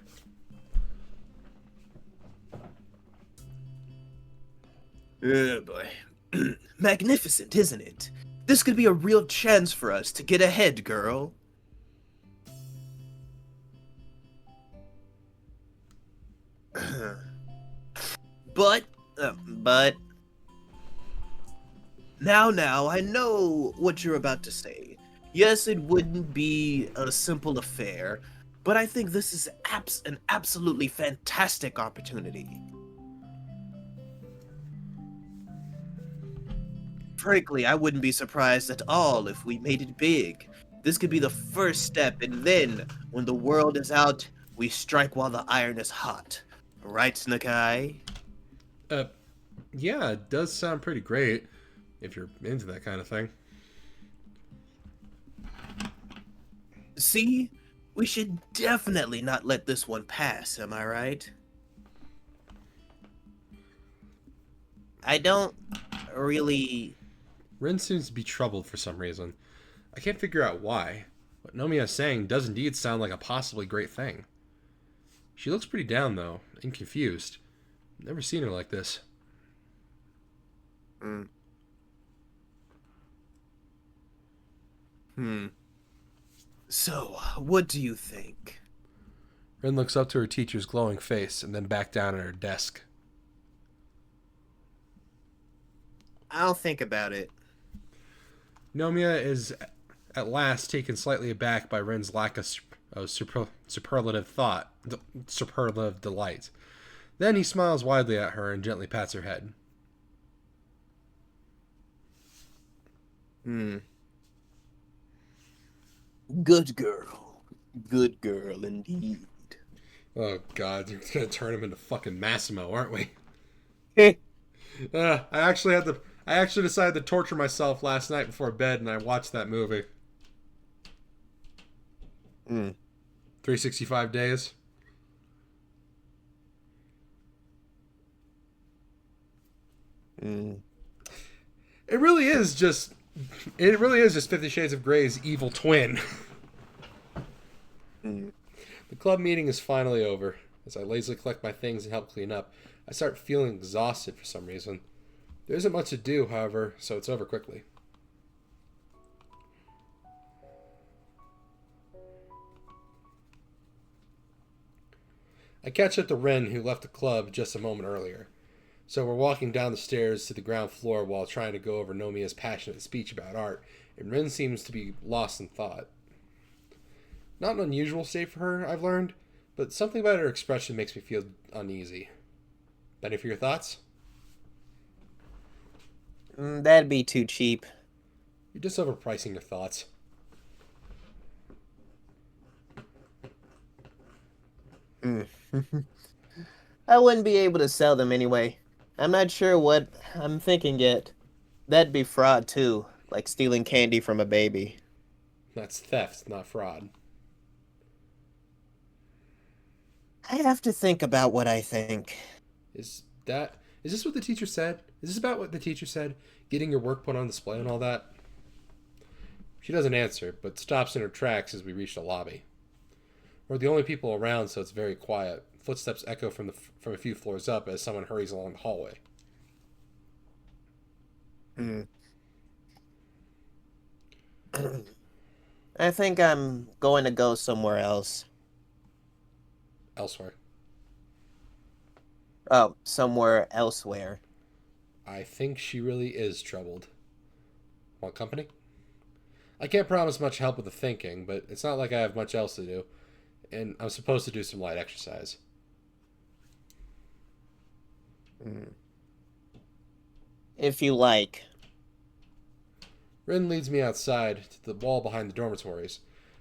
S5: Oh boy. Magnificent, isn't it? This could be a real chance for us to get ahead, girl. But... Now, I know what you're about to say. Yes, it wouldn't be a simple affair, but I think this is an absolutely fantastic opportunity. Frankly, I wouldn't be surprised at all if we made it big. This could be the first step, and then, when the world is out, we strike while the iron is hot. Right, Nakai?
S1: Yeah, it does sound pretty great, if you're into that kind of thing.
S5: See? We should definitely not let this one pass, am I right?
S3: I don't really...
S1: Rin seems to be troubled for some reason. I can't figure out why. What Nomiya is saying does indeed sound like a possibly great thing. She looks pretty down, though, and confused. Never seen her like this.
S5: So, what do you think?
S1: Rin looks up to her teacher's glowing face and then back down at her desk.
S3: I'll think about it.
S1: Nomiya is at last taken slightly aback by Rin's lack of superlative delight. Then he smiles widely at her and gently pats her head.
S5: Good girl. Good girl indeed.
S1: Oh god, you're gonna turn him into fucking Massimo, aren't we? I actually decided to torture myself last night before bed, and I watched that movie. 365 days. It really is just 50 Shades of Grey's evil twin. The club meeting is finally over. As I lazily collect my things and help clean up, I start feeling exhausted for some reason. There isn't much to do, however, so it's over quickly. I catch up to Ren, who left the club just a moment earlier. So we're walking down the stairs to the ground floor while trying to go over Nomiya's passionate speech about art, and Ren seems to be lost in thought. Not an unusual state for her, I've learned, but something about her expression makes me feel uneasy. Any for your thoughts?
S3: That'd be too cheap.
S1: You're just overpricing your thoughts.
S3: I wouldn't be able to sell them anyway. I'm not sure what I'm thinking yet. That'd be fraud too, like stealing candy from a baby.
S1: That's theft, not fraud.
S3: I have to think about what I think.
S1: Is this what the teacher said? Is this about what the teacher said? Getting your work put on display and all that? She doesn't answer, but stops in her tracks as we reach the lobby. We're the only people around, so it's very quiet. Footsteps echo from a few floors up as someone hurries along the hallway.
S3: I think I'm going to go somewhere else.
S1: Elsewhere.
S3: Oh, somewhere elsewhere.
S1: I think she really is troubled. Want company? I can't promise much help with the thinking, but it's not like I have much else to do, and I'm supposed to do some light exercise.
S3: If you like.
S1: Rin leads me outside to the wall behind the dormitories.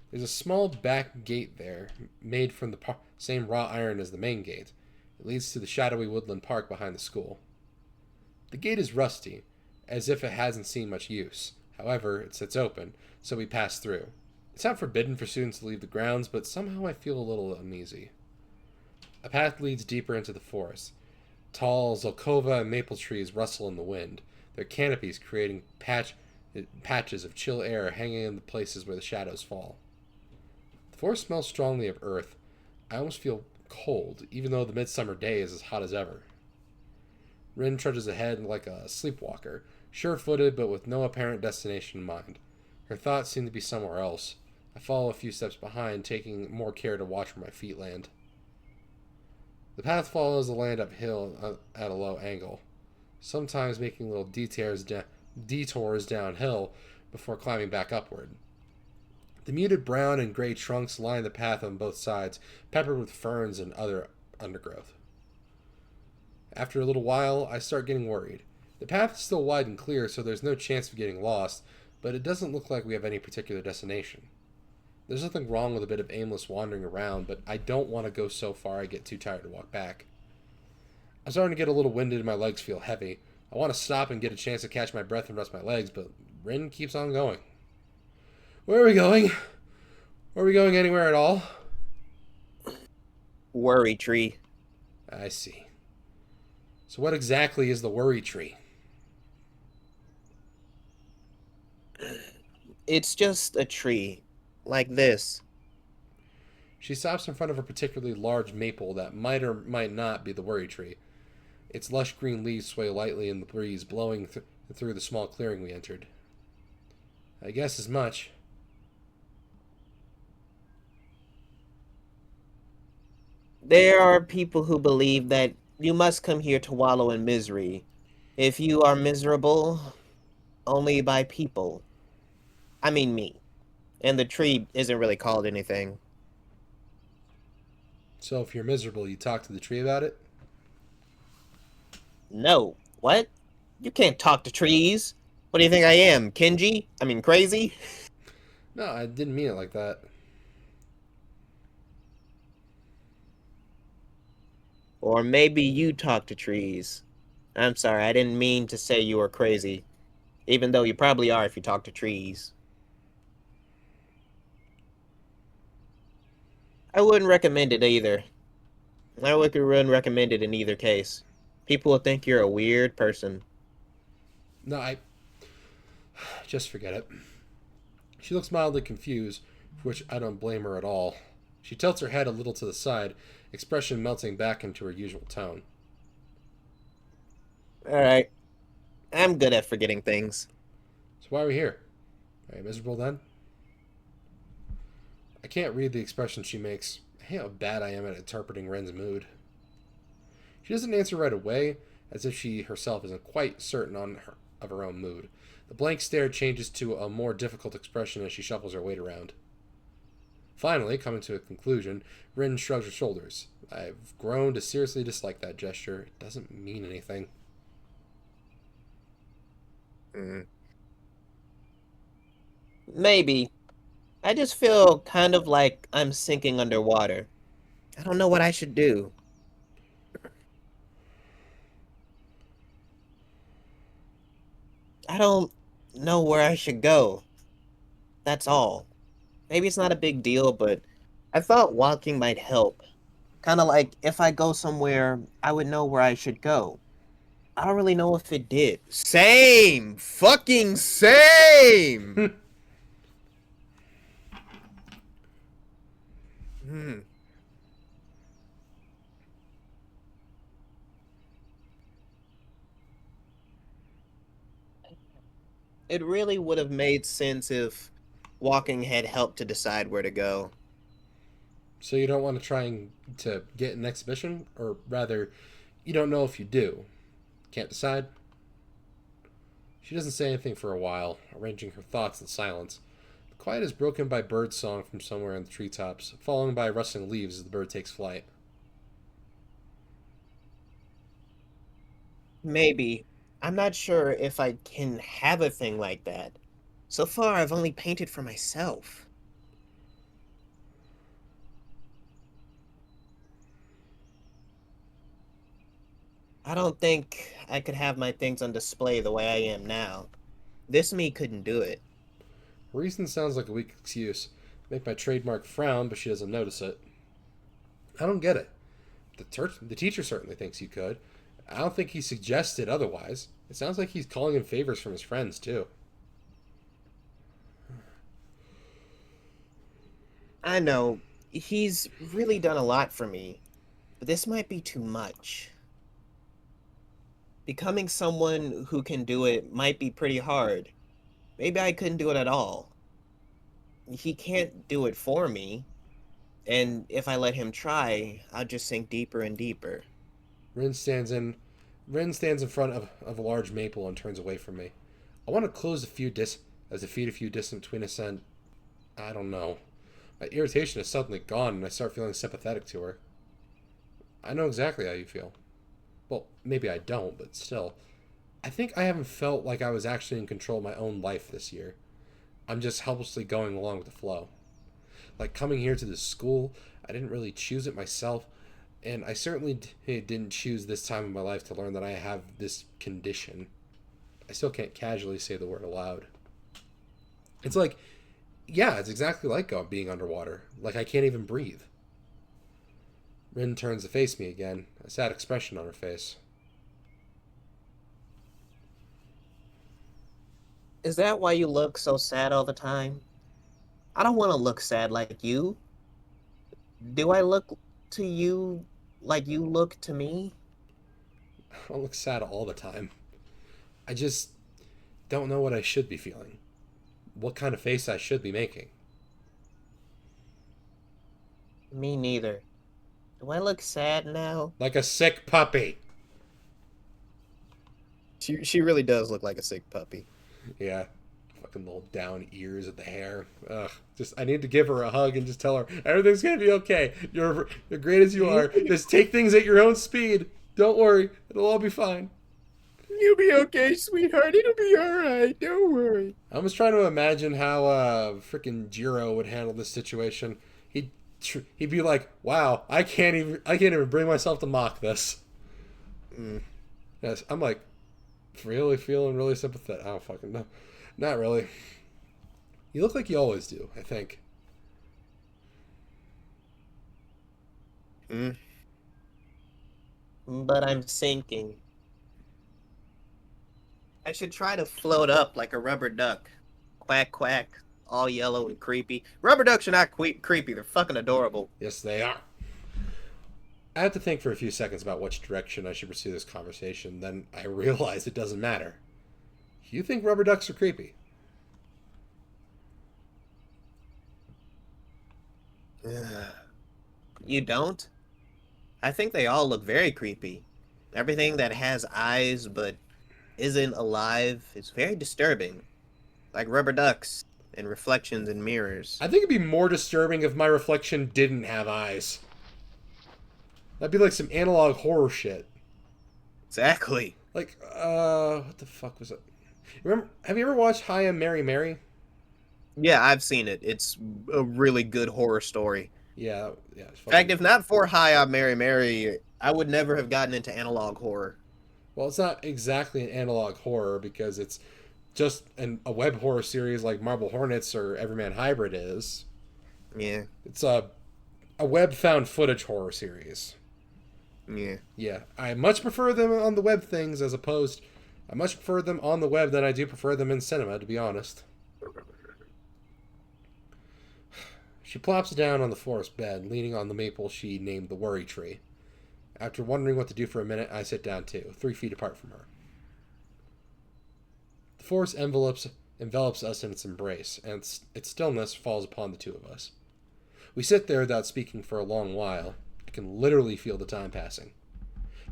S1: There's a small back gate there, made from the same wrought iron as the main gate. It leads to the shadowy woodland park behind the school. The gate is rusty, as if it hasn't seen much use. However, it sits open, so we pass through. It's not forbidden for students to leave the grounds, but somehow I feel a little uneasy. A path leads deeper into the forest. Tall Zelkova and maple trees rustle in the wind, their canopies creating patches of chill air hanging in the places where the shadows fall. The forest smells strongly of earth. I almost feel cold, even though the midsummer day is as hot as ever. Rin trudges ahead like a sleepwalker, sure-footed but with no apparent destination in mind. Her thoughts seem to be somewhere else. I follow a few steps behind, taking more care to watch where my feet land. The path follows the land uphill at a low angle, sometimes making little detours downhill before climbing back upward. The muted brown and gray trunks line the path on both sides, peppered with ferns and other undergrowth. After a little while, I start getting worried. The path is still wide and clear, so there's no chance of getting lost, but it doesn't look like we have any particular destination. There's nothing wrong with a bit of aimless wandering around, but I don't want to go so far I get too tired to walk back. I'm starting to get a little winded and my legs feel heavy. I want to stop and get a chance to catch my breath and rest my legs, but Rin keeps on going. Where are we going? Are we going anywhere at all?
S3: Worry tree.
S1: I see. So what exactly is the worry tree?
S3: It's just a tree. Like this.
S1: She stops in front of a particularly large maple that might or might not be the worry tree. Its lush green leaves sway lightly in the breeze, blowing through the small clearing we entered. I guess as much.
S3: There are people who believe that you must come here to wallow in misery. If you are miserable, only by people. I mean me. And the tree isn't really called anything.
S1: So if you're miserable, you talk to the tree about it?
S3: No. What? You can't talk to trees. What do you think I am, Kenji? I mean, crazy?
S1: No, I didn't mean it like that.
S3: Or maybe you talk to trees. I'm sorry, I didn't mean to say you were crazy. Even though you probably are if you talk to trees. I wouldn't recommend it either. I wouldn't recommend it in either case. People will think you're a weird person.
S1: No, I just forget it. She looks mildly confused, for which I don't blame her at all. She tilts her head a little to the side, expression melting back into her usual tone.
S3: Alright, I'm good at forgetting things.
S1: So why are we here? Are you miserable then? I can't read the expression she makes. I hate how bad I am at interpreting Ren's mood. She doesn't answer right away, as if she herself isn't quite certain of her own mood. The blank stare changes to a more difficult expression as she shuffles her weight around. Finally, coming to a conclusion, Rin shrugs her shoulders. I've grown to seriously dislike that gesture. It doesn't mean anything.
S3: Maybe. I just feel kind of like I'm sinking underwater. I don't know what I should do. I don't know where I should go. That's all. Maybe it's not a big deal, but I thought walking might help. Kind of like if I go somewhere, I would know where I should go. I don't really know if it did. Same! Fucking same! It really would have made sense if walking had helped to decide where to go.
S1: So you don't want to to get an exhibition? Or rather, you don't know if you do. Can't decide? She doesn't say anything for a while, arranging her thoughts in silence. The quiet is broken by bird song from somewhere in the treetops, followed by rustling leaves as the bird takes flight.
S3: Maybe. I'm not sure if I can have a thing like that. So far, I've only painted for myself. I don't think I could have my things on display the way I am now. This me couldn't do it.
S1: Reason sounds like a weak excuse. Make my trademark frown, but she doesn't notice it. I don't get it. The teacher certainly thinks you could. I don't think he suggested otherwise. It sounds like he's calling in favors from his friends, too.
S3: I know, he's really done a lot for me, but this might be too much. Becoming someone who can do it might be pretty hard. Maybe I couldn't do it at all. He can't do it for me, and if I let him try, I'll just sink deeper and deeper.
S1: Rin stands in Rin stands in front of a large maple and turns away from me. I want to close the feet a few distant between us and I don't know. My irritation is suddenly gone and I start feeling sympathetic to her. I know exactly how you feel. Well, maybe I don't, but still. I think I haven't felt like I was actually in control of my own life this year. I'm just helplessly going along with the flow. Like coming here to this school, I didn't really choose it myself, and I certainly didn't choose this time in my life to learn that I have this condition. I still can't casually say the word aloud. It's like, yeah, it's exactly like being underwater. Like I can't even breathe. Rin turns to face me again, a sad expression on her face.
S3: Is that why you look so sad all the time? I don't want to look sad like you. Do I look to you like you look to me?
S1: I don't look sad all the time. I just don't know what I should be feeling. What kind of face I should be making.
S3: Me neither. Do I look sad now?
S1: Like a sick puppy.
S3: She really does look like a sick puppy.
S1: Yeah. Fucking little down ears of the hair. Ugh. Just I need to give her a hug and just tell her everything's gonna be okay. You're great as you are. Just take things at your own speed. Don't worry. It'll all be fine.
S3: You'll be okay, sweetheart. It'll be alright. Don't worry.
S1: I was trying to imagine how freaking Jiro would handle this situation. He'd be like, "Wow, I can't even bring myself to mock this." Yes, I'm like, really feeling really sympathetic. I don't fucking know. Not really. You look like you always do, I think.
S3: But I'm sinking. I should try to float up like a rubber duck. Quack, quack. All yellow and creepy. Rubber ducks are not creepy. They're fucking adorable.
S1: Yes, they are. I had to think for a few seconds about which direction I should pursue this conversation. Then I realized it doesn't matter. You think rubber ducks are creepy?
S3: You don't? I think they all look very creepy. Everything that has eyes but isn't alive is very disturbing. Like rubber ducks and reflections in mirrors.
S1: I think it'd be more disturbing if my reflection didn't have eyes. That'd be like some analog horror shit.
S3: Exactly.
S1: Like, what the fuck was it? Remember? Have you ever watched Hi, I'm Mary Mary?
S3: Yeah, I've seen it. It's a really good horror story.
S1: Yeah, yeah.
S3: In fact, if not for Hi, I'm Mary Mary, I would never have gotten into analog horror.
S1: Well, it's not exactly an analog horror because it's just a web horror series like Marble Hornets or Everyman Hybrid is.
S3: Yeah.
S1: It's a web found footage horror series.
S3: Yeah.
S1: Yeah, I much prefer them on the web things as opposed. I much prefer them on the web than I do prefer them in cinema, to be honest. She plops down on the forest bed, leaning on the maple she named the worry tree. After wondering what to do for a minute, I sit down too, 3 feet apart from her. The forest envelops us in its embrace, and its stillness falls upon the two of us. We sit there without speaking for a long while. I can literally feel the time passing.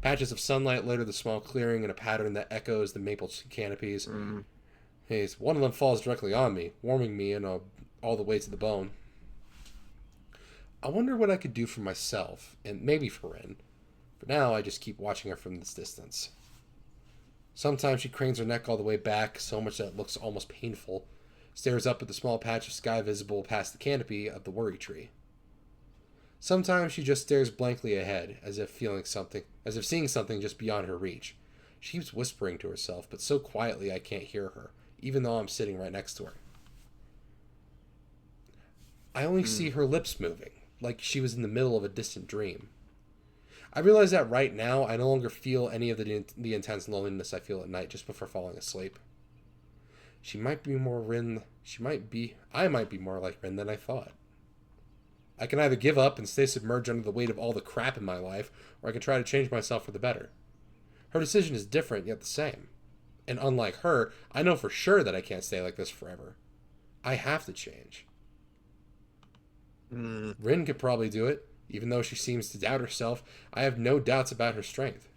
S1: Patches of sunlight litter the small clearing in a pattern that echoes the maple canopies. One of them falls directly on me, warming me all the way to the bone. I wonder what I could do for myself, and maybe for Rin. For now, I just keep watching her from this distance. Sometimes she cranes her neck all the way back, so much that it looks almost painful, stares up at the small patch of sky visible past the canopy of the worry tree. Sometimes she just stares blankly ahead, as if seeing something just beyond her reach. She keeps whispering to herself, but so quietly I can't hear her, even though I'm sitting right next to her. I only see her lips moving, like she was in the middle of a distant dream. I realize that right now I no longer feel any of the intense loneliness I feel at night just before falling asleep. I might be more like Rin than I thought. I can either give up and stay submerged under the weight of all the crap in my life, or I can try to change myself for the better. Her decision is different, yet the same. And unlike her, I know for sure that I can't stay like this forever. I have to change. Rin could probably do it. Even though she seems to doubt herself, I have no doubts about her strength.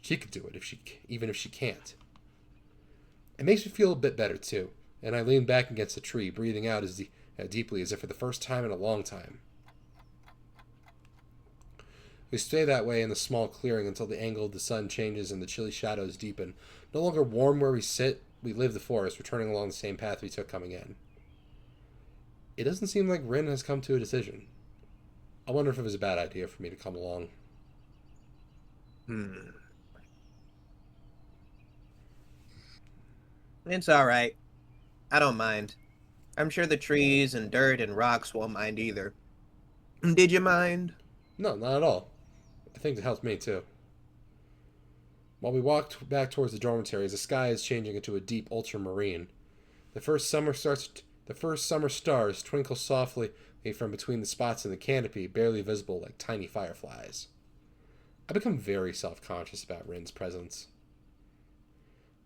S1: She could do it even if she can't. It makes me feel a bit better too, and I lean back against the tree, breathing out as deeply as if for the first time in a long time. We stay that way in the small clearing until the angle of the sun changes and the chilly shadows deepen. No longer warm where we sit, we leave the forest, returning along the same path we took coming in. It doesn't seem like Rin has come to a decision. I wonder if it was a bad idea for me to come along.
S3: It's alright. I don't mind. I'm sure the trees and dirt and rocks won't mind either. Did you mind?
S1: No, not at all. I think it helped me too. While we walked back towards the dormitories, the sky is changing into a deep ultramarine. The first summer stars twinkle softly from between the spots in the canopy, barely visible like tiny fireflies. I become very self-conscious about Rin's presence.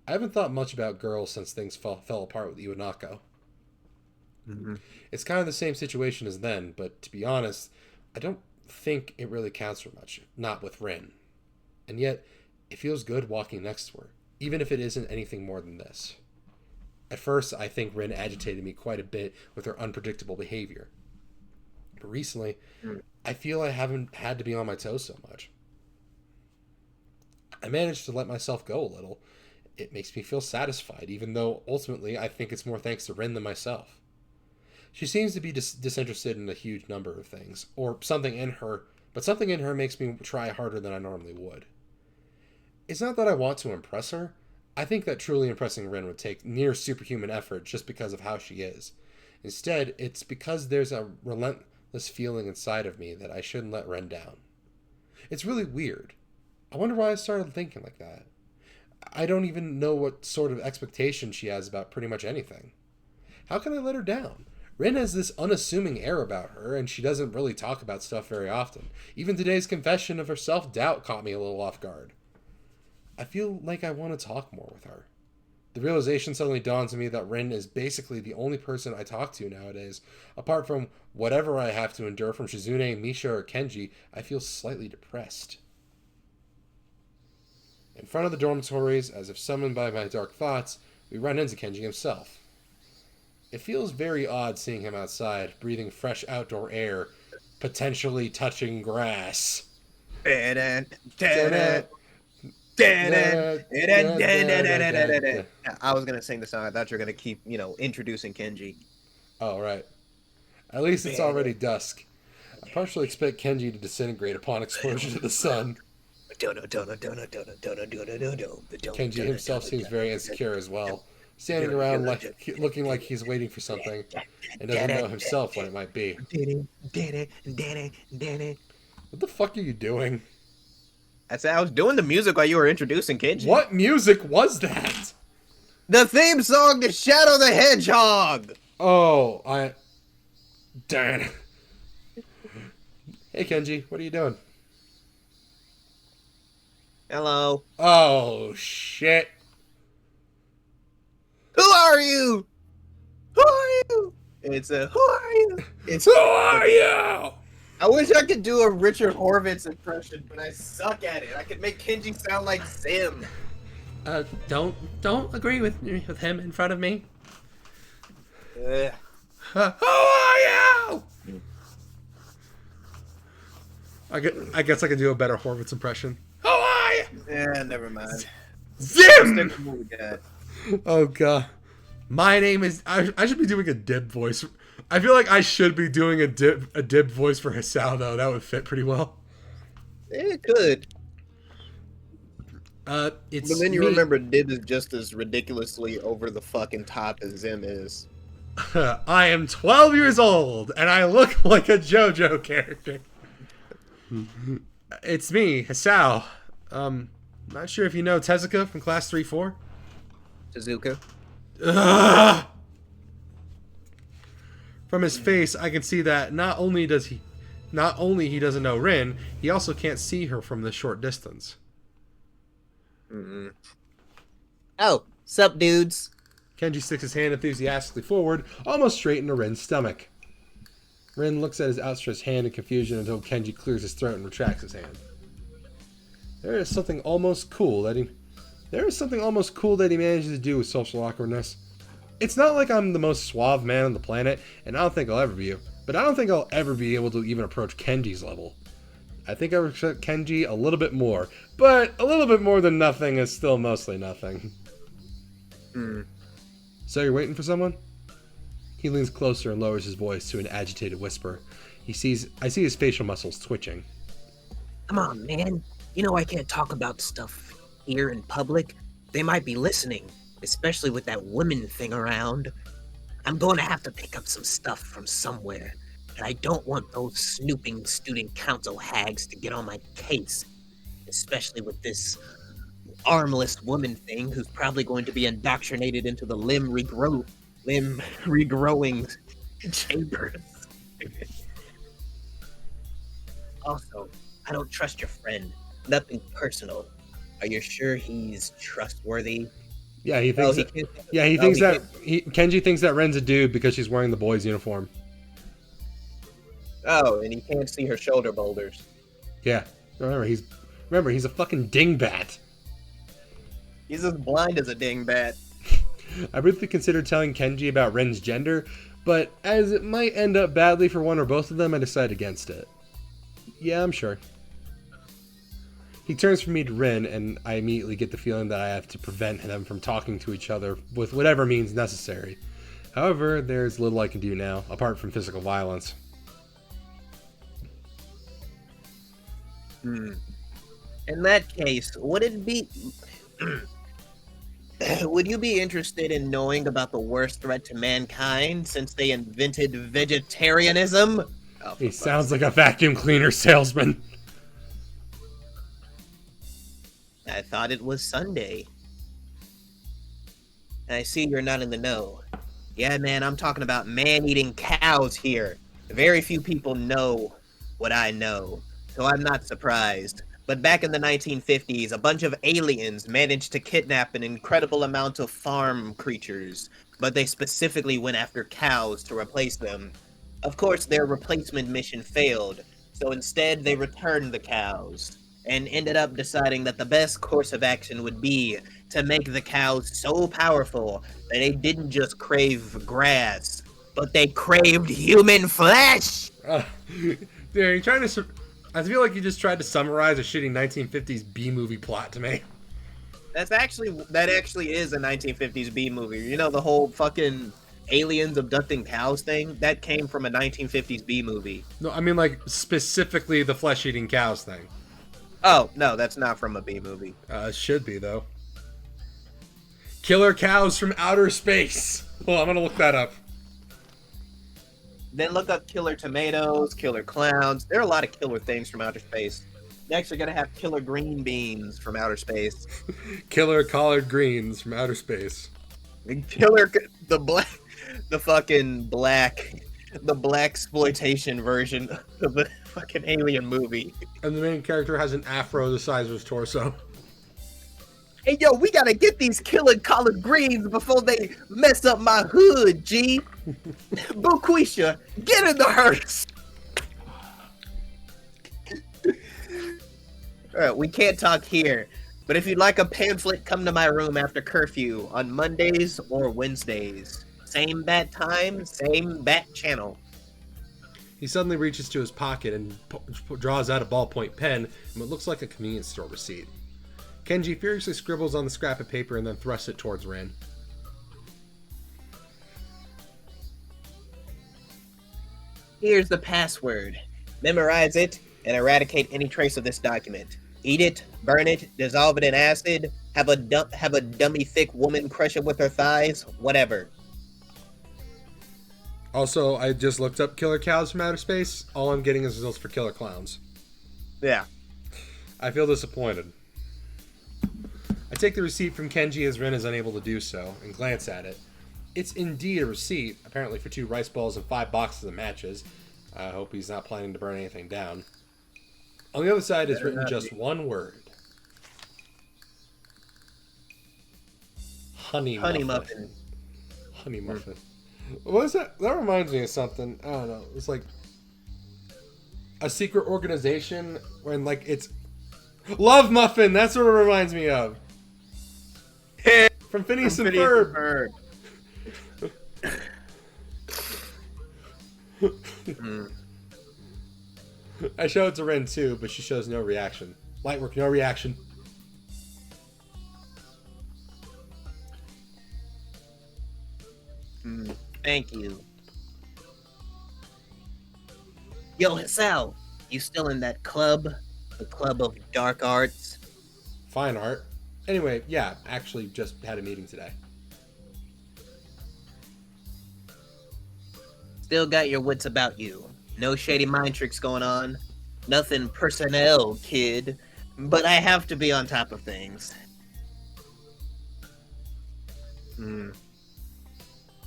S1: I haven't thought much about girls since things fell apart with Iwanako. It's kind of the same situation as then, but to be honest, I don't think it really counts for much, not with Rin. And yet, it feels good walking next to her, even if it isn't anything more than this. At first, I think Rin agitated me quite a bit with her unpredictable behavior. But recently, I feel I haven't had to be on my toes so much. I managed to let myself go a little. It makes me feel satisfied, even though ultimately I think it's more thanks to Rin than myself. She seems to be disinterested in a huge number of things, but something in her makes me try harder than I normally would. It's not that I want to impress her. I think that truly impressing Rin would take near superhuman effort just because of how she is. Instead, it's because there's a relentless feeling inside of me that I shouldn't let Rin down. It's really weird. I wonder why I started thinking like that. I don't even know what sort of expectation she has about pretty much anything. How can I let her down? Rin has this unassuming air about her, and she doesn't really talk about stuff very often. Even today's confession of her self-doubt caught me a little off guard. I feel like I want to talk more with her. The realization suddenly dawns on me that Rin is basically the only person I talk to nowadays. Apart from whatever I have to endure from Shizune, Misha, or Kenji, I feel slightly depressed. In front of the dormitories, as if summoned by my dark thoughts, we run into Kenji himself. It feels very odd seeing him outside, breathing fresh outdoor air, potentially touching grass.
S3: I was gonna sing the song. I thought you were gonna keep, introducing Kenji.
S1: Oh, right. At least it's already dusk. I partially expect Kenji to disintegrate upon exposure to the sun. Kenji himself seems very insecure as well, standing around looking like he's waiting for something, and doesn't know himself what it might be. What the fuck are you doing?
S3: I was doing the music while you were introducing Kenji.
S1: What music was that?
S3: The theme song to Shadow the Hedgehog!
S1: Oh, Darn. Hey, Kenji, what are you doing?
S3: Hello.
S1: Oh, shit.
S3: Who are you? Who are you? It's a, who are you? It's,
S1: Who are you?
S3: I wish I could do a Richard Horvitz impression, but I suck at it. I could make Kenji sound like Zim.
S1: Don't agree with him in front of me.
S3: Ugh.
S1: Who are you? I guess I can do a better Horvitz impression. Who are you?
S3: Yeah, never mind.
S1: Zim!
S3: Stick with what we got.
S1: Oh, God. My name is... I should be doing a Dib voice. I feel like I should be doing a Dib voice for Hisao, though. That would fit pretty well.
S3: It could.
S1: It's
S3: But then you
S1: me.
S3: remember Dib is just as ridiculously over the fucking top as Zim is.
S1: I am 12 years old, and I look like a JoJo character. It's me, Hisao. Not sure if you know Tezuka from Class 3-4.
S3: Tezuka.
S1: Ugh! From his face, I can see that not only he doesn't know Rin, he also can't see her from this short distance.
S3: Oh, sup, dudes?
S1: Kenji sticks his hand enthusiastically forward, almost straight into Rin's stomach. Rin looks at his outstretched hand in confusion until Kenji clears his throat and retracts his hand. There is something almost cool that he manages to do with social awkwardness. It's not like I'm the most suave man on the planet, and I don't think I'll ever be able to even approach Kenji's level. I think I respect Kenji a little bit more, but a little bit more than nothing is still mostly nothing. So you're waiting for someone? He leans closer and lowers his voice to an agitated whisper. I see his facial muscles twitching.
S4: Come on, man. You know I can't talk about stuff here in public. They might be listening, especially with that women thing around. I'm going to have to pick up some stuff from somewhere, and I don't want those snooping student council hags to get on my case, especially with this armless woman thing who's probably going to be indoctrinated into the limb regrowing chambers. Also, I don't trust your friend. Nothing personal. Are you sure he's trustworthy?
S1: Yeah, he thinks. Kenji thinks that Ren's a dude because she's wearing the boy's uniform.
S3: Oh, and he can't see her shoulder boulders.
S1: Yeah, remember he's a fucking dingbat.
S3: He's as blind as a dingbat.
S1: I briefly considered telling Kenji about Ren's gender, but as it might end up badly for one or both of them, I decided against it. Yeah, I'm sure. He turns from me to Rin, and I immediately get the feeling that I have to prevent them from talking to each other with whatever means necessary. However, there's little I can do now, apart from physical violence.
S3: In that case, would it be... would you be interested in knowing about the worst threat to mankind since they invented vegetarianism? Oh,
S1: He
S3: for fuck's
S1: sounds
S3: sake.
S1: like a vacuum cleaner salesman.
S3: I thought it was Sunday. I see you're not in the know. Yeah, man, I'm talking about man-eating cows here. Very few people know what I know, so I'm not surprised. But back in the 1950s, a bunch of aliens managed to kidnap an incredible amount of farm creatures, but they specifically went after cows to replace them. Of course, their replacement mission failed, so instead they returned the cows, and ended up deciding that the best course of action would be to make the cows so powerful that they didn't just crave grass, but they craved human flesh!
S1: Dude, are you trying to... I feel like you just tried to summarize a shitty 1950s B-movie plot to me.
S3: That actually is a 1950s B movie. You know, the whole fucking aliens abducting cows thing? That came from a 1950s B movie.
S1: No, I mean, like, specifically the flesh-eating cows thing.
S3: Oh, no, that's not from a B movie.
S1: It should be, though. Killer cows from outer space. Well, I'm gonna look that up.
S3: Then look up killer tomatoes, killer clowns. There are a lot of killer things from outer space. Next, you're gonna have killer green beans from outer space.
S1: Killer collard greens from outer space.
S3: The black exploitation version of the fucking alien movie.
S1: And the main character has an afro the size of his torso.
S3: Hey yo, we gotta get these killer collard greens before they mess up my hood, G. Boquisha, get in the hearse. Alright, we can't talk here, but if you'd like a pamphlet, come to my room after curfew on Mondays or Wednesdays. Same bat time, same bat channel.
S1: He suddenly reaches to his pocket and draws out a ballpoint pen and what looks like a convenience store receipt. Kenji furiously scribbles on the scrap of paper and then thrusts it towards Rin.
S3: Here's the password. Memorize it and eradicate any trace of this document. Eat it, burn it, dissolve it in acid, have a dummy thick woman crush it with her thighs, whatever.
S1: Also, I just looked up killer cows from outer space. All I'm getting is results for killer clowns.
S3: Yeah.
S1: I feel disappointed. I take the receipt from Kenji as Rin is unable to do so, and glance at it. It's indeed a receipt, apparently for 2 rice balls and 5 boxes of matches. I hope he's not planning to burn anything down. On the other side is written just one word. Honey muffin. Honey muffin. What is that? That reminds me of something. I don't know. It's like a secret organization when, like, it's... Love Muffin! That's what it reminds me of. From Phineas and Ferb. I show it to Ren too, but she shows no reaction. Lightwork, no reaction.
S3: Thank you. Yo, Hisao, you still in that club? The Club of Dark Arts?
S1: Fine art. Anyway, yeah, actually just had a meeting today.
S3: Still got your wits about you. No shady mind tricks going on. Nothing personnel, kid. But I have to be on top of things.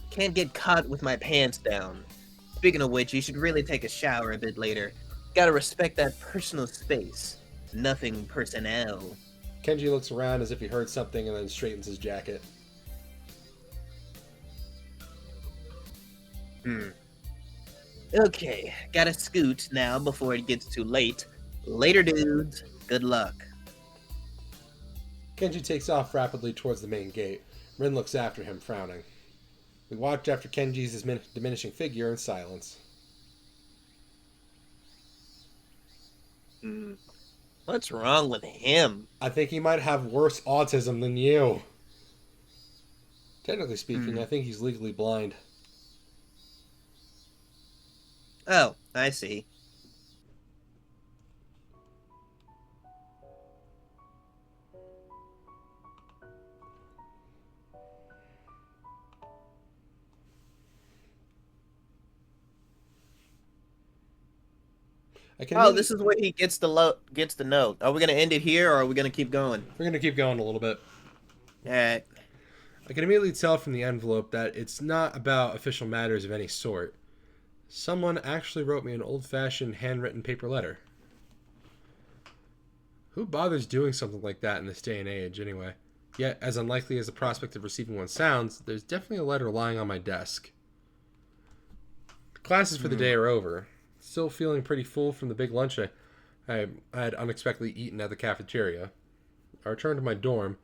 S3: Can't get caught with my pants down. Speaking of which, you should really take a shower a bit later. Gotta respect that personal space. Nothing personnel.
S1: Kenji looks around as if he heard something and then straightens his jacket.
S3: Okay, gotta scoot now before it gets too late. Later, dudes. Good luck.
S1: Kenji takes off rapidly towards the main gate. Rin looks after him, frowning. We watch after Kenji's diminishing figure in silence.
S3: What's wrong with him?
S1: I think he might have worse autism than you. Technically speaking, I think he's legally blind.
S3: Oh, I see.
S1: I can
S3: Oh,
S1: immediately-
S3: this is where he gets the note. Are we gonna end it here, or are we gonna keep going?
S1: We're gonna keep going a little bit.
S3: Alright.
S1: I can immediately tell from the envelope that it's not about official matters of any sort. Someone actually wrote me an old-fashioned handwritten paper letter. Who bothers doing something like that in this day and age, anyway? Yet, as unlikely as the prospect of receiving one sounds, there's definitely a letter lying on my desk. Classes for the day are over. Still feeling pretty full from the big lunch I had unexpectedly eaten at the cafeteria. I returned to my dorm,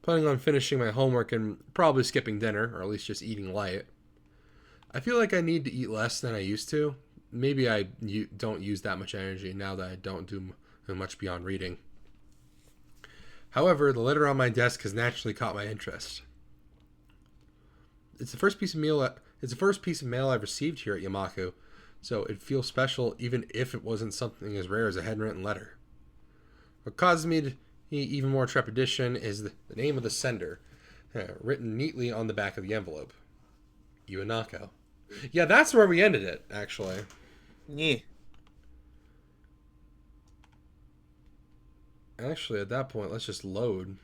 S1: planning on finishing my homework and probably skipping dinner, or at least just eating light. I feel like I need to eat less than I used to. Maybe I don't use that much energy now that I don't do much beyond reading. However, the letter on my desk has naturally caught my interest. It's the first piece of mail I've received here at Iwanako, so it feels special even if it wasn't something as rare as a handwritten letter. What causes me to even more trepidation is the name of the sender, written neatly on the back of the envelope. Iwanako. Yeah, that's where we ended it, actually.
S3: Yeah.
S1: Actually, at that point, let's just load.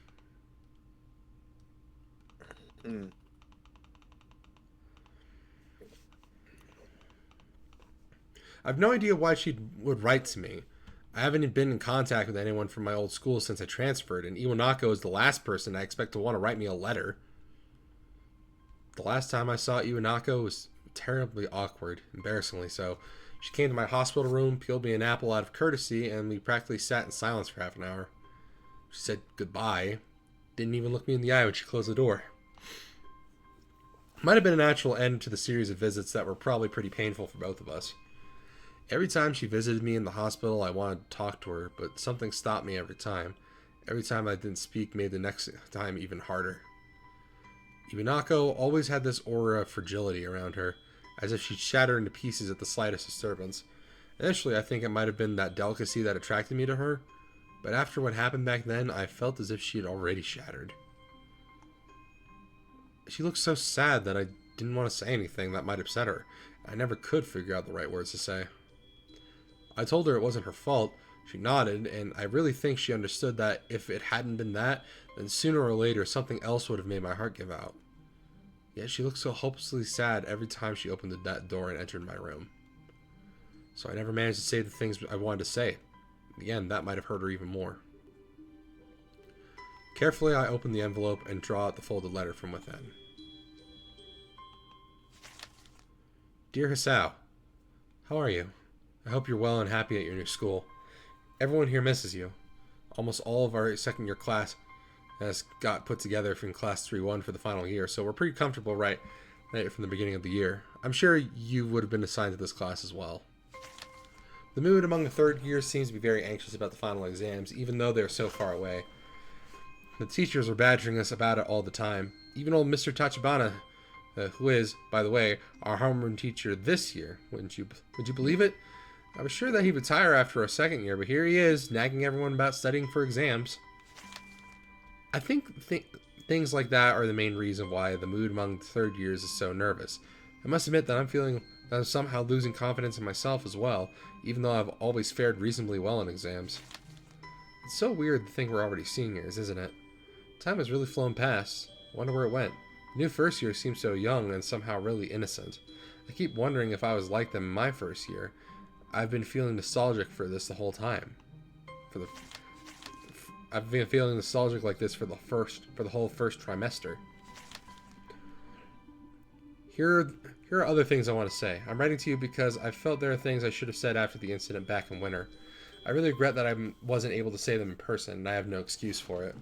S1: I've no idea why she would write to me. I haven't been in contact with anyone from my old school since I transferred, and Iwanako is the last person I expect to want to write me a letter. The last time I saw Iwanako was terribly awkward, embarrassingly so. She came to my hospital room, peeled me an apple out of courtesy, and we practically sat in silence for half an hour. She said goodbye. Didn't even look me in the eye when she closed the door. Might have been a natural end to the series of visits that were probably pretty painful for both of us. Every time she visited me in the hospital, I wanted to talk to her, but something stopped me every time. Every time I didn't speak made the next time even harder. Iwanako always had this aura of fragility around her, as if she'd shatter into pieces at the slightest disturbance. Initially, I think it might have been that delicacy that attracted me to her, but after what happened back then, I felt as if she had already shattered. She looked so sad that I didn't want to say anything that might upset her. I never could figure out the right words to say. I told her it wasn't her fault. She nodded, and I really think she understood that if it hadn't been that, then sooner or later something else would have made my heart give out. Yet she looked so hopelessly sad every time she opened that door and entered my room. So I never managed to say the things I wanted to say. In the end, that might have hurt her even more. Carefully, I open the envelope and draw out the folded letter from within. Dear Hisao, how are you? I hope you're well and happy at your new school. Everyone here misses you. Almost all of our second year class has got put together from class 3-1 for the final year, so we're pretty comfortable right from the beginning of the year. I'm sure you would have been assigned to this class as well. The mood among the third years seems to be very anxious about the final exams, even though they're so far away. The teachers are badgering us about it all the time. Even old Mr. Tachibana, who is, by the way, our homeroom teacher this year. Would you believe it? I was sure that he'd retire after our second year, but here he is, nagging everyone about studying for exams. I think things like that are the main reason why the mood among the third years is so nervous. I must admit that I'm feeling that I'm somehow losing confidence in myself as well, even though I've always fared reasonably well in exams. It's so weird to think we're already seniors, isn't it? Time has really flown past. I wonder where it went. The new first year seems so young and somehow really innocent. I keep wondering if I was like them in my first year. I've been feeling nostalgic for this the whole time. I've been feeling nostalgic like this for the whole first trimester. Here are other things I want to say. I'm writing to you because I felt there are things I should have said after the incident back in winter. I really regret that I wasn't able to say them in person, and I have no excuse for it.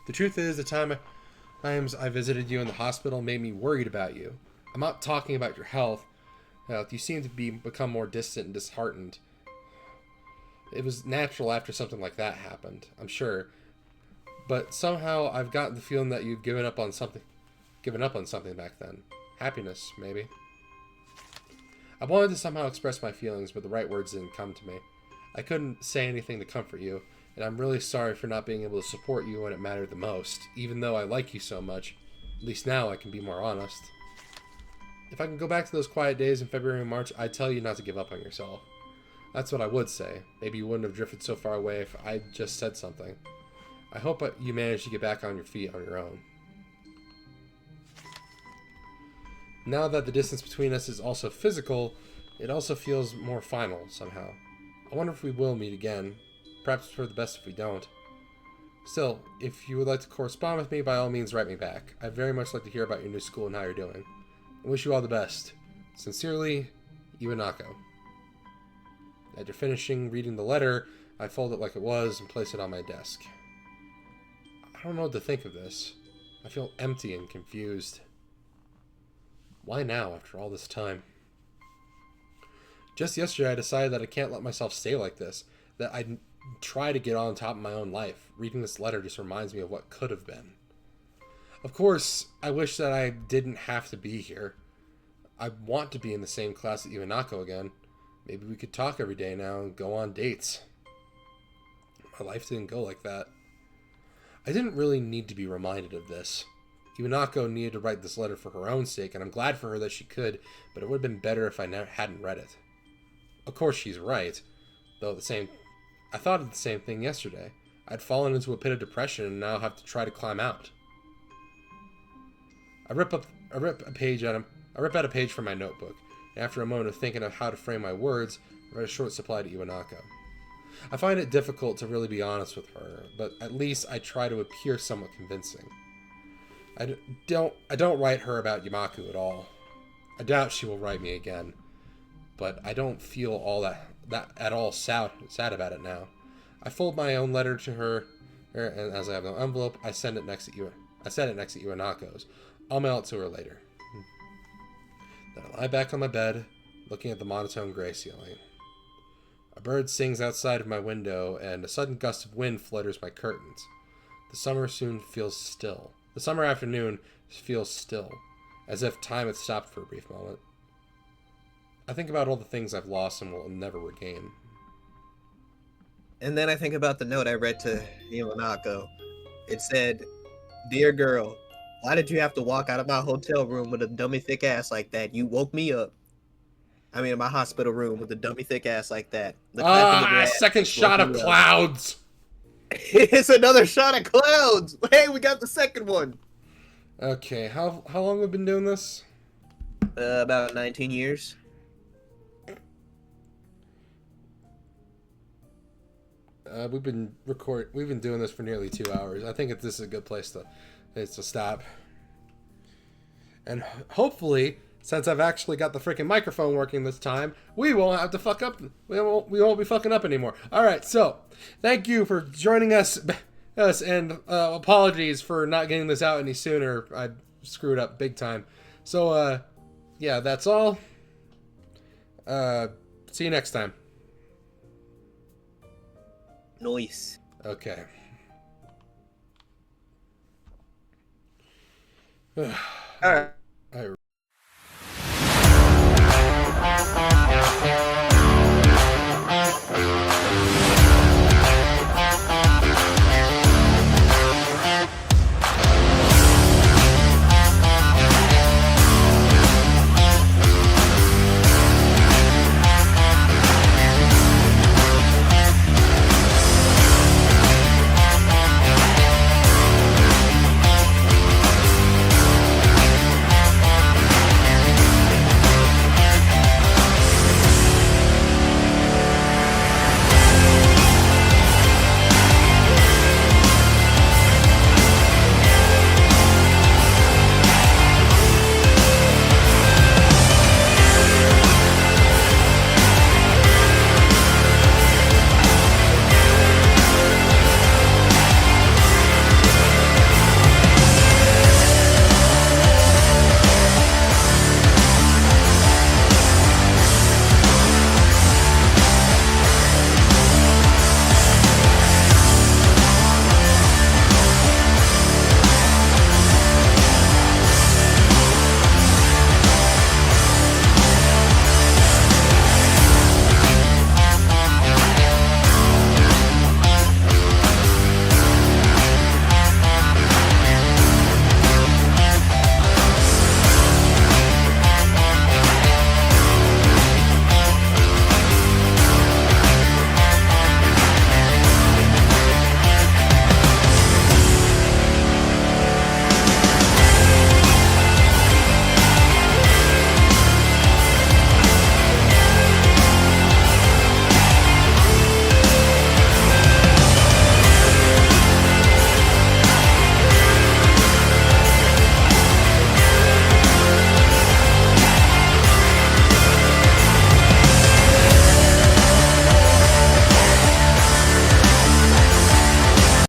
S1: The truth is, the times I visited you in the hospital made me worried about you. I'm not talking about your health. You seem to become more distant and disheartened. It was natural after something like that happened, I'm sure. But somehow I've gotten the feeling that you've given up on something back then. Happiness, maybe. I wanted to somehow express my feelings, but the right words didn't come to me. I couldn't say anything to comfort you, and I'm really sorry for not being able to support you when it mattered the most, even though I like you so much. At least now I can be more honest. If I can go back to those quiet days in February and March, I'd tell you not to give up on yourself. That's what I would say. Maybe you wouldn't have drifted so far away if I just said something. I hope you managed to get back on your feet on your own. Now that the distance between us is also physical, it also feels more final somehow. I wonder if we will meet again. Perhaps for the best if we don't. Still, if you would like to correspond with me, by all means write me back. I'd very much like to hear about your new school and how you're doing. I wish you all the best. Sincerely, Iwanako. After finishing reading the letter, I fold it like it was and place it on my desk. I don't know what to think of this. I feel empty and confused. Why now, after all this time? Just yesterday, I decided that I can't let myself stay like this. That I'd try to get on top of my own life. Reading this letter just reminds me of what could have been. Of course, I wish that I didn't have to be here. I want to be in the same class as Iwanako again. Maybe we could talk every day now and go on dates. My life didn't go like that. I didn't really need to be reminded of this. Iwanako needed to write this letter for her own sake, and I'm glad for her that she could, but it would have been better if I hadn't read it. Of course she's right, though I thought of the same thing yesterday. I'd fallen into a pit of depression and now have to try to climb out. I rip out a page from my notebook, and after a moment of thinking of how to frame my words, I write a short supply to Iwanako. I find it difficult to really be honest with her, but at least I try to appear somewhat convincing. I don't write her about Yamaku at all. I doubt she will write me again, but I don't feel all that at all sad about it now. I fold my own letter to her, and as I have no envelope, I set it next to Iwanako's. I'll mail it to her later. Then I lie back on my bed, looking at the monotone gray ceiling. A bird sings outside of my window, and a sudden gust of wind flutters my curtains. The summer afternoon feels still, as if time had stopped for a brief moment. I think about all the things I've lost and will never regain.
S3: And then I think about the note I read to Iwanako. It said, "Dear girl, why did you have to walk out of my hotel room with a dummy thick ass like that? You woke me up. I mean, in my hospital room with a dummy thick ass like that."
S1: Second shot of clouds!
S3: It's another shot of clouds! Hey, we got the second one!
S1: Okay, how long have we been doing this?
S3: About 19 years.
S1: We've been doing this for nearly 2 hours. I think this is a good place to stop. And hopefully, since I've actually got the freaking microphone working this time, we won't have to fuck up. We won't be fucking up anymore. All right, so thank you for joining us, and apologies for not getting this out any sooner. I screwed up big time. So yeah, that's all. See you next time.
S3: Nice.
S1: Okay.
S3: All right.